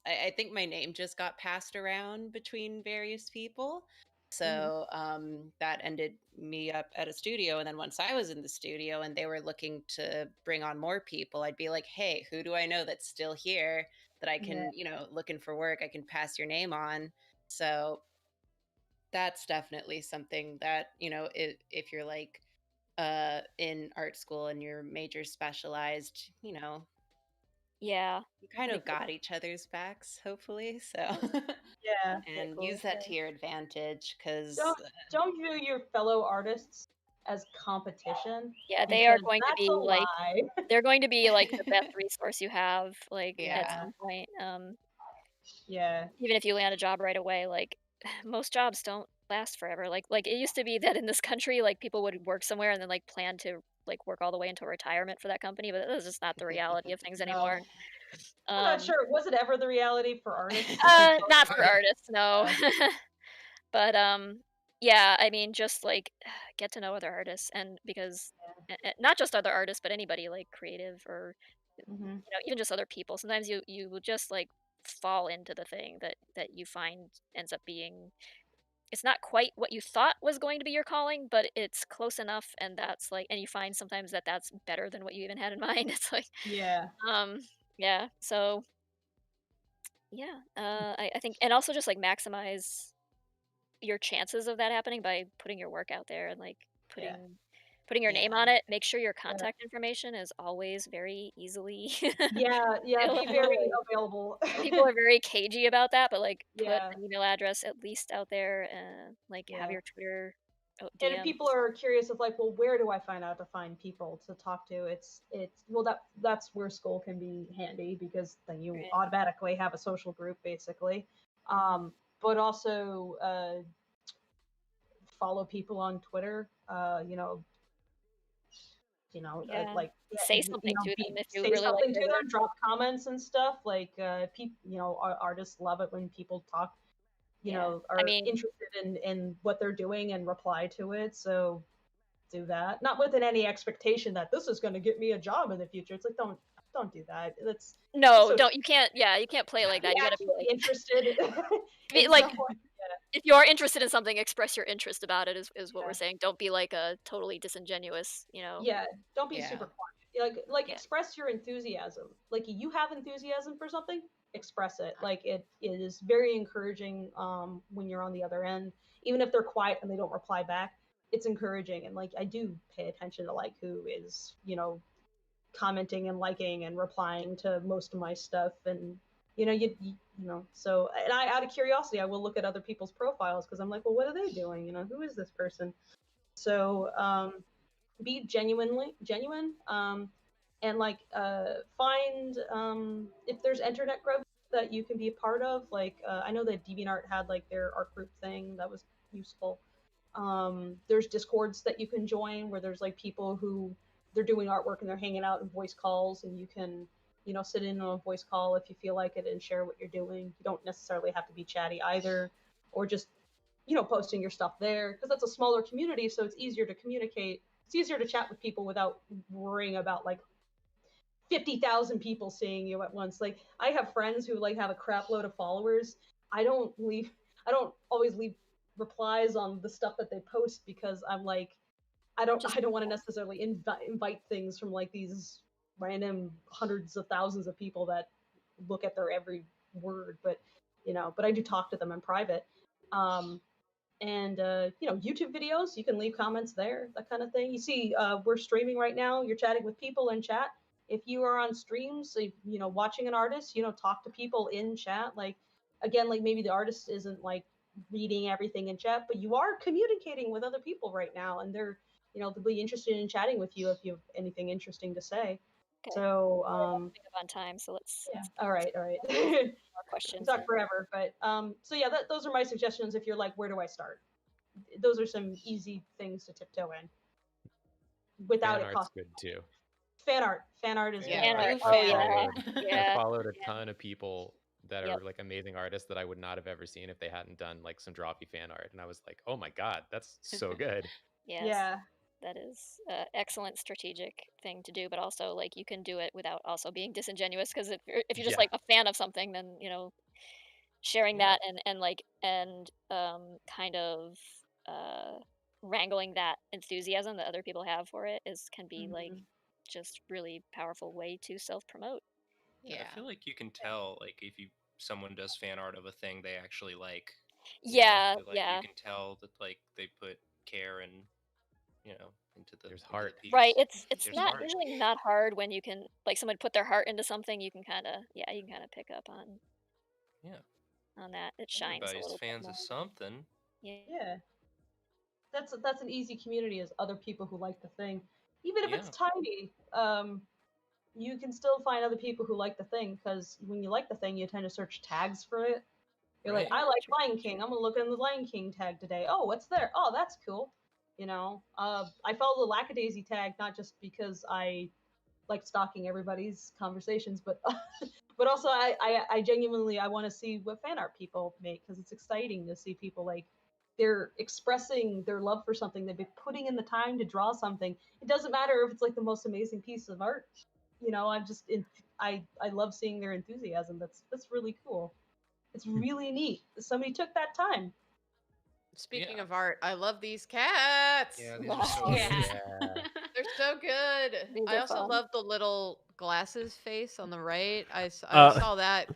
I think my name just got passed around between various people. So that ended me up at a studio. And then once I was in the studio and they were looking to bring on more people, I'd be like, hey, who do I know that's still here that I Yeah. can, looking for work, I can pass your name on. So that's definitely something that, if you're like in art school and your major specialized, Yeah. you kind Like, of got each other's backs, hopefully. So, yeah, very and cool. use that to your advantage because, Don't view your fellow artists as competition, Yeah, they are because going to that's a be like lie. they're going to be like the best resource you have like at yeah. some point. Yeah. Even if you land a job right away, like most jobs don't last forever. Like it used to be that in this country, like people would work somewhere and then like plan to like work all the way into retirement for that company, but that's just not the reality of things No. anymore. I'm not sure. Was it ever the reality for artists? Not for artists, no. But yeah, I mean just like get to know other artists and because not just other artists, but anybody like creative or Hmm. even just other people. Sometimes you will just like fall into the thing that you find ends up being it's not quite what you thought was going to be your calling, but it's close enough and that's like and you find sometimes that that's better than what you even had in mind. It's like Yeah. um yeah, so yeah, I think and also just like maximize your chances of that happening by putting your work out there and like Yeah. putting your name Yeah. on it. Make sure your Yeah. contact information is always very easily Yeah. Yeah. Be very available. available. People are very cagey about that, but like put Yeah. an email address at least out there and like have Yeah. your Twitter And if people DMs. are curious of like, well, where do I find out to find people to talk to? It's well that's where school can be handy because then you Right. automatically have a social group basically. But also follow people on Twitter. Yeah. Like Say something to them if you say really like something to their work. them, drop comments and stuff. Like artists love it when people talk, Yeah. I are mean, interested in what they're doing and reply to it. So do that, not within any expectation that this is going to get me a job in the future. It's like don't do that. That's no, so don't you can't yeah, you can't play like be that. You gotta be actually like interested be in like someone. if you are interested in something, express your interest about it is what Yeah. we're saying. Don't be like a totally disingenuous, you know. Yeah, don't be Yeah. super quiet. Like Yeah. express your enthusiasm. Like you have enthusiasm for something, express it. Like it is very encouraging when you're on the other end. Even if they're quiet and they don't reply back, it's encouraging. And like I do pay attention to like who is, commenting and liking and replying to most of my stuff and So, and I, out of curiosity, I will look at other people's profiles because I'm like, well, what are they doing? Who is this person? So, be genuine, and like find if there's internet groups that you can be a part of. Like I know that DeviantArt had like their art group thing that was useful. There's discords that you can join where there's like people who they're doing artwork and they're hanging out in voice calls, and you can sit in on a voice call if you feel like it and share what you're doing. You don't necessarily have to be chatty either, or just posting your stuff there, because that's a smaller community, so it's easier to communicate. It's easier to chat with people without worrying about like 50,000 people seeing you at once. Like I have friends who like have a crap load of followers. I don't always leave replies on the stuff that they post because I'm like I don't want to necessarily invite things from like these random hundreds of thousands of people that look at their every word, but I do talk to them in private. And YouTube videos, you can leave comments there, that kind of thing. You see, we're streaming right now, you're chatting with people in chat. If you are on streams, watching an artist, talk to people in chat. Like again, like maybe the artist isn't like reading everything in chat, but you are communicating with other people right now, and they'll be interested in chatting with you if you have anything interesting to say. Okay. So We're wrapping up on time, so let's all right more questions. talk forever, but so yeah, those are my suggestions if you're like, where do I start? Those are some easy things to tiptoe in without Fan it art's costing. good too. Fan art is Yeah, Fan art. do Oh fan yeah. art. Yeah. I followed a ton of people that Yep. are like amazing artists that I would not have ever seen if they hadn't done like some Drawfee fan art, and I was like, oh my god, that's so good. Yes. Yeah. That is an excellent strategic thing to do, but also like you can do it without also being disingenuous, because if you're just Yeah. like a fan of something, then sharing Yeah. that and kind of wrangling that enthusiasm that other people have for it can be like just really powerful way to self-promote. Yeah. I feel like you can tell like if someone does fan art of a thing they actually like. Yeah, You can tell that like they put care and into the There's heart. piece. Right. It's There's not heart. usually not hard when you can like someone put their heart into something. You can kind of pick up on that. It shines Everybody's a little fans bit more. of something. Yeah. That's an easy community, is other people who like the thing, even if it's Yeah. tiny. You can still find other people who like the thing, because when you like the thing, you tend to search tags for it. You're like, Right. I like Lion King. I'm gonna look in the Lion King tag today. Oh, what's there? Oh, that's cool. I follow the Lackadaisy tag not just because I like stalking everybody's conversations, but but also I genuinely I want to see what fan art people make, because it's exciting to see people like they're expressing their love for something. They've been putting in the time to draw something. It doesn't matter if it's like the most amazing piece of art. I love seeing their enthusiasm. That's really cool. It's really neat. Somebody took that time. Speaking of art, I love these cats. Yeah, these are so Yeah. good. They're so good. These I are also fun. love the little glasses face on the right. I Uh, saw that.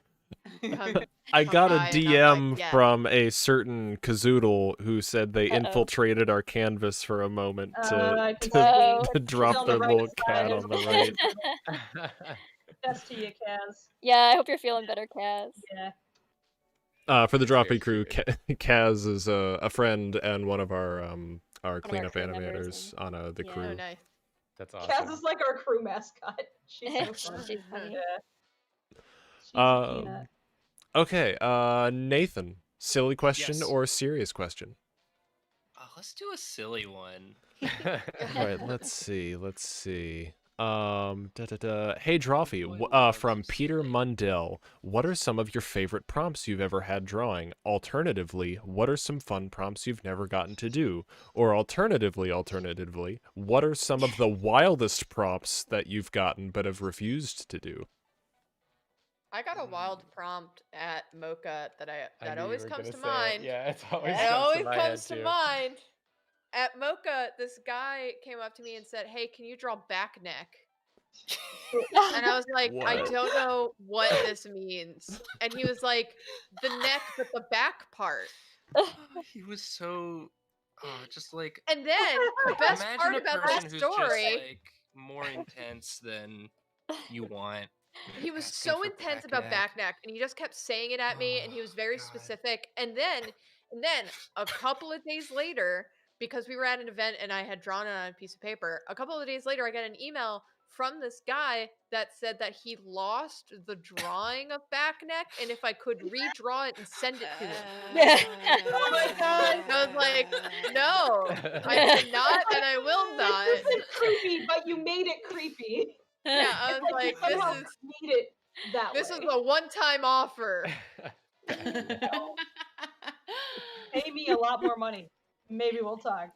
I got a by, and I was DM like, yeah. from a certain Kazoodle who said they Uh-oh. infiltrated our canvas for a moment I can Oh. see. to drop on the their right little side, cat there's on a the little right. Best to you, Kaz. Yeah, I hope you're feeling better, Kaz. Yeah. For the It's very Drawfee crew, cute. Kaz is a friend and one of our our cleanup crew members animators on the yeah. crew. Oh, nice. That's awesome. Kaz is like our crew mascot. She's so fun. She's funny. Yeah. She's a peanut. Okay, Nathan, silly question Yes. or serious question? Let's do a silly one. All right, let's see. Hey, Drawfee, from Peter Mundell, what are some of your favorite prompts you've ever had drawing? Alternatively, what are some fun prompts you've never gotten to do? Or alternatively, what are some of the wildest prompts that you've gotten but have refused to do? I got a wild prompt at Mocha that knew you always were comes gonna to say it. mind. Yeah, it's always It always my comes head, to too. mind. At Mocha, this guy came up to me and said, "Hey, can you draw back neck?" And I was like, I What? don't know what this means. And he was like, the neck, but the back part. He was so just like And then the best imagine part a about person that who's story. just like more intense than you want He was Asking so for intense about back back neck, and he just kept saying it at me, and he was very God. specific. And then a couple of days later, because we were at an event and I had drawn it on a piece of paper, a couple of days later, I got an email from this guy that said that he lost the drawing of back neck, and if I could redraw it and send it to him. Oh my god. I was like, no, I cannot, and I will not. This isn't creepy, but you made it creepy. Yeah, I was It's like you like, somehow made it that this way. is a one-time offer. No. Pay me a lot more money. Maybe we'll talk.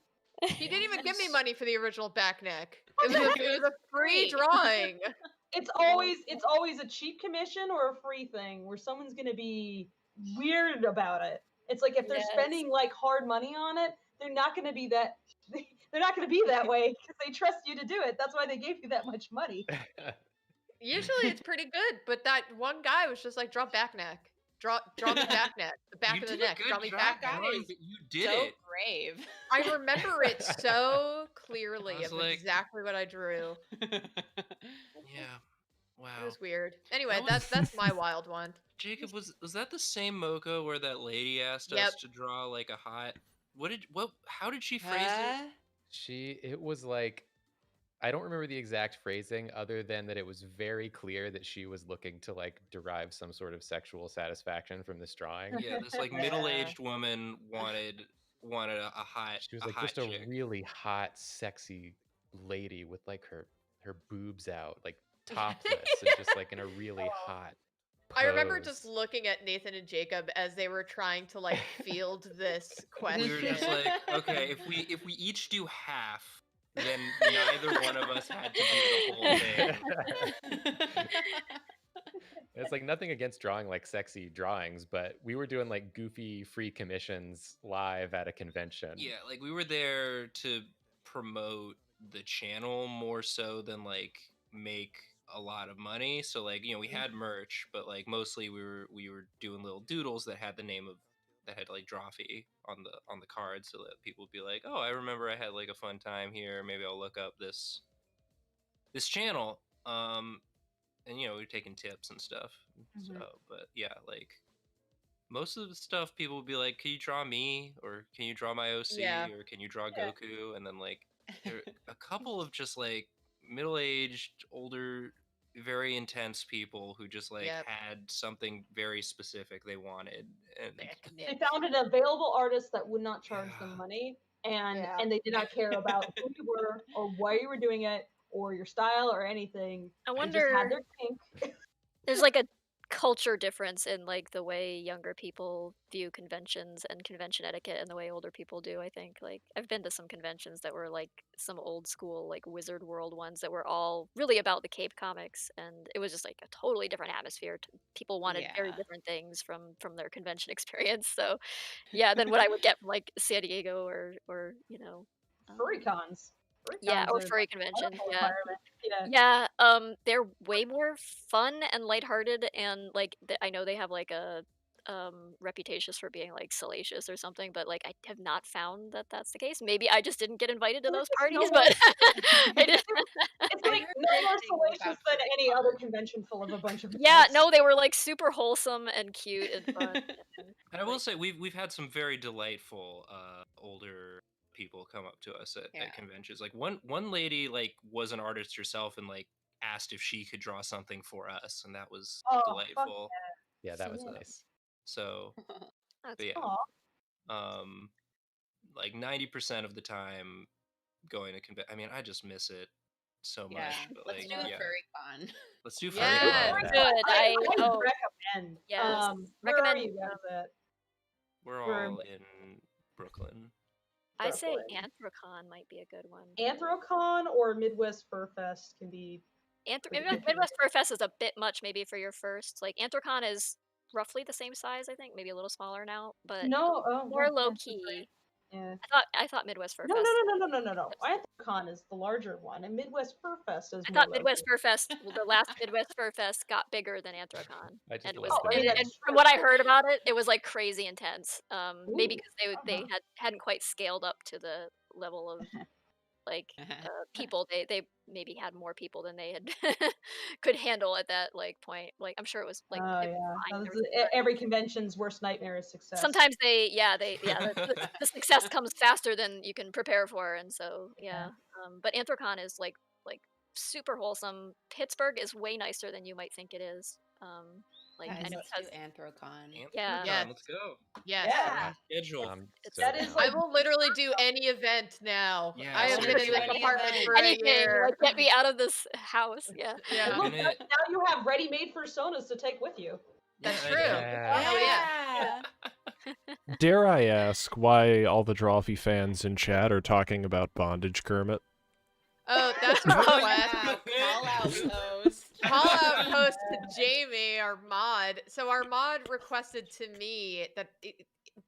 He didn't even give me money for the original back neck. It was a free drawing. It's always a cheap commission or a free thing where someone's gonna be weird about it. It's like if they're Yes. spending like hard money on it, they're not gonna be that way because they trust you to do it. That's why they gave you that much money. Usually it's pretty good, but that one guy was just like, draw back neck. Draw me back neck. The back You of the did a neck. good Draw me job back neck. drawing, but you did So it. brave. I remember it so clearly I was of like- exactly what I drew. Yeah. Wow. It was weird. Anyway, That was- that's my wild one. Jacob, was that the same mocha where that lady asked Yep. us to draw like a hot? How did she phrase it? It was like, I don't remember the exact phrasing other than that it was very clear that she was looking to like derive some sort of sexual satisfaction from this drawing. Yeah, this like middle-aged woman wanted a hot. She was a like hot just a chick. really hot, sexy lady with like her boobs out, like topless, and just like in a really hot pose. I remember just looking at Nathan and Jacob as they were trying to like field this question. We were just like, okay, if we each do half, then neither one of us had to do the whole thing. It's like nothing against drawing like sexy drawings, but we were doing like goofy free commissions live at a convention. Yeah, like we were there to promote the channel more so than like make a lot of money. So like, we had merch, but like mostly we were doing little doodles that had the name of that had like Drawfee on the card, so that people would be like, oh, I remember I had like a fun time here. Maybe I'll look up this channel. And we were taking tips and stuff. So, but yeah, like most of the stuff people would be like, can you draw me, or can you draw my OC, Yeah. or can you draw Goku? And then like there a couple of just like middle-aged, older, very intense people who just like Yep. had something very specific they wanted. And They found an available artist that would not charge Yeah. them money, and Yeah. and they did not care about who you were or why you were doing it or your style or anything. I They just had wonder their kink. there's like a culture difference in like the way younger people view conventions and convention etiquette and the way older people do. I think like I've been to some conventions that were like some old school like Wizard World ones that were all really about the Cape comics, and it was just like a totally different atmosphere. People wanted very Yeah. different things from their convention experience. So yeah, than what I would get from like San Diego or Furry cons. yeah, or are furry a convention. wonderful Yeah. environment. Yeah. Yeah, they're way more fun and lighthearted, and like I know they have like a reputation for being like salacious or something, but like I have not found that that's the case. Maybe I just didn't get invited to There's those just parties, no but I didn't. It's I like heard no great more things salacious about than furry any other cons. convention full of a bunch of Yeah, adults. no, they were like super wholesome and cute and fun. And I will say we've had some very delightful older people come up to us at Yeah. conventions. Like one lady like was an artist herself and like asked if she could draw something for us, and that was Oh, fuck delightful. Yeah, that was Yeah. nice. So That's but yeah, Aw. like 90% of the time going to convention. I mean, I just miss it so Yeah. much. But Let's like, do a yeah, furry con. let's do Yes. furry Yeah. con. good. I oh recommend. yes, Where recommend. are you guys at? We're We're- all in Brooklyn. I say Brooklyn. Anthrocon might be a good one. Anthrocon or Midwest Fur Fest can be. pretty good Midwest Fur Fest is a bit much maybe for your first. Like Anthrocon is roughly the same size, I think, maybe a little smaller now, but No, oh, more yeah, low that's key. right. Yeah. I thought Midwest Fur No, Fest. no. Anthrocon is the larger one, and Midwest Fur Fest is. I more thought Midwest local. Fur Fest, the last Midwest Fur Fest, got bigger than Anthrocon, I just and it love was, the I mean, and that's from true. what I heard about it, it was like crazy intense. Maybe Ooh, because they uh-huh. hadn't quite scaled up to the level of like people. They maybe had more people than they had could handle at that like point. Like I'm sure it was like Oh it was yeah, fine. that There was every convention's worst nightmare is success. sometimes the success comes faster than you can prepare for, and so yeah. But Anthrocon is like super wholesome. Pittsburgh is way nicer than you might think it is. Like Guys, and it let's has, do Anthrocon. Yeah. Yes. Let's go. Yes. Yeah. Schedule. So That is down. like I will literally do any event now. Yeah, I have been in this seriously. apartment Any for a anything year. like get me out of this house. Yeah. Yeah. And look, Gonna- now you have ready-made personas to take with you. That's Yeah, true. Yeah. Hell yeah. Dare I ask why all the Drawfee fans in chat are talking about Bondage Kermit? Oh, that's a request. Wow, call out post. Call out post to Jamie, our mod. So our mod requested to me that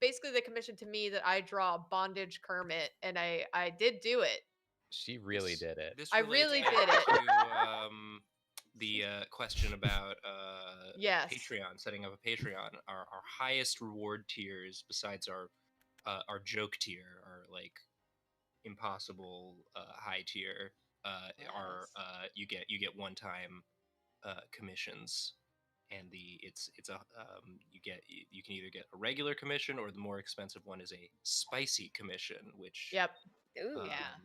basically they commissioned to me that I draw Bondage Kermit, and I did do it. She really did it. This I relates really back did it. To the question about Yes. Patreon, setting up a Patreon. Our highest reward tiers, besides our joke tier, our like impossible high tier, are you get one time commissions, and it's a you can either get a regular commission, or the more expensive one is a spicy commission, which Yep. Ooh, um, yeah.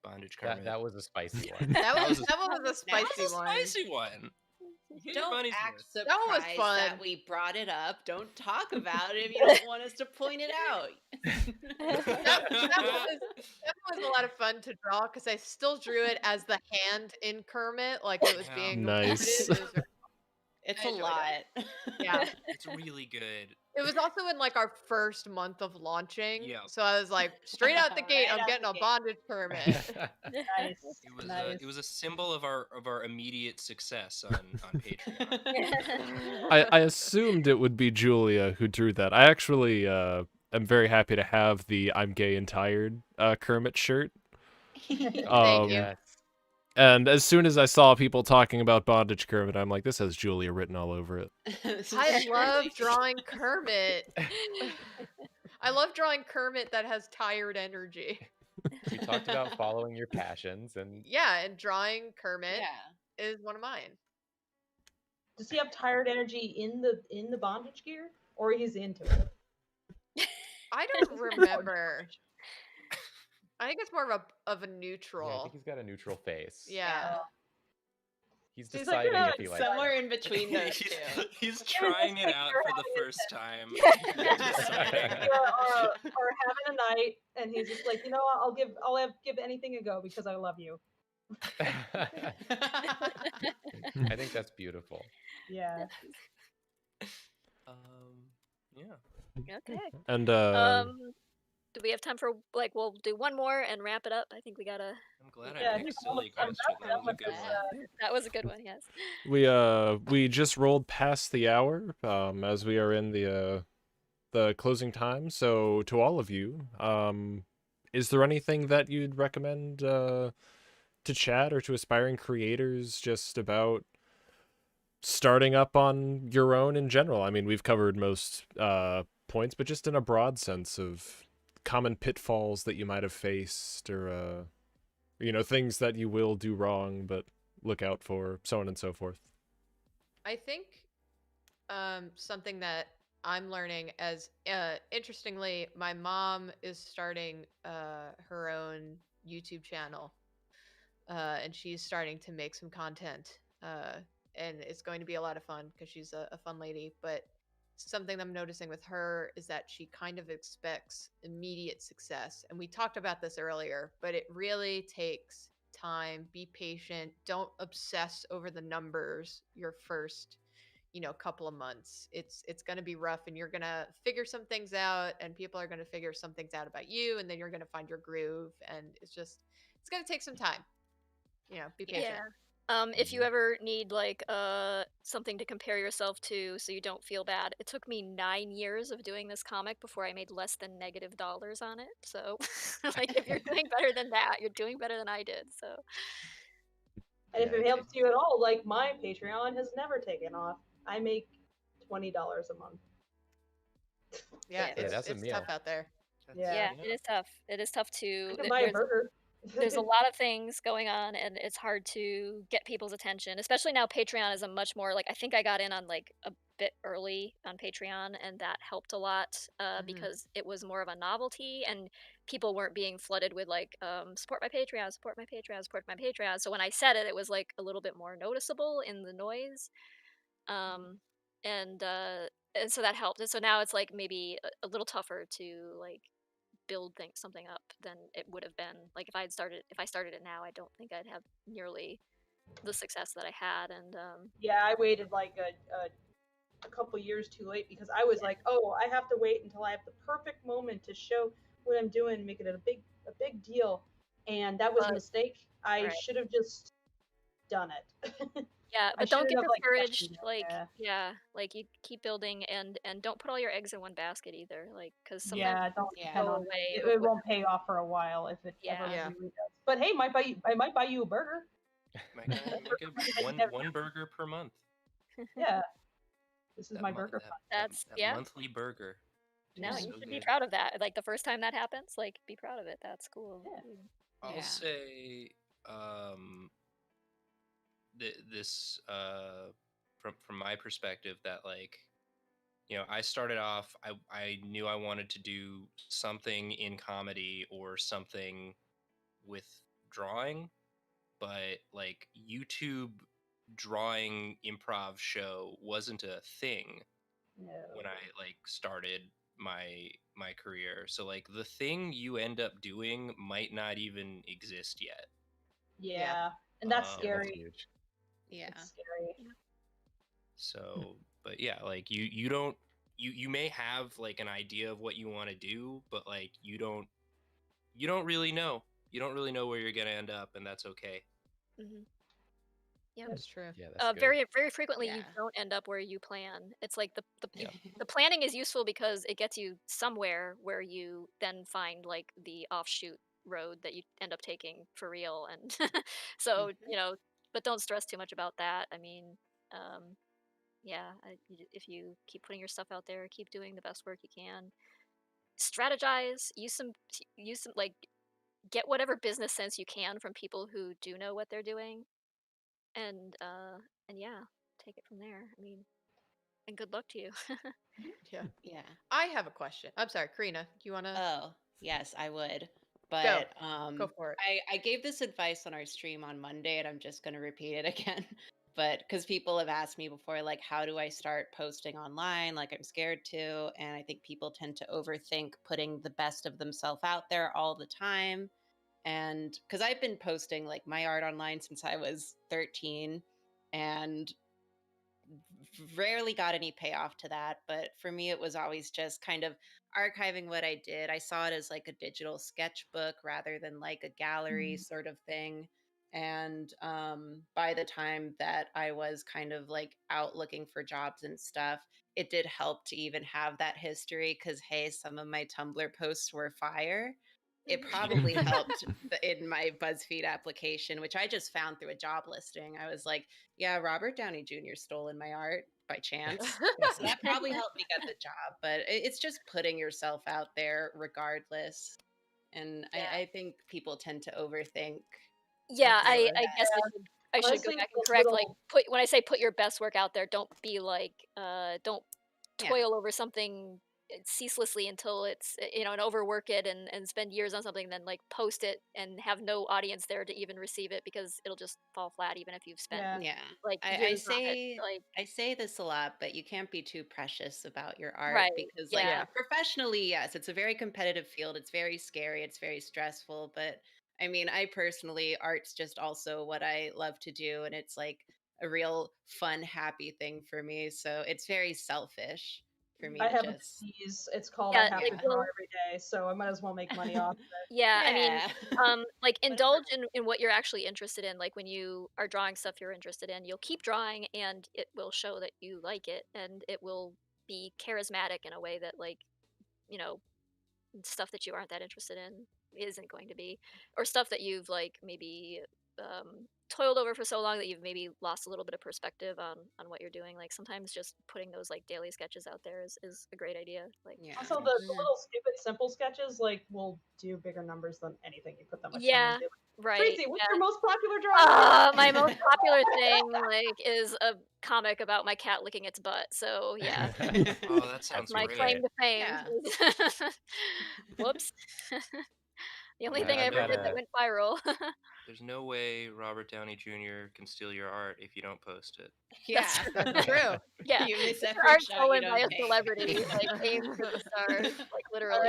Bondage Kermit. That was a spicy one. That That was was that one was a That spicy was a one. spicy one. Get your Don't money's act worth. surprised That one was fun. that we brought it up. Don't talk about it if you don't want us to point it out. That was a lot of fun to draw because I still drew it as the hand in Kermit, like it was Yeah. being Nice. recorded. It was very It's I a enjoyed lot. Yeah. It's really good. It was also in like our first month of launching. Yeah. So I was like, straight out the gate, Right I'm out getting the a gate. bondage Kermit. Nice. It was a symbol of our immediate success on Patreon. I assumed it would be Julia who drew that. I actually am very happy to have the I'm gay and tired Kermit shirt. Thank you. Yes. And as soon as I saw people talking about Bondage Kermit, I'm like, this has Julia written all over it. I love drawing Kermit. I love drawing Kermit that has tired energy. We talked about following your passions, and Yeah, and drawing Kermit Yeah. is one of mine. Does he have tired energy in the bondage gear, or he's into it? I don't remember. I think it's more of a yeah, I neutral. think he's got a neutral face. Yeah. He's He's like, deciding "Yeah, if he likes Somewhere it. in between those he's, two. he's trying it out for the first time. or having a night, and he's just like, I'll give anything a go because I love you. I think that's beautiful. Yeah. Yeah. Okay. And Do we have time for we'll do one more and wrap it up? I think we gotta. I'm glad Yeah, I picked a silly question. That was a good one. That was a good one. Yes. we just rolled past the hour as we are in the closing time. So to all of you, is there anything that you'd recommend to chat or to aspiring creators just about starting up on your own in general? I mean, we've covered most points, but just in a broad sense of common pitfalls that you might have faced, or things that you will do wrong but look out for, so on and so forth. I think something that I'm learning as interestingly, my mom is starting her own YouTube channel, and she's starting to make some content, and it's going to be a lot of fun because she's a fun lady. But something I'm noticing with her is that she kind of expects immediate success, and we talked about this earlier, but it really takes time. Be patient. Don't obsess over the numbers your first couple of months. It's going to be rough, and you're going to figure some things out, and people are going to figure some things out about you, and then you're going to find your groove, and it's going to take some time. Be patient. Yeah. If you ever need something to compare yourself to so you don't feel bad, it took me 9 years of doing this comic before I made less than $- on it. So if you're doing better than that, you're doing better than I did. So And if Yeah, it helps you at all, like my Patreon has never taken off. I make $20 a month. Yeah, Yeah, it's that's a meal. tough out there. Yeah. It is tough. It is tough to. I could buy a burger. There's a lot of things going on, and it's hard to get people's attention. Especially now, Patreon is a much more like I think I got in on like a bit early on Patreon, and that helped a lot because it was more of a novelty, and people weren't being flooded with like support my Patreon, support my Patreon, support my Patreon. So when I said it, it was like a little bit more noticeable in the noise, um, and so that helped. And so now it's like maybe a little tougher to like build something up than it would have been. Like if I started it now, I don't think I'd have nearly the success that I had. And Yeah, I waited like a couple years too late because I was like, oh, I have to wait until I have the perfect moment to show what I'm doing and make it a big deal. And that was a mistake. I right. should have just done it. Yeah, I but don't shouldn't get have like discouraged. questioned it. Yeah. Like you keep building and don't put all your eggs in one basket either. Like because sometimes Yeah, don't things depend go on away it. It before. won't pay off for a while if it ever Yeah. really does. But hey, I might buy you a burger. Might get one burger per month. Yeah. This is That my mo- burger that, fund. that, That's that yeah. monthly burger. No, tastes you so should be good. proud of that. Like the first time that happens, like be proud of it. That's cool. Yeah. I'll Yeah. say this from my perspective that like I started off I knew I wanted to do something in comedy or something with drawing, but like YouTube drawing improv show wasn't a thing No. when I like started my career. So like the thing you end up doing might not even exist yet. Yeah. And that's Yeah, Yeah, that's scary. huge. Yeah. It's scary. So, but yeah, like you don't you may have like an idea of what you want to do, but like you don't really know. You don't really know where you're gonna end up, and that's okay. Mm-hmm. Yeah. That's true. Yeah, that's good. Very frequently you Yeah. don't end up where you plan. It's like Yeah. the planning is useful because it gets you somewhere where you then find like the offshoot road that you end up taking for real. And so but don't stress too much about that. I mean, yeah, if you keep putting your stuff out there, keep doing the best work you can. Strategize. Use some like get whatever business sense you can from people who do know what they're doing, and yeah, take it from there. I mean, and good luck to you. Yeah. Yeah. I have a question. I'm sorry, Karina. Do you want to Oh, yes, I would. go? But Go for it. I gave this advice on our stream on Monday, and I'm just going to repeat it again. But because people have asked me before, like, how do I start posting online? Like, I'm scared to. And I think people tend to overthink putting the best of themselves out there all the time. And because I've been posting like my art online since I was 13 and rarely got any payoff to that. But for me, it was always just kind of archiving what I did. I saw it as like a digital sketchbook rather than like a gallery sort of thing. And by the time that I was kind of like out looking for jobs and stuff, it did help to even have that history because, hey, some of my Tumblr posts were fire. It probably helped in my BuzzFeed application, which I just found through a job listing. I was like, yeah, Robert Downey Jr. stole in my art by chance. So that probably helped me get the job. But it's just putting yourself out there regardless. And I think people tend to overthink. Yeah, I before. guess I should go Honestly, back and those correct. Like, little- when I say put your best work out there, don't be like, don't Yeah. toil over something ceaselessly until it's and overwork it and spend years on something, then like post it and have no audience there to even receive it because it'll just fall flat even if you've spent Yeah. Yeah. like I years on it. Like, I say this a lot, but you can't be too precious about your art right? because Yeah. Yeah. professionally, yes, it's a very competitive field. It's very scary, it's very stressful, but I mean, I personally art's just also what I love to do and it's like a real fun, happy thing for me. So it's very selfish for me I to have a just disease. It's called Yeah, I have like to draw little every day, so I might as well make money off of it. Yeah, I mean, yeah. like indulge in what you're actually interested in. Like when you are drawing stuff you're interested in, you'll keep drawing and it will show that you like it and it will be charismatic in a way that like, you know, stuff that you aren't that interested in isn't going to be, or stuff that you've like maybe toiled over for so long that you've maybe lost a little bit of perspective on what you're doing. Like sometimes just putting those like daily sketches out there is a great idea. Like Yeah. Also, the little stupid, simple sketches like will do bigger numbers than anything you put that much time yeah, into. right. Tracy, what's Yeah. your most popular drawing? My most popular thing like is a comic about my cat licking its butt. So yeah, Oh, that sounds my great. claim to fame. Yeah. Whoops. The only Yeah, thing I I've ever got did that a- went viral. There's no way Robert Downey Jr. can steal your art if you don't post it. Yeah. That's true. Yeah, You miss get your every art shot you stolen by don't a take. celebrity, like aim for the stars, like All literally.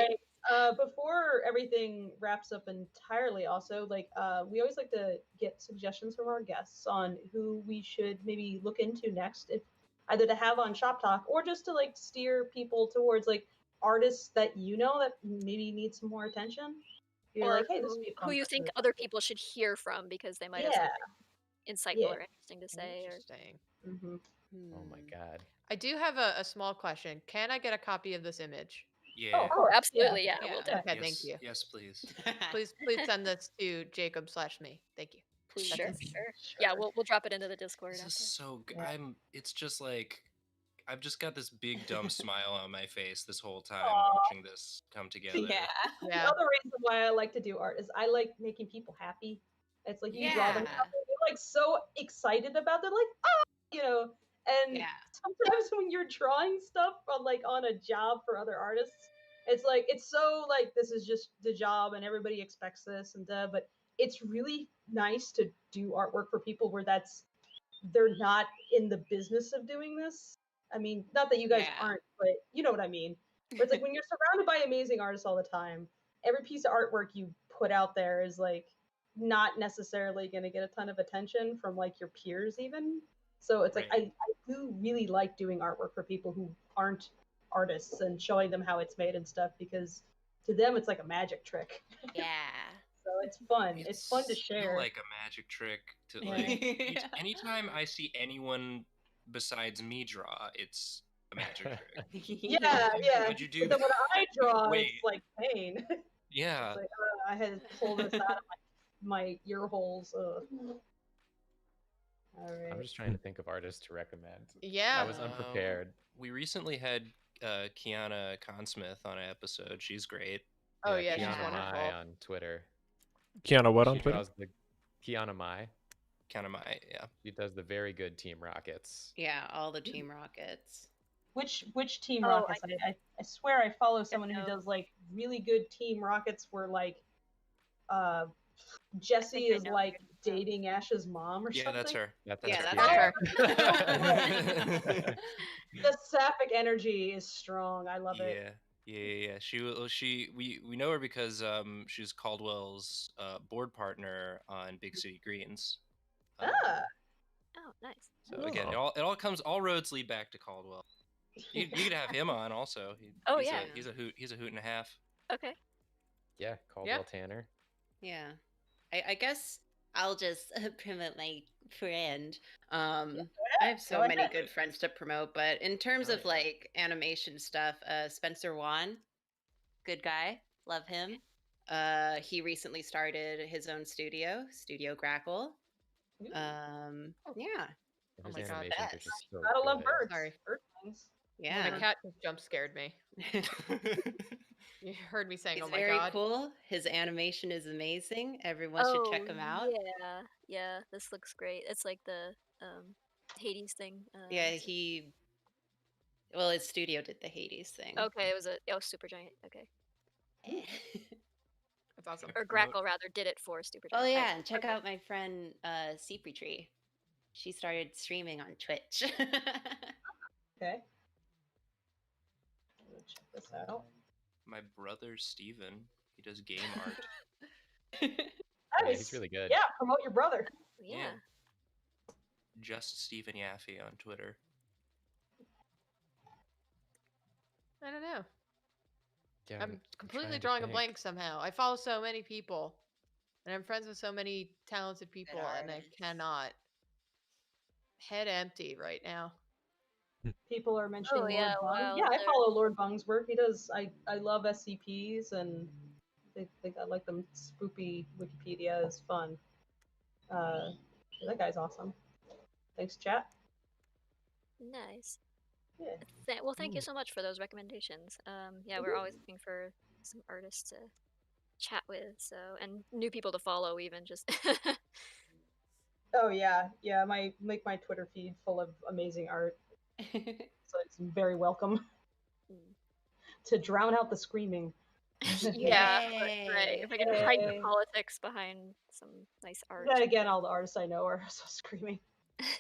right. Before everything wraps up entirely, also we always like to get suggestions from our guests on who we should maybe look into next, if either to have on Shop Talk or just to like steer people towards like artists that you know that maybe need some more attention. You're Or like, hey, this would be a who fun you person think to- other people should hear from because they might have Yeah. something insightful Yeah. or interesting to say. Or Interesting. hmm Oh my god. I do have a small question. Can I get a copy of this image? Yeah. oh, absolutely, yeah, Yeah. we'll Okay, definitely. Okay, thank you. Yes, please. Please send this to Jacob/me. Thank you. Please. Sure, sure. Yeah, we'll drop it into the Discord This is after. so good. Yeah. It's just like I've just got this big dumb smile on my face this whole time Aw. watching this come together. Yeah. The Yeah. other reason why I like to do art is I like making people happy. It's like you draw them Yeah. something, they're like so excited about it, they're like, ah, you know. And Yeah. sometimes when you're drawing stuff on a job for other artists, it's like it's so like this is just the job and everybody expects this and but it's really nice to do artwork for people where they're not in the business of doing this. I mean, not that you guys Yeah. aren't, but you know what I mean. Where it's like when you're surrounded by amazing artists all the time, every piece of artwork you put out there is like not necessarily going to get a ton of attention from like your peers even. So it's like Right. I do really like doing artwork for people who aren't artists and showing them how it's made and stuff because to them it's like a magic trick. Yeah. So it's fun. It's fun to still share. like a magic trick to Yeah. like anytime I see anyone besides me draw, it's a magic trick. Yeah, yeah. How'd you do But then when I draw, Wait. it's like pain. Yeah. It's like I had to pull this out of my ear holes. All I'm right. just trying to think of artists to recommend. Yeah. I was unprepared. We recently had Kiana Consmith on an episode. She's great. Oh yeah, she's Kiana wonderful. Mai on Twitter. Kiana, what on She Twitter? draws the Kiana Mai. Kiana Mai, yeah. She does the very good Team Rockets. Yeah, all the Team Rockets. Which Team Oh, Rockets? I swear I follow someone who know. does like really good Team Rockets where like Jesse I is know like who you're dating Ash's mom or Yeah, something. that's her. That's Yeah, her. that's her. The sapphic energy is strong. I love it. Yeah. We know her because she's Caldwell's board partner on Big City Greens. Ah. Oh, nice. So again, all roads lead back to Caldwell. You could have him on also. Oh, he's yeah. He's a hoot and a half. Okay. Yeah, Caldwell Tanner. Yeah. I guess I'll just promote my friend. I have so Go many ahead. good friends to promote, but in terms Oh, of yeah. like animation stuff, Spencer Wan, good guy, love him. He recently started his own Studio Grackle. Yeah. His Oh my God, animations are best. just so Gotta love good. birds. Sorry. Bird things. Yeah. My cat just jump scared me. You heard me saying, He's "Oh my very God." cool. His animation is amazing. Everyone should check him out. Yeah, this looks great. It's like the Hades thing. Yeah, is it- well, his studio did the Hades thing. Okay, it was super giant. Okay, That's awesome. or Grackle rather did it for super Oh giant. yeah, and check out my friend Seepy Tree. She started streaming on Twitch. Okay. Let's check this out. My brother Steven, he does game art. That Yeah, is- he's really good. Yeah, promote your brother. Yeah. Just Steven Yaffe on Twitter. I don't know. Yeah, I'm completely trying to drawing a think. blank somehow. I follow so many people, and I'm friends with so many talented people, and I artists. cannot. Head empty right now. People are mentioning Oh, Lord yeah, Bung. wow, Yeah, I there- follow Lord Bung's work. He does. I love SCPs and they got like them spoopy Wikipedia is fun. That guy's awesome. Thanks, chat. Nice. Yeah. Well, thank you so much for those recommendations. Yeah, we're always looking for some artists to chat with, so and new people to follow, even just. Oh yeah, yeah. Make my Twitter feed full of amazing art, so it's very welcome to drown out the screaming. Yeah, right. Yay. If I can hide the Yay. politics behind some nice art. Then again, all the artists I know are so screaming.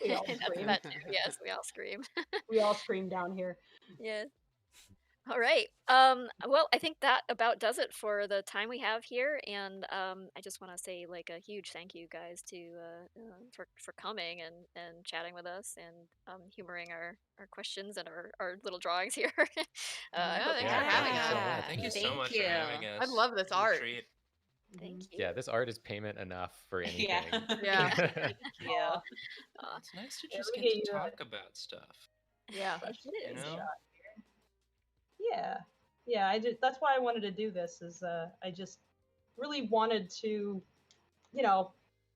We all That's scream. that too. Yes, we all scream. We all scream down here. Yeah. All right. Well, I think that about does it for the time we have here, and I just want to say like a huge thank you guys to for coming and chatting with us and humoring our questions and our little drawings here. I No, hope thanks you for guys having thanks so us. much. Thank you so Thank much you. for having us. I love this It was a art. treat. Thank you. Yeah, this art is payment enough for anything. Yeah. Yeah. Thank you. Aw, It's nice to Yeah, just we get get to you talk about stuff. Yeah. it You is. know? Yeah, yeah. I just that's why I wanted to do this. Is I just really wanted to, you know,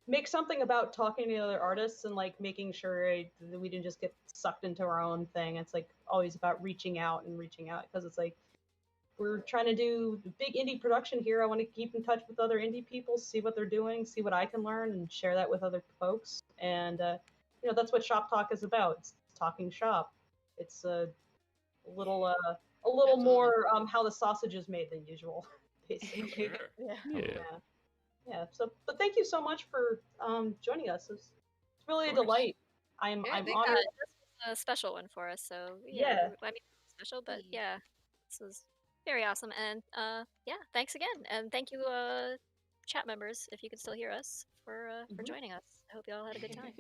make something about talking to other artists and like making sure that we didn't just get sucked into our own thing. It's like always about reaching out because it's like we're trying to do big indie production here. I want to keep in touch with other indie people, see what they're doing, see what I can learn, and share that with other folks. And that's what Shop Talk is about. It's talking shop. It's a little Absolutely. more how the sausage is made than usual, basically. Sure. Yeah. Yeah. Yeah. So, but thank you so much for joining us. It's really a course. delight. I'm Yeah, thank honored. This was a special one for us, so Yeah. I mean, special, but yeah, this was very awesome, and yeah, thanks again, and thank you, chat members, if you can still hear us, for Mhm. joining us. I hope you all had a good time.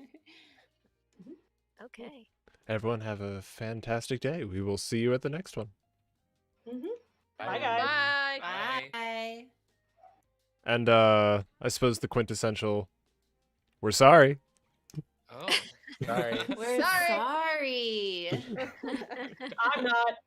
Okay. Everyone have a fantastic day. We will see you at the next one. Mm-hmm. Bye, Bye, guys. Bye. Bye. Bye. And I suppose the quintessential, we're sorry. Oh. Sorry. We're Sorry. sorry. I'm not.